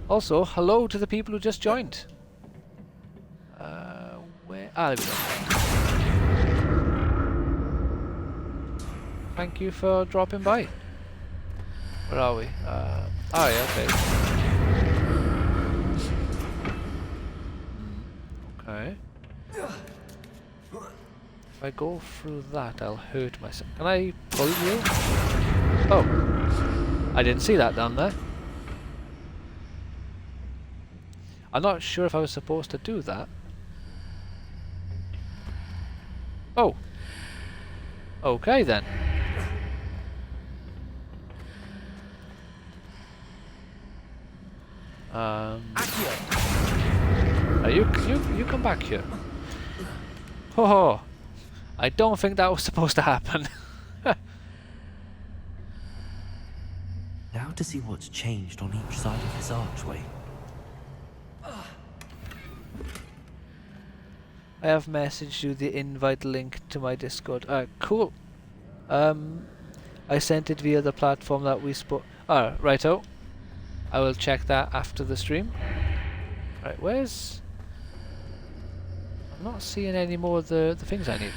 Also, hello to the people who just joined. Where? Ah, there we go. Thank you for dropping by. Where are we? Oh yeah, okay. Okay. If I go through that, I'll hurt myself. Can I pull you? Oh. I didn't see that down there. I'm not sure if I was supposed to do that. Oh. Okay then. You come back here. Oh, I don't think that was supposed to happen. Now to see what's changed on each side of this archway. I have messaged you the invite link to my Discord. Cool. I sent it via the platform that we spoke. Righto. I will check that after the stream. Right, where's... I'm not seeing any more of the things I need.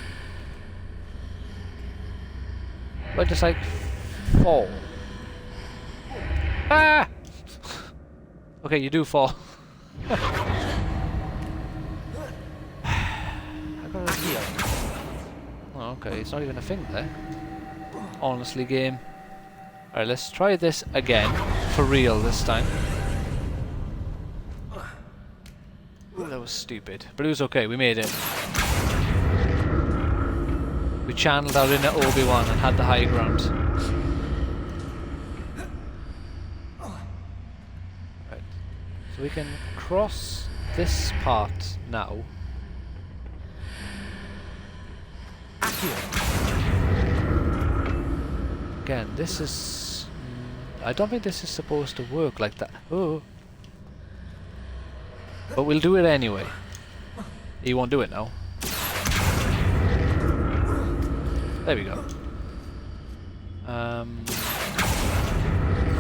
Do I just like fall? Ah! Okay, you do fall. Oh, okay, it's not even a thing there. Honestly, game. Alright, let's try this again. For real this time. Ooh, that was stupid. But it was okay, we made it. We channeled our inner Obi-Wan and had the high ground. Right. So we can cross this part now. Again, this is... I don't think this is supposed to work like that. Oh. But we'll do it anyway. He won't do it now. There we go.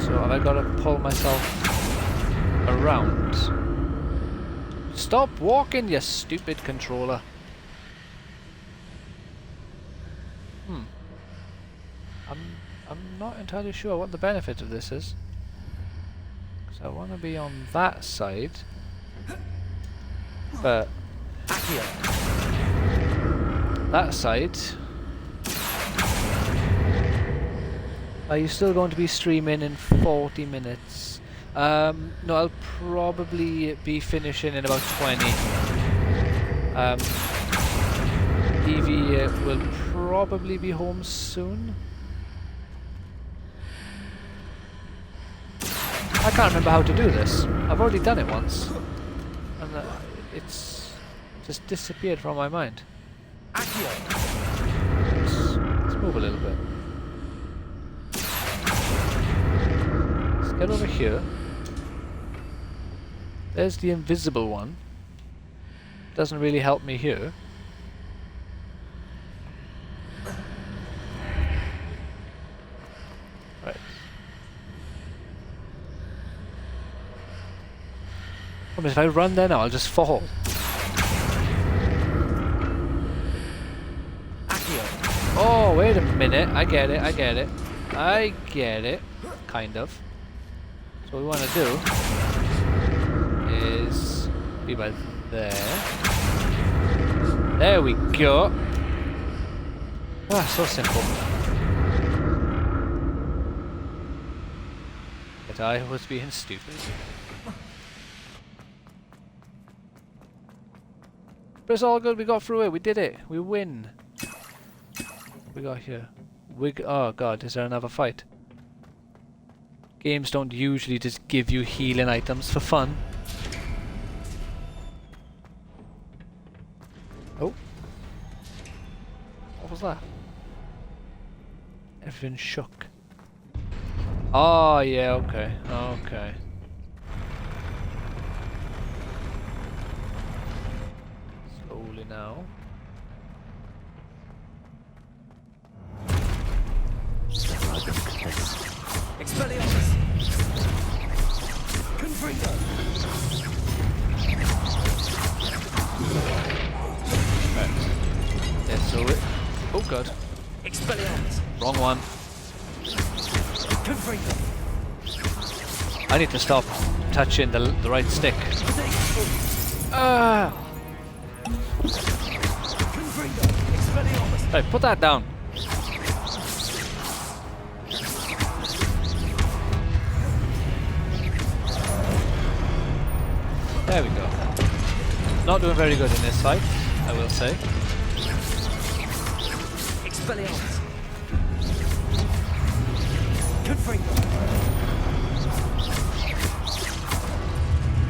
So have I got to pull myself around? Stop walking, you stupid controller. I'm not entirely sure what the benefit of this is. So I want to be on that side. But that side. Are you still going to be streaming in 40 minutes? No, I'll probably be finishing in about 20. Evie will probably be home soon. I can't remember how to do this. I've already done it once. And it's just disappeared from my mind. Let's move a little bit. Let's get over here. There's the invisible one. Doesn't really help me here. Right. If I run there now, I'll just fall. Oh, wait a minute. I get it, I get it. I get it. Kind of. So what we want to do is be by there. There we go. Ah, so simple. But I was being stupid. But it's all good, we got through it, we did it, we win. What we got here? Oh god, is there another fight? Games don't usually just give you healing items for fun. Oh. What was that? Everything shook. Oh yeah, okay, okay. Now. Expelliarmus! Confringo! Right. Yeah, so it. Oh god. Expelliarmus! Wrong one. Confringo! I need to stop touching the right stick. Ah! Right, put that down. There we go. Not doing very good in this fight, I will say. Expelliarmus. Confringo.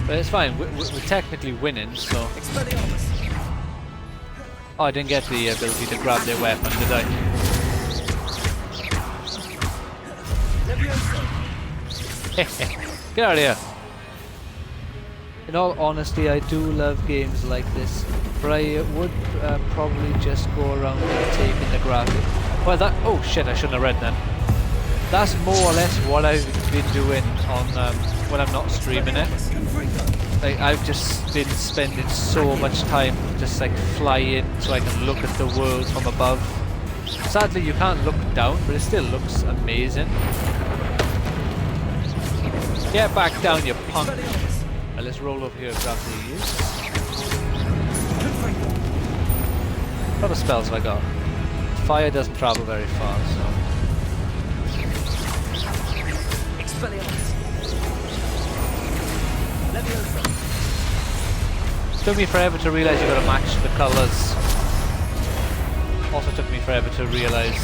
But it's fine, we're technically winning, so... Expelliarmus. Oh, I didn't get the ability to grab their weapon, did I? Get out of here! In all honesty, I do love games like this, but I would probably just go around and taking the graphic. Well, that... Oh shit, I shouldn't have read that. That's more or less what I've been doing on when I'm not streaming it. Like, I've just been spending so much time just like flying so I can look at the world from above. Sadly, you can't look down, but it still looks amazing. Get back down, you punk! Well, let's roll over here and grab these. What other spells have I got? Fire doesn't travel very far, so... Took me forever to realise you got to match the colours. Also took me forever to realise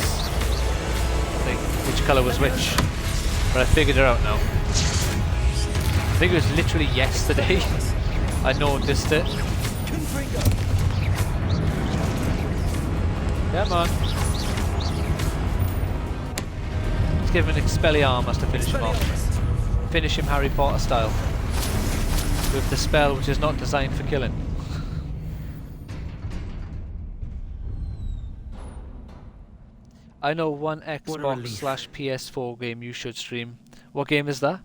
like which colour was which. But I figured it out now. I think it was literally yesterday I noticed it. Come on. Let's give him an Expelliarmus to finish him off. Finish him Harry Potter style. With the spell which is not designed for killing. I know one Xbox/PS4 game you should stream. What game is that?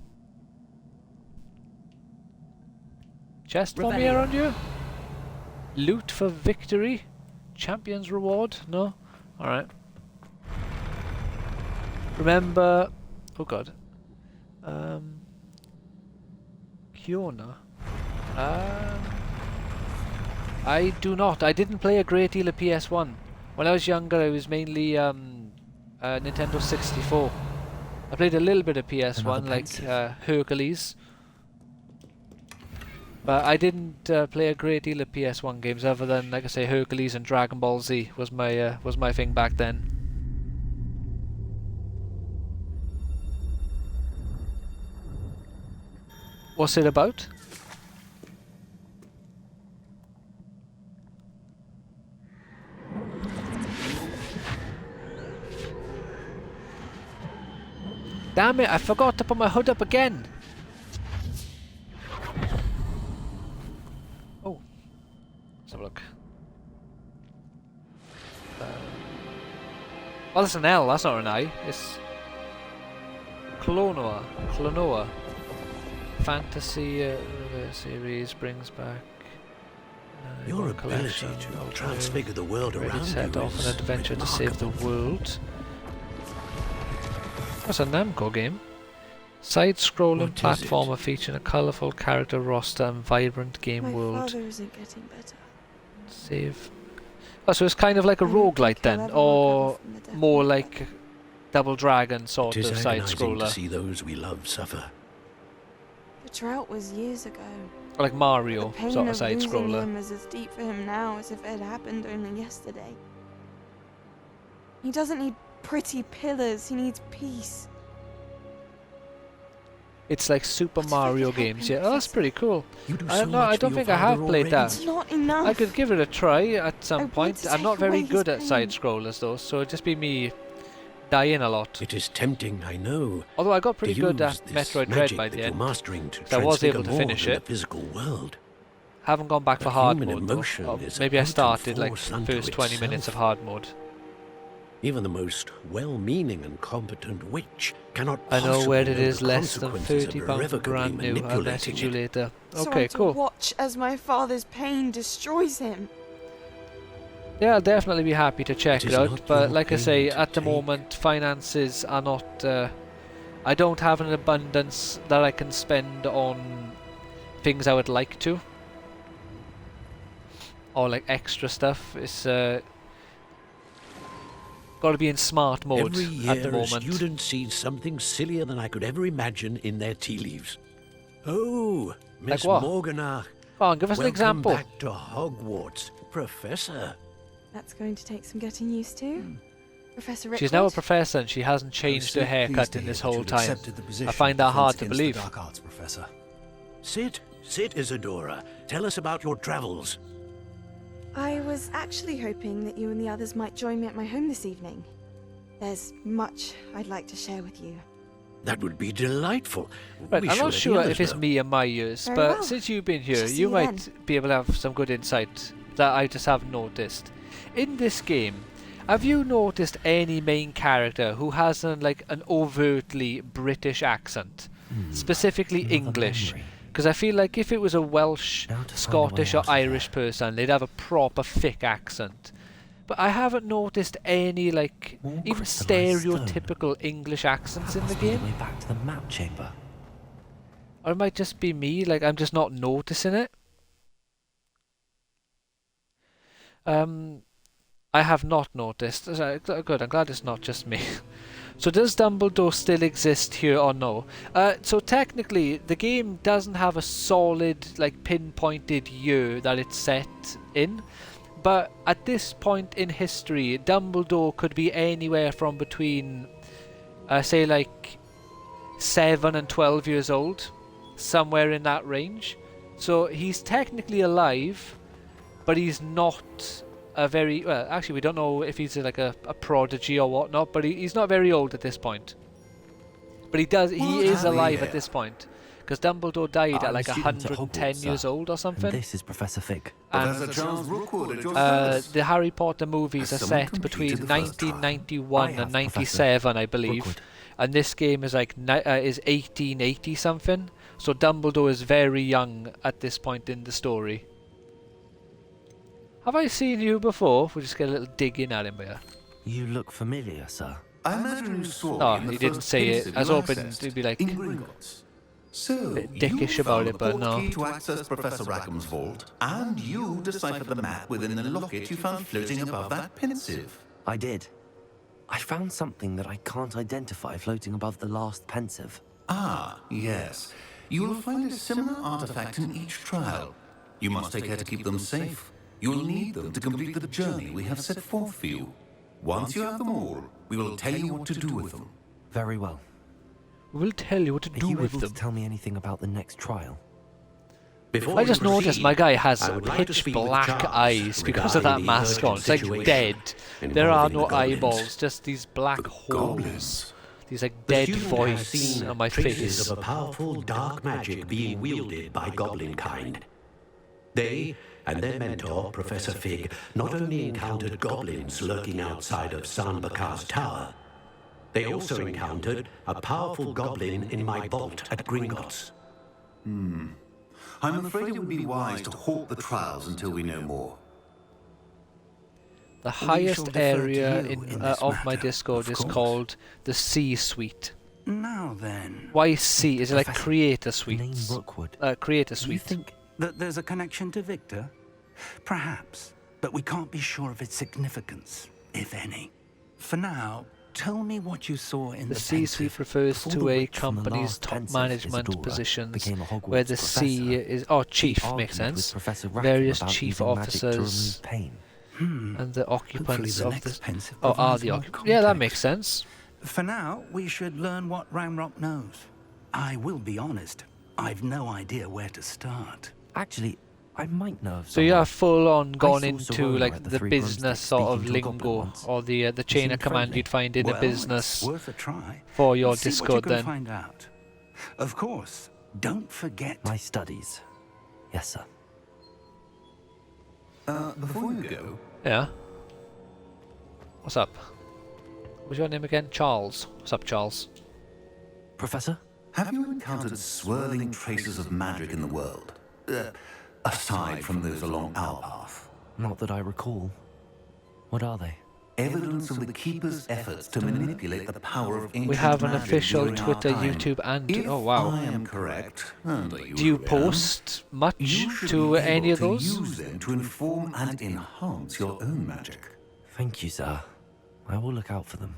Chest for me around you? Loot for victory? Champion's reward? No? Alright. Remember... Oh god. Kiona? I do not. I didn't play a great deal of PS1. When I was younger, I was mainly Nintendo 64. I played a little bit of PS1, like Hercules. But I didn't play a great deal of PS1 games, other than, like I say, Hercules and Dragon Ball Z was my thing back then. What's it about? Damn it, I forgot to put my hood up again! Oh. Let's have a look. Oh, that's an L, that's not an I. It's... Klonoa. Fantasy series brings back... Your ability to transfigure the world around you set off an adventure to save the world. That's a Namco game. Side-scrolling platformer featuring a colourful character roster and vibrant game world. My father isn't getting better. Save. Oh, so it's kind of like a roguelite then, or more like Double Dragon sort of side-scroller. To see those we love suffer. The drought was years ago. Or like Mario The pain sort of of side-scroller. losing him is as deep for him now as if it had happened only yesterday. He doesn't need pretty pillars, he needs peace. It's like Super Mario games, yeah. Oh, that's pretty cool. I don't think I have played that. It's not enough. I could give it a try at some point. to I'm take not very away his good at pain. side-scrollers though, so it'd just be me dying a lot. It is tempting, I know. Although I got pretty to good at use this Metroid Dread magic by that the you're end. mastering to So I was able to transfigure more finish than it. the physical world. Haven't gone back But for hard human mode though. emotion Or is a maybe I potent started like force the unto first 20 minutes of itself. hard mode. Even the most well-meaning and competent witch cannot I know where it possibly know is, the less than consequences of £30 irrevocably brand new. I'll manipulating message you it. later. So Okay, I'm to cool. watch as my father's pain destroys him. Yeah, I'll definitely be happy to check It it is out, not but your like I pain say, to at the take. moment finances are not... I don't have an abundance that I can spend on things I would like to. Or like extra stuff. It's got to be in smart mode Every year, at the a moment. student sees something sillier than I could ever imagine in their tea leaves. Oh, Miss what? Morganach. Go on, give us an Welcome example. back to Hogwarts, Professor. That's going to take some getting used to. Professor Rickwood. She's now a professor and she hasn't changed her haircut in this whole time. I find that hard to believe. Dark Arts, Professor. Sit, Isadora. Tell us about your travels. I was actually hoping that you and the others might join me at my home this evening. There's much I'd like to share with you. That would be delightful. Right, We I'm shall not let the sure others if it's know. me and my ears, Very but well. since you've been here, Shall see you you might then. be able to have some good insight that I just haven't noticed. In this game, have you noticed any main character who has an overtly British accent? Specifically English? Because I feel like if it was a Welsh, Scottish or Irish person, they'd have a proper thick accent. But I haven't noticed any, even stereotypical English accents in the game. Way back to the map chamber. Or it might just be me, I'm just not noticing it. I have not noticed. Good, I'm glad it's not just me. So does Dumbledore still exist here or no? So technically, the game doesn't have a solid, like, pinpointed year that it's set in. But at this point in history, Dumbledore could be anywhere from between, say, like, 7 and 12 years old. Somewhere in that range. So he's technically alive, but he's not a very... Well, actually, we don't know if he's like a prodigy or whatnot, but he's not very old at this point. But he is alive at this point. Because Dumbledore died at like 110 years old or something. And this is Professor Fig. And the Harry Potter movies are set between 1991 and 97, I believe. Rookwood. And this game is like is 1880 something. So Dumbledore is very young at this point in the story. Have I seen you before? We'll just get a little dig in at him here. You look familiar, sir. I imagine you saw No, me in the he didn't first say Pensive it. I was you hoping accessed, he'd be like... in Gringotts. So, bit dickish you about found it, the but port no. key to access Professor Rackham's vault, and you deciphered the map within the locket you found floating above that Pensive. I did. I found something that I can't identify floating above the last Pensive. Ah, yes. You will find a similar artifact in each trial. You must take care to keep them safe. You will need them to complete the journey we have set forth for you. Once you have them all, we will tell you what to do with them. Very well. We'll tell you what to do with them. Are you able to tell me anything about the next trial? I just noticed my guy has pitch black eyes because of that mask on. It's like dead. There are no eyeballs, just these black holes. These like dead voids on my face. Of a powerful dark magic being wielded by goblin kind. They and their mentor, Professor Fig, not only encountered goblins lurking outside of San Bakar's tower, they also encountered a powerful goblin in my vault at Gringotts. I'm afraid it would be wise to halt the trials until we know more. The highest area of my Discord is called the C Suite. Now then. Why C? Is it like Creator Suite? Creator Do you Suite. think that there's a connection to Victor? Perhaps, but we can't be sure of its significance, if any. For now, tell me what you saw in The the C-suite Pensive refers before to the a witch from the company's last top Pensive, management Isadora, positions, became a Hogwarts where the C professor. is... Oh, chief, He makes argued with sense. Professor Rackham Various about chief using magic to officers remove pain. and the occupants the of next the... Pensive Oh, are provides the more occupants. Yeah, that context. makes sense. For now, we should learn what Ramrock knows. I will be honest, I've no idea where to start. Actually, I might know of So you someone. are full on gone saw into Sorona like at the the Three business Broomsticks sort of speaking to a goblin lingo, once. or the He chain seemed of command friendly. you'd find in Well, a business it's worth a try. for your See what you Discord can then. find out. Of course, don't forget My studies. Yes, sir. Before you go, Yeah. What's up? What's your name again? Charles. What's up, Charles? Professor? have you encountered swirling traces of magic in the world? Aside from those along our path. Not that I recall. What are they? Evidence of the Keeper's efforts to manipulate the power of ancient We have an magic official during our Twitter, time. YouTube, and If oh wow. I am correct, and I Do you usually am, post much you should to be any able of to those? use them to inform and enhance your own magic. Thank you, sir. I will look out for them.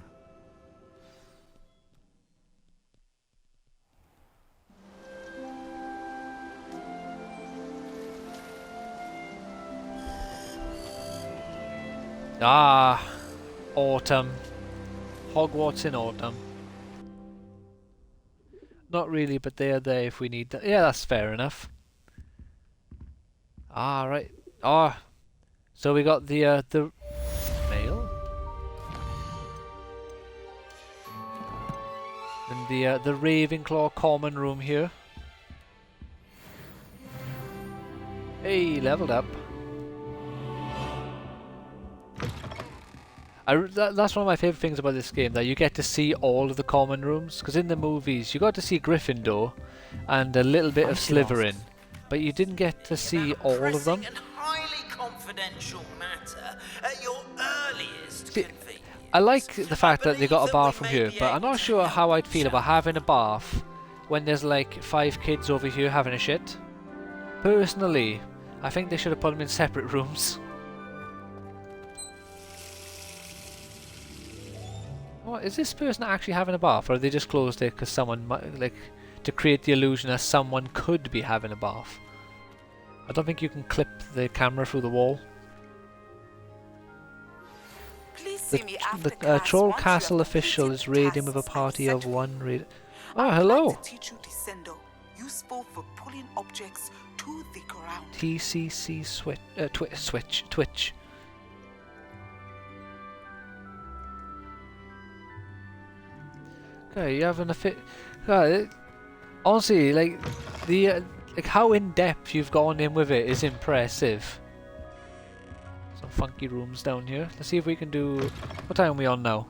Ah, autumn. Hogwarts in autumn. Not really, but they are there if we need that. Yeah, that's fair enough. Ah, right. Ah, so we got the mail and the Ravenclaw common room here. Hey, leveled up. That's one of my favourite things about this game, that you get to see all of the common rooms. Because in the movies, you got to see Gryffindor and a little bit of Slytherin, but you didn't get to see all of them. Highly confidential matter at your earliest See, I like the fact that they got a bathroom here, but I'm not sure how I'd feel about having a bath when there's like 5 kids over here having a shit. Personally, I think they should have put them in separate rooms. Oh, is this person actually having a bath, or are they just closed it because someone might, like, to create the illusion that someone could be having a bath? I don't think you can clip the camera through the wall. Please see me after The class Troll once you Castle have official completed is raiding with a party of one raid. Oh, hello! I'd like to teach you Descendo, useful for pulling objects to the ground. TCC Twitch. Okay, you having a fit? Honestly, like the like how in depth you've gone in with it is impressive. Some funky rooms down here. Let's see if we can do. What time are we on now?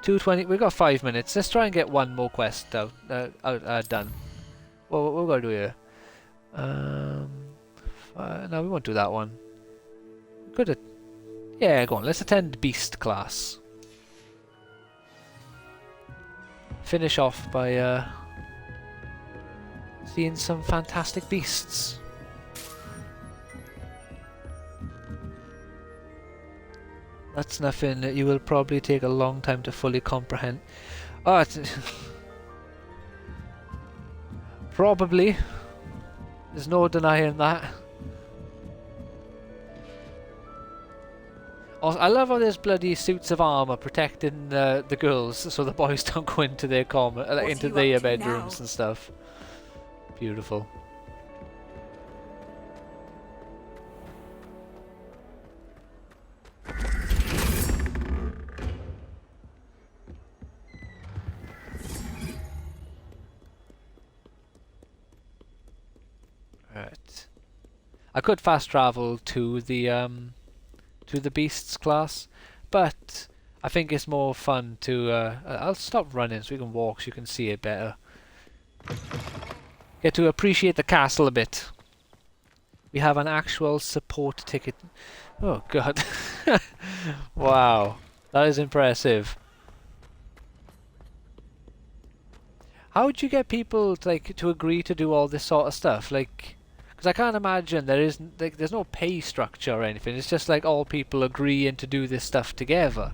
2:20. We've got 5 minutes. Let's try and get one more quest out done. What we gotta do here? No, we won't do that one. Good. Yeah, go on. Let's attend Beast class. Finish off by seeing some fantastic beasts. That's nothing that you will probably take a long time to fully comprehend. Oh, probably. There's no denying that. Also, I love how there's bloody suits of armor protecting the girls, so the boys don't go into their into their bedrooms and stuff. Beautiful. Right. I could fast travel to the Beasts class, but I think it's more fun to I'll stop running so we can walk so you can see it better. Get to appreciate the castle a bit. We have an actual support ticket. Oh god. Wow, that is impressive. How would you get people to agree to do all this sort of stuff? Like, because I can't imagine there's no pay structure or anything. It's just like all people agreeing to do this stuff together.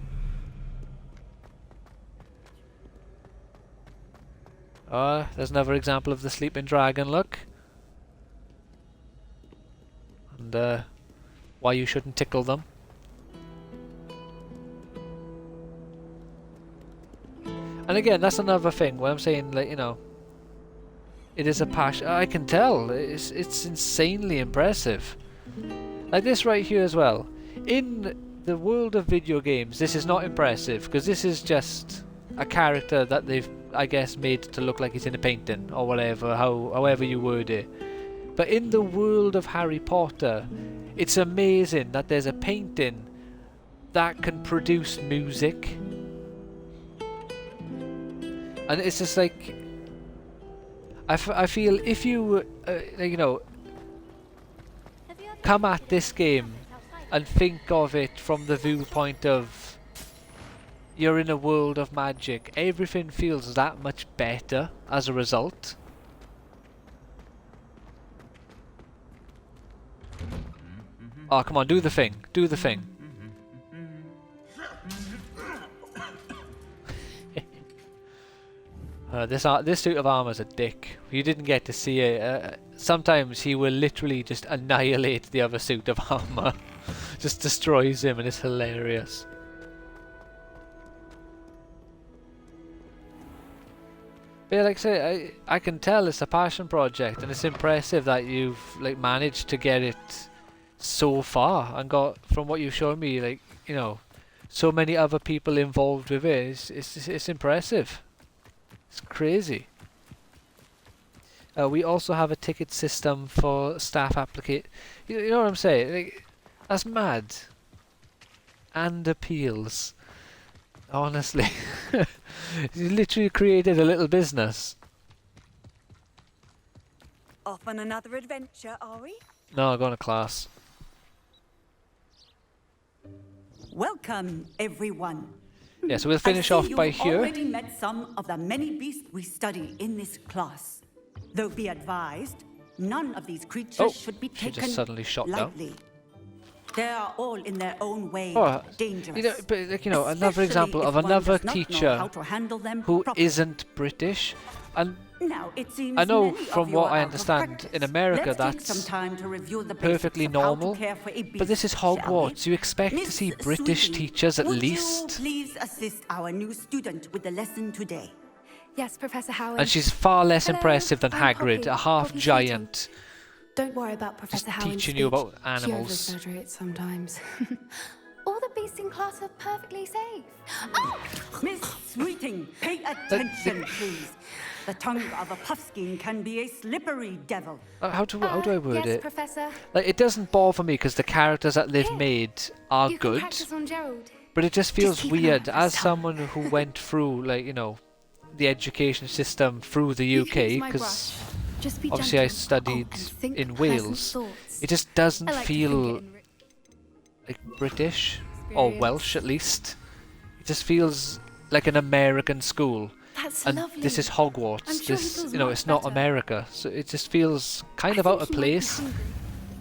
Oh, there's another example of the sleeping dragon, look. And why you shouldn't tickle them. And again, that's another thing when I'm saying, like, you know, it is a passion. I can tell it's insanely impressive. Like this right here as well. In the world of video games, this is not impressive because this is just a character that they've, I guess, made to look like he's in a painting or whatever, however you word it. But in the world of Harry Potter, it's amazing that there's a painting that can produce music. And it's just like, I feel if you, you know, come at this game and think of it from the viewpoint of you're in a world of magic, everything feels that much better as a result. Oh, come on, do the thing. Do the thing. This suit of armor's a dick. You didn't get to see it. Sometimes he will literally just annihilate the other suit of armor. Just destroys him, and it's hilarious. But yeah, like I say, I can tell it's a passion project, and it's impressive that you've managed to get it so far and got, from what you've shown me, like, you know, so many other people involved with it. It's impressive. It's crazy. We also have a ticket system for staff applicate. You know what I'm saying? Like, that's mad. And appeals. Honestly. You literally created a little business. Off on another adventure, are we? No, I'm going to class. Welcome, everyone. Yeah, so we'll finish off by here. You've already met some of the many beasts we study in this class. Though be advised, none of these creatures should be taken just suddenly shot lightly. down. They are all in their own way Oh, dangerous. you know, but like, you know, another Especially example if of one another does not know teacher how to handle them who properly. isn't British, and Now, it seems I know many from of you what are I out of understand practice. in America Let's take some that's time to review the perfectly basics of how to normal, care for a but this is beast, shall we? Hogwarts. You expect to Miss see British Sweetie, teachers at would least. you please assist our new student with the lesson today? Yes, Professor Howard. And she's far less Hello, impressive than I'm Hagrid, Poppy, a half Poppy giant, Don't worry about Professor just Howard's teaching you speech. about animals. She over-exaggerates sometimes. All the beasts in class are perfectly safe. Oh! Miss Sweeting, pay attention, please. The tongue of a puffskein can be a slippery devil. How do I word yes, it? Professor. Like, it doesn't bother me because the characters that they've made are You can good, practice on Gerald. but it just feels keep an eye weird out for his as someone who went through, like, you know, the education system through the You can UK, use my because brush. Just be obviously I gentle. studied and think in pleasant Wales. thoughts. It just doesn't I like to feel think like British or Experience. Welsh at least. It just feels like an American school. That's And lovely. this is Hogwarts. I'm sure he This, feels you know, much it's not better. America. So it just feels kind of I out think of he might be place. hungry.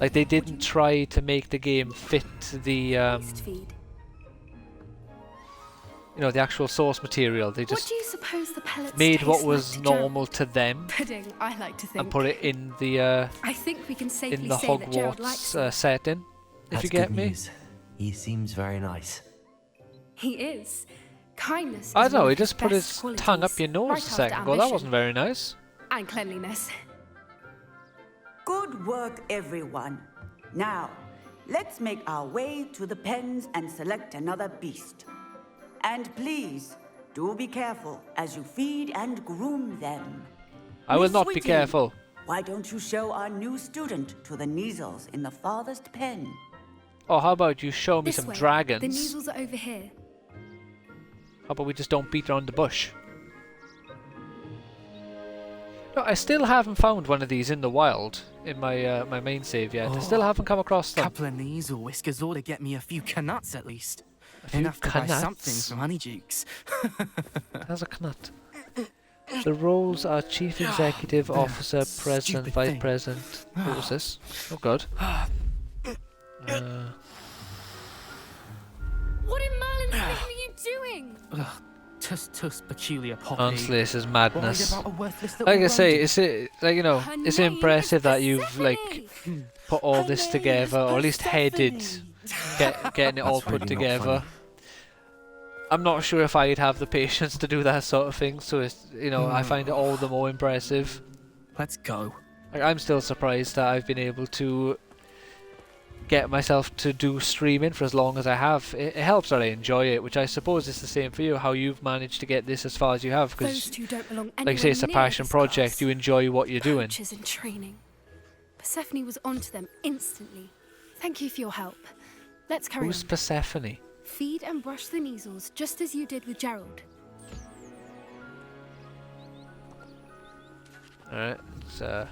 Like they didn't try to make the game fit the Beast feed. you know, the actual source material. They What just do you suppose the pellets made taste what like was to Gerald? normal to them Pudding, I like to think. and put it in the I think we can safely in the say that Gerald likes Hogwarts setting. If That's you get good me. news. He seems very nice. He is. Kindness. I is know, one he of his just put best his qualities, tongue up your nose right a after second ago. That ambition wasn't very nice. And cleanliness. Good work, everyone. Now, let's make our way to the pens and select another beast. And please, do be careful as you feed and groom them. I will Miss not be Sweeting, careful. Why don't you show our new student to the Neasels in the farthest pen? Oh, how about you show me This some way. dragons? The Neasels are over here. How about we just don't beat around the bush? No, I still haven't found one of these in the wild in my my main save yet. I still haven't come across them. Couple of Neasel whiskers ought to get me a few knuts at least. A few Enough to buy knuts? something from Honeydukes. How's a knut? The roles are Chief Executive Officer, President, Stupid Vice thing. President. What was this? Oh god. What in Merlin's name are you doing? Ugh, tuss peculiar Poppy. Honestly, this is madness. Worried about a worthless little Like I say, rodent. it's like, you know, Her it's name impressive is that you've like put all this together, or at least headed getting it all That's put really not together. funny. I'm not sure if I'd have the patience to do that sort of thing, so it's, you know, I find it all the more impressive. Let's go. Like, I'm still surprised that I've been able to get myself to do streaming for as long as I have. It helps that I enjoy it, which I suppose is the same for you, how you've managed to get this as far as you have, Those because, two don't belong like you say, it's a anywhere near passion this project, class. you enjoy what you're doing. Coaches in training. Persephone was onto them instantly. Thank you for your help. Let's carry Who's on. Persephone? Feed and brush the Neasels just as you did with Gerald. Alright, let's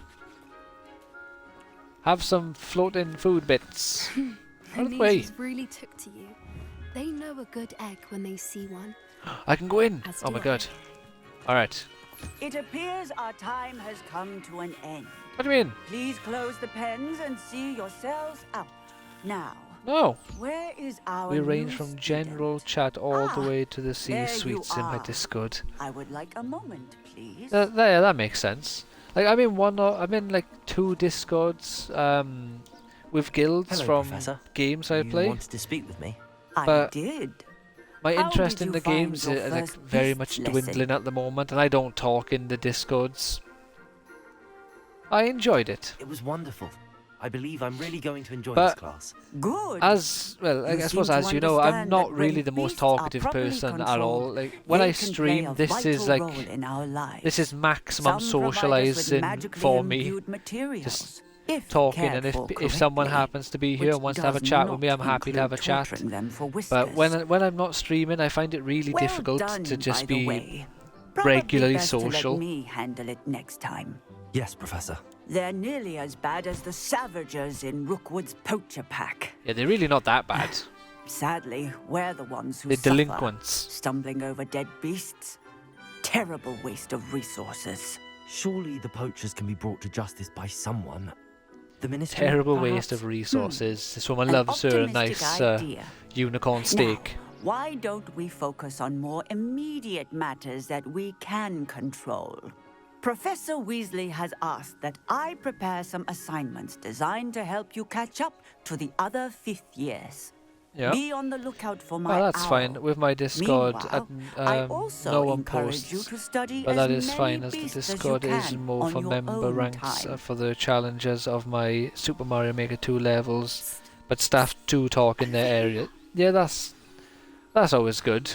have some floating food bits. The Out of the way. Neasels really took to you. They know a good egg when they see one. I can go in! As Oh do my I. god. Alright. It appears our time has come to an end. What do you mean? Please close the pens and see yourselves out. Now, No. where is our We range new from student? general chat all the Ah, way to the there you C-suites in my are. Discord. I would like a moment, please. There, that makes sense. Like, I'm in like 2 Discords, with guilds Hello, from Professor. games I You play. wanted to speak with me? I but did. my How interest did in you the find games your is like first very beast much lesson? dwindling at the moment, and I don't talk in the Discords. I enjoyed it. It was wonderful. I believe I'm really going to enjoy But this class. Good. As well, You I suppose seem to as you know, I'm understand not that really when the most beasts are talkative properly person at all. controlled, Like when they I can play stream, a this is vital like role in our lives. this is maximum Some provide us with socializing magically for me. imbued materials, Just if talking, cared and for if someone correctly, happens to be here and which wants to have a does chat with me, not I'm happy to have a include chat. torturing them for But whiskers. when I'm not streaming, I find it really Well difficult done, to just by the be way. Probably regularly best to social. let me handle it next time. Yes, Professor. They're nearly as bad as the Savagers in Rookwood's poacher pack. Yeah, they're really not that bad. Sadly, we're the ones who They're suffer, delinquents. stumbling over dead beasts. Terrible waste of resources. Surely the poachers can be brought to justice by someone. The Ministry? Terrible waste Perhaps. of resources. This woman An loves her a optimistic nice idea. unicorn steak. Now, why don't we focus on more immediate matters that we can control? Professor Weasley has asked that I prepare some assignments designed to help you catch up to the other 5th years. Yeah. Be on the lookout for my Well, that's owl. fine. With my Discord, Meanwhile, I also no one encourage you posts, to study but that as is many fine as the beasts as you Discord is can more on for your member own ranks time. for the challenges of my Super Mario Maker 2 levels, but staff do talk in their area. Yeah, that's always good.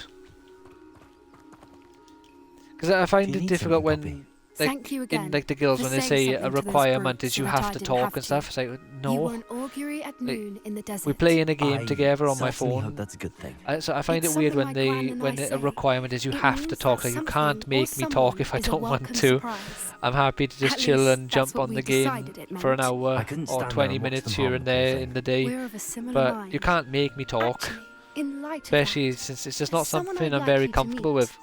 Because I find it difficult when, like, Thank you again in like the guilds for when they saying say a something to this requirement group is you so have that I to didn't talk have and to. stuff. It's like, You no. were an augury at noon in the desert. We play in a game I together on my certainly phone. hope that's a good thing. So I find It's it weird something when my Gran and I a say. requirement is you It have to means talk. that Like, you something can't or make me talk if I someone is a don't want welcome to. surprise. I'm happy to just At chill least and that's jump what on we the game decided it for an meant. hour I couldn't or stand 20 there and watch minutes them here harm and the poor there thing. in the day. We're of a similar But mind. you can't make me talk, Actually, in light of especially that, since it's just there's not someone something I'd I'm like very you to comfortable meet with.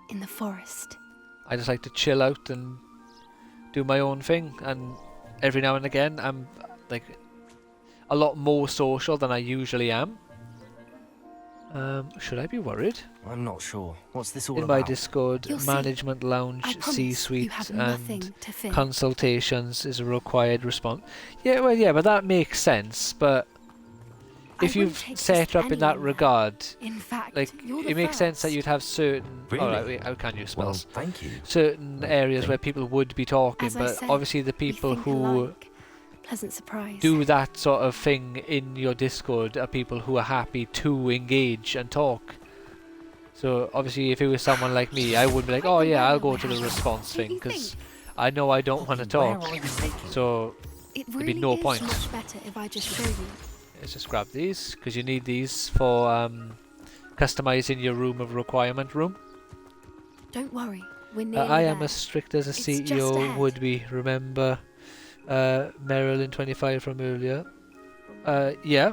in the forest. I just like to chill out and do my own thing, and every now and again I'm like a lot more social than I usually am. Should I be worried? I'm not sure. What's this all In about? my Discord, You'll see. management I lounge, promise C-suite, you have and nothing to fear. consultations is a required response. Yeah, well, yeah, but that makes sense. But if wouldn't you've take set just up in that anyone there. regard, In fact, like you're the it makes sense that first. you'd have certain. Really? Alright, wait, how can you Well, spells? thank you. Certain areas where people would be talking, As I but said, obviously the we people think who alike. Pleasant surprise. do that sort of thing in your Discord are people who are happy to engage and talk. So obviously, if it was someone like me, I would be like, oh yeah, I'll go to the response thing because I know I don't want to talk. So It there'd really be no is point. much better if I just show you. Let's just grab these because you need these for customizing your room of requirement room. Don't worry, we're nearly I am there. as strict as a It's just CEO ahead. would be. Remember Marilyn 25 from earlier? Yeah.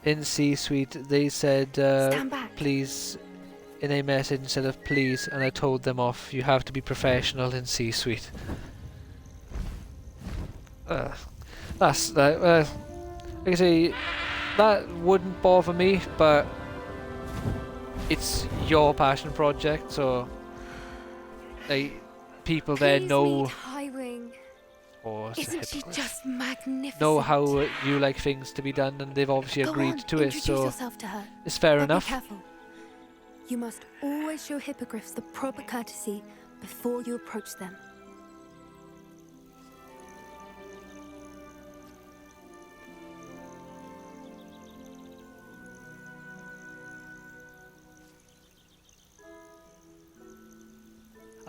In C-suite, they said, Stand back. please, in a message instead of please, and I told them off. You have to be professional in C-suite. That's like I say, that wouldn't bother me, but it's your passion project, so like people there Please know. meet Highwing. Oh, it's a Isn't she hypocrite. just magnificent? Know how you like things to be done, and they've obviously Go agreed on, to it, introduce so yourself to her. it's fair But enough. Be careful. You must always show hippogriffs the proper courtesy before you approach them.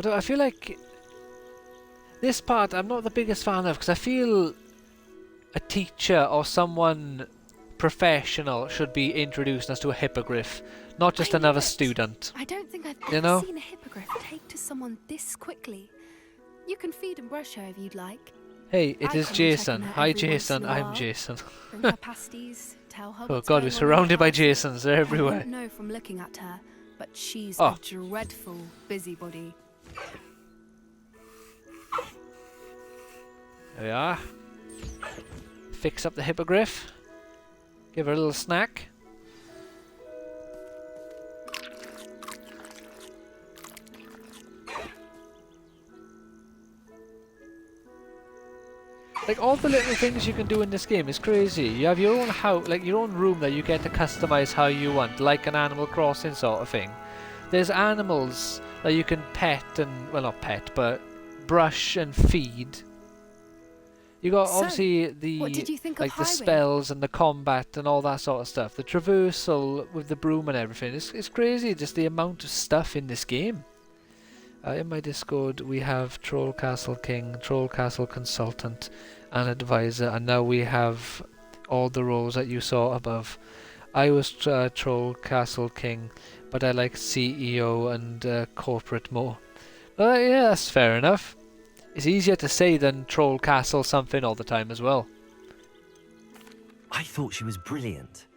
I feel like this part I'm not the biggest fan of because I feel a teacher or someone professional should be introduced as to a hippogriff, not just another student. I don't think I've You ever know? seen a hippogriff take to someone this quickly. You can feed and brush her if you'd like. Hey, it I is come and check Jason. on her Hi every once Jason, in a I'm while. Jason. Bring her pasties, tell her Oh what's god, going we're on in surrounded the by house. Jasons, they're I everywhere. wouldn't know from looking at her, but she's Oh. a dreadful busybody. There we are. Fix up the hippogriff. Give her a little snack. Like all the little things you can do in this game is crazy. You have your own house, like your own room that you get to customize how you want, like an Animal Crossing sort of thing. There's animals that you can pet and, well, not pet, but brush and feed. You got So, obviously the what did you think of like the Highway? spells and the combat and all that sort of stuff. The traversal with the broom and everything. It's crazy just the amount of stuff in this game. In my Discord we have Troll Castle King, Troll Castle Consultant, and Advisor, and now we have all the roles that you saw above. I was Troll Castle King, but I like CEO and corporate more. Yeah, that's fair enough. It's easier to say than Troll Castle something all the time as well. I thought she was brilliant.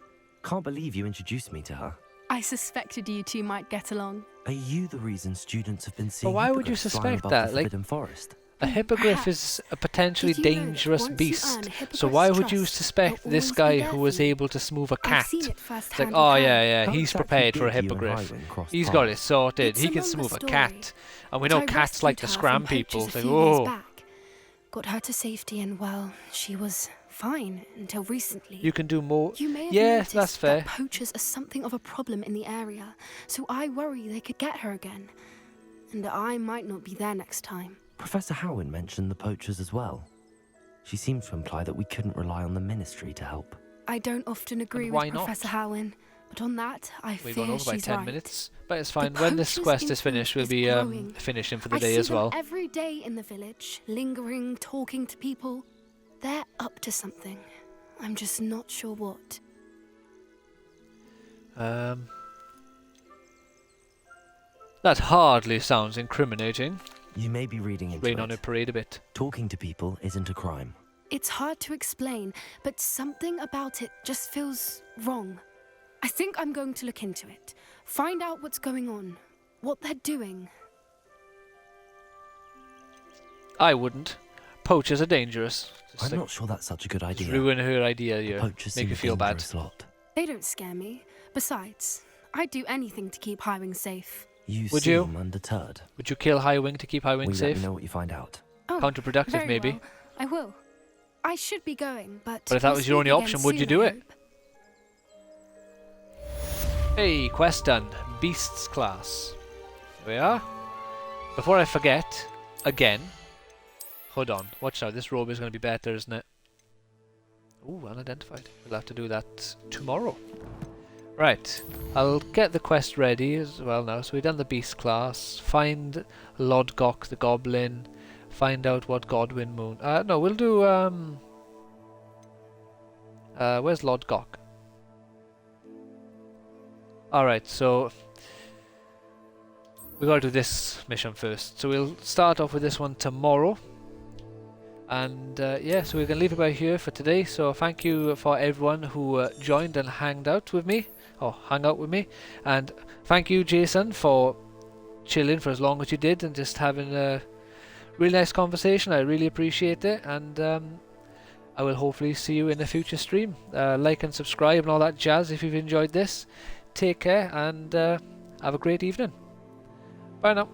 Can't believe you introduced me to her. I suspected you two might get along. Are you the reason students have been seeing why would you hippogriffs flying suspect above that? the Like, Forbidden Forest? a hippogriff is a potentially Did you know that dangerous once you beast, earn a so hippogriff's why would you trust, suspect they'll this always be guy there who for was you? able to smooth a I've cat? seen it It's like, firsthand oh with yeah, her. yeah, How he's exactly prepared for a did you and hippogriff. Highwing cross He's got it paths? sorted. It's He a can longer smooth a story, cat, and we but know I cats like to rescued her scram from people. poachers It's a like, few years oh, back. Got her to safety, and well, she was fine until recently. you can do more. You may have Yeah, noticed that's fair. that poachers are something of a problem in the area, so I worry they could get her again. And I might not be there next time. Professor Howin mentioned the poachers as well. She seemed to imply that we couldn't rely on the Ministry to help. I don't often agree why with not? Professor Howin, but on that, I We've fear gone over by she's 10 right. minutes, but it's fine. The When this poacher's quest is finished, we'll be influence is growing. finishing for the I day see as well. them every day in the village, lingering, talking to people. They're up to something. I'm just not sure what. That hardly sounds incriminating. You may be reading into Rain it. on a parade a bit. Talking to people isn't a crime. It's hard to explain, but something about it just feels wrong. I think I'm going to look into it. Find out what's going on. What they're doing. I wouldn't. Poachers are dangerous. Just I'm like, not sure that's such a good just idea. ruin her idea here. Poachers Make seem her a feel bad. dangerous lot. They don't scare me. Besides, I'd do anything to keep Highwing safe. You Would seem you? undeterred. Would you kill Highwing to keep Highwing Will you safe? let me know what you find out? Oh, Counterproductive, very maybe. well. I will. I should be going, but But if that we'll was your only speak again option, would you soon, do I it? hope. Hey, quest done. Beasts class. Here we are. Before I forget, again. Hold on. Watch out. This robe is going to be better, isn't it? Ooh, unidentified. We'll have to do that tomorrow. Right. I'll get the quest ready as well now. So we've done the beast class. Find Lodgok the goblin. Find out what Godwin Moon... no, we'll do... where's Lodgok? Alright, so... we gotta do this mission first. So we'll start off with this one tomorrow. And yeah, so we can leave it by here for today. So thank you for everyone who joined and hung out with me. And thank you, Jason, for chilling for as long as you did and just having a really nice conversation. I really appreciate it. And I will hopefully see you in a future stream. Like and subscribe and all that jazz if you've enjoyed this. Take care and have a great evening. Bye now.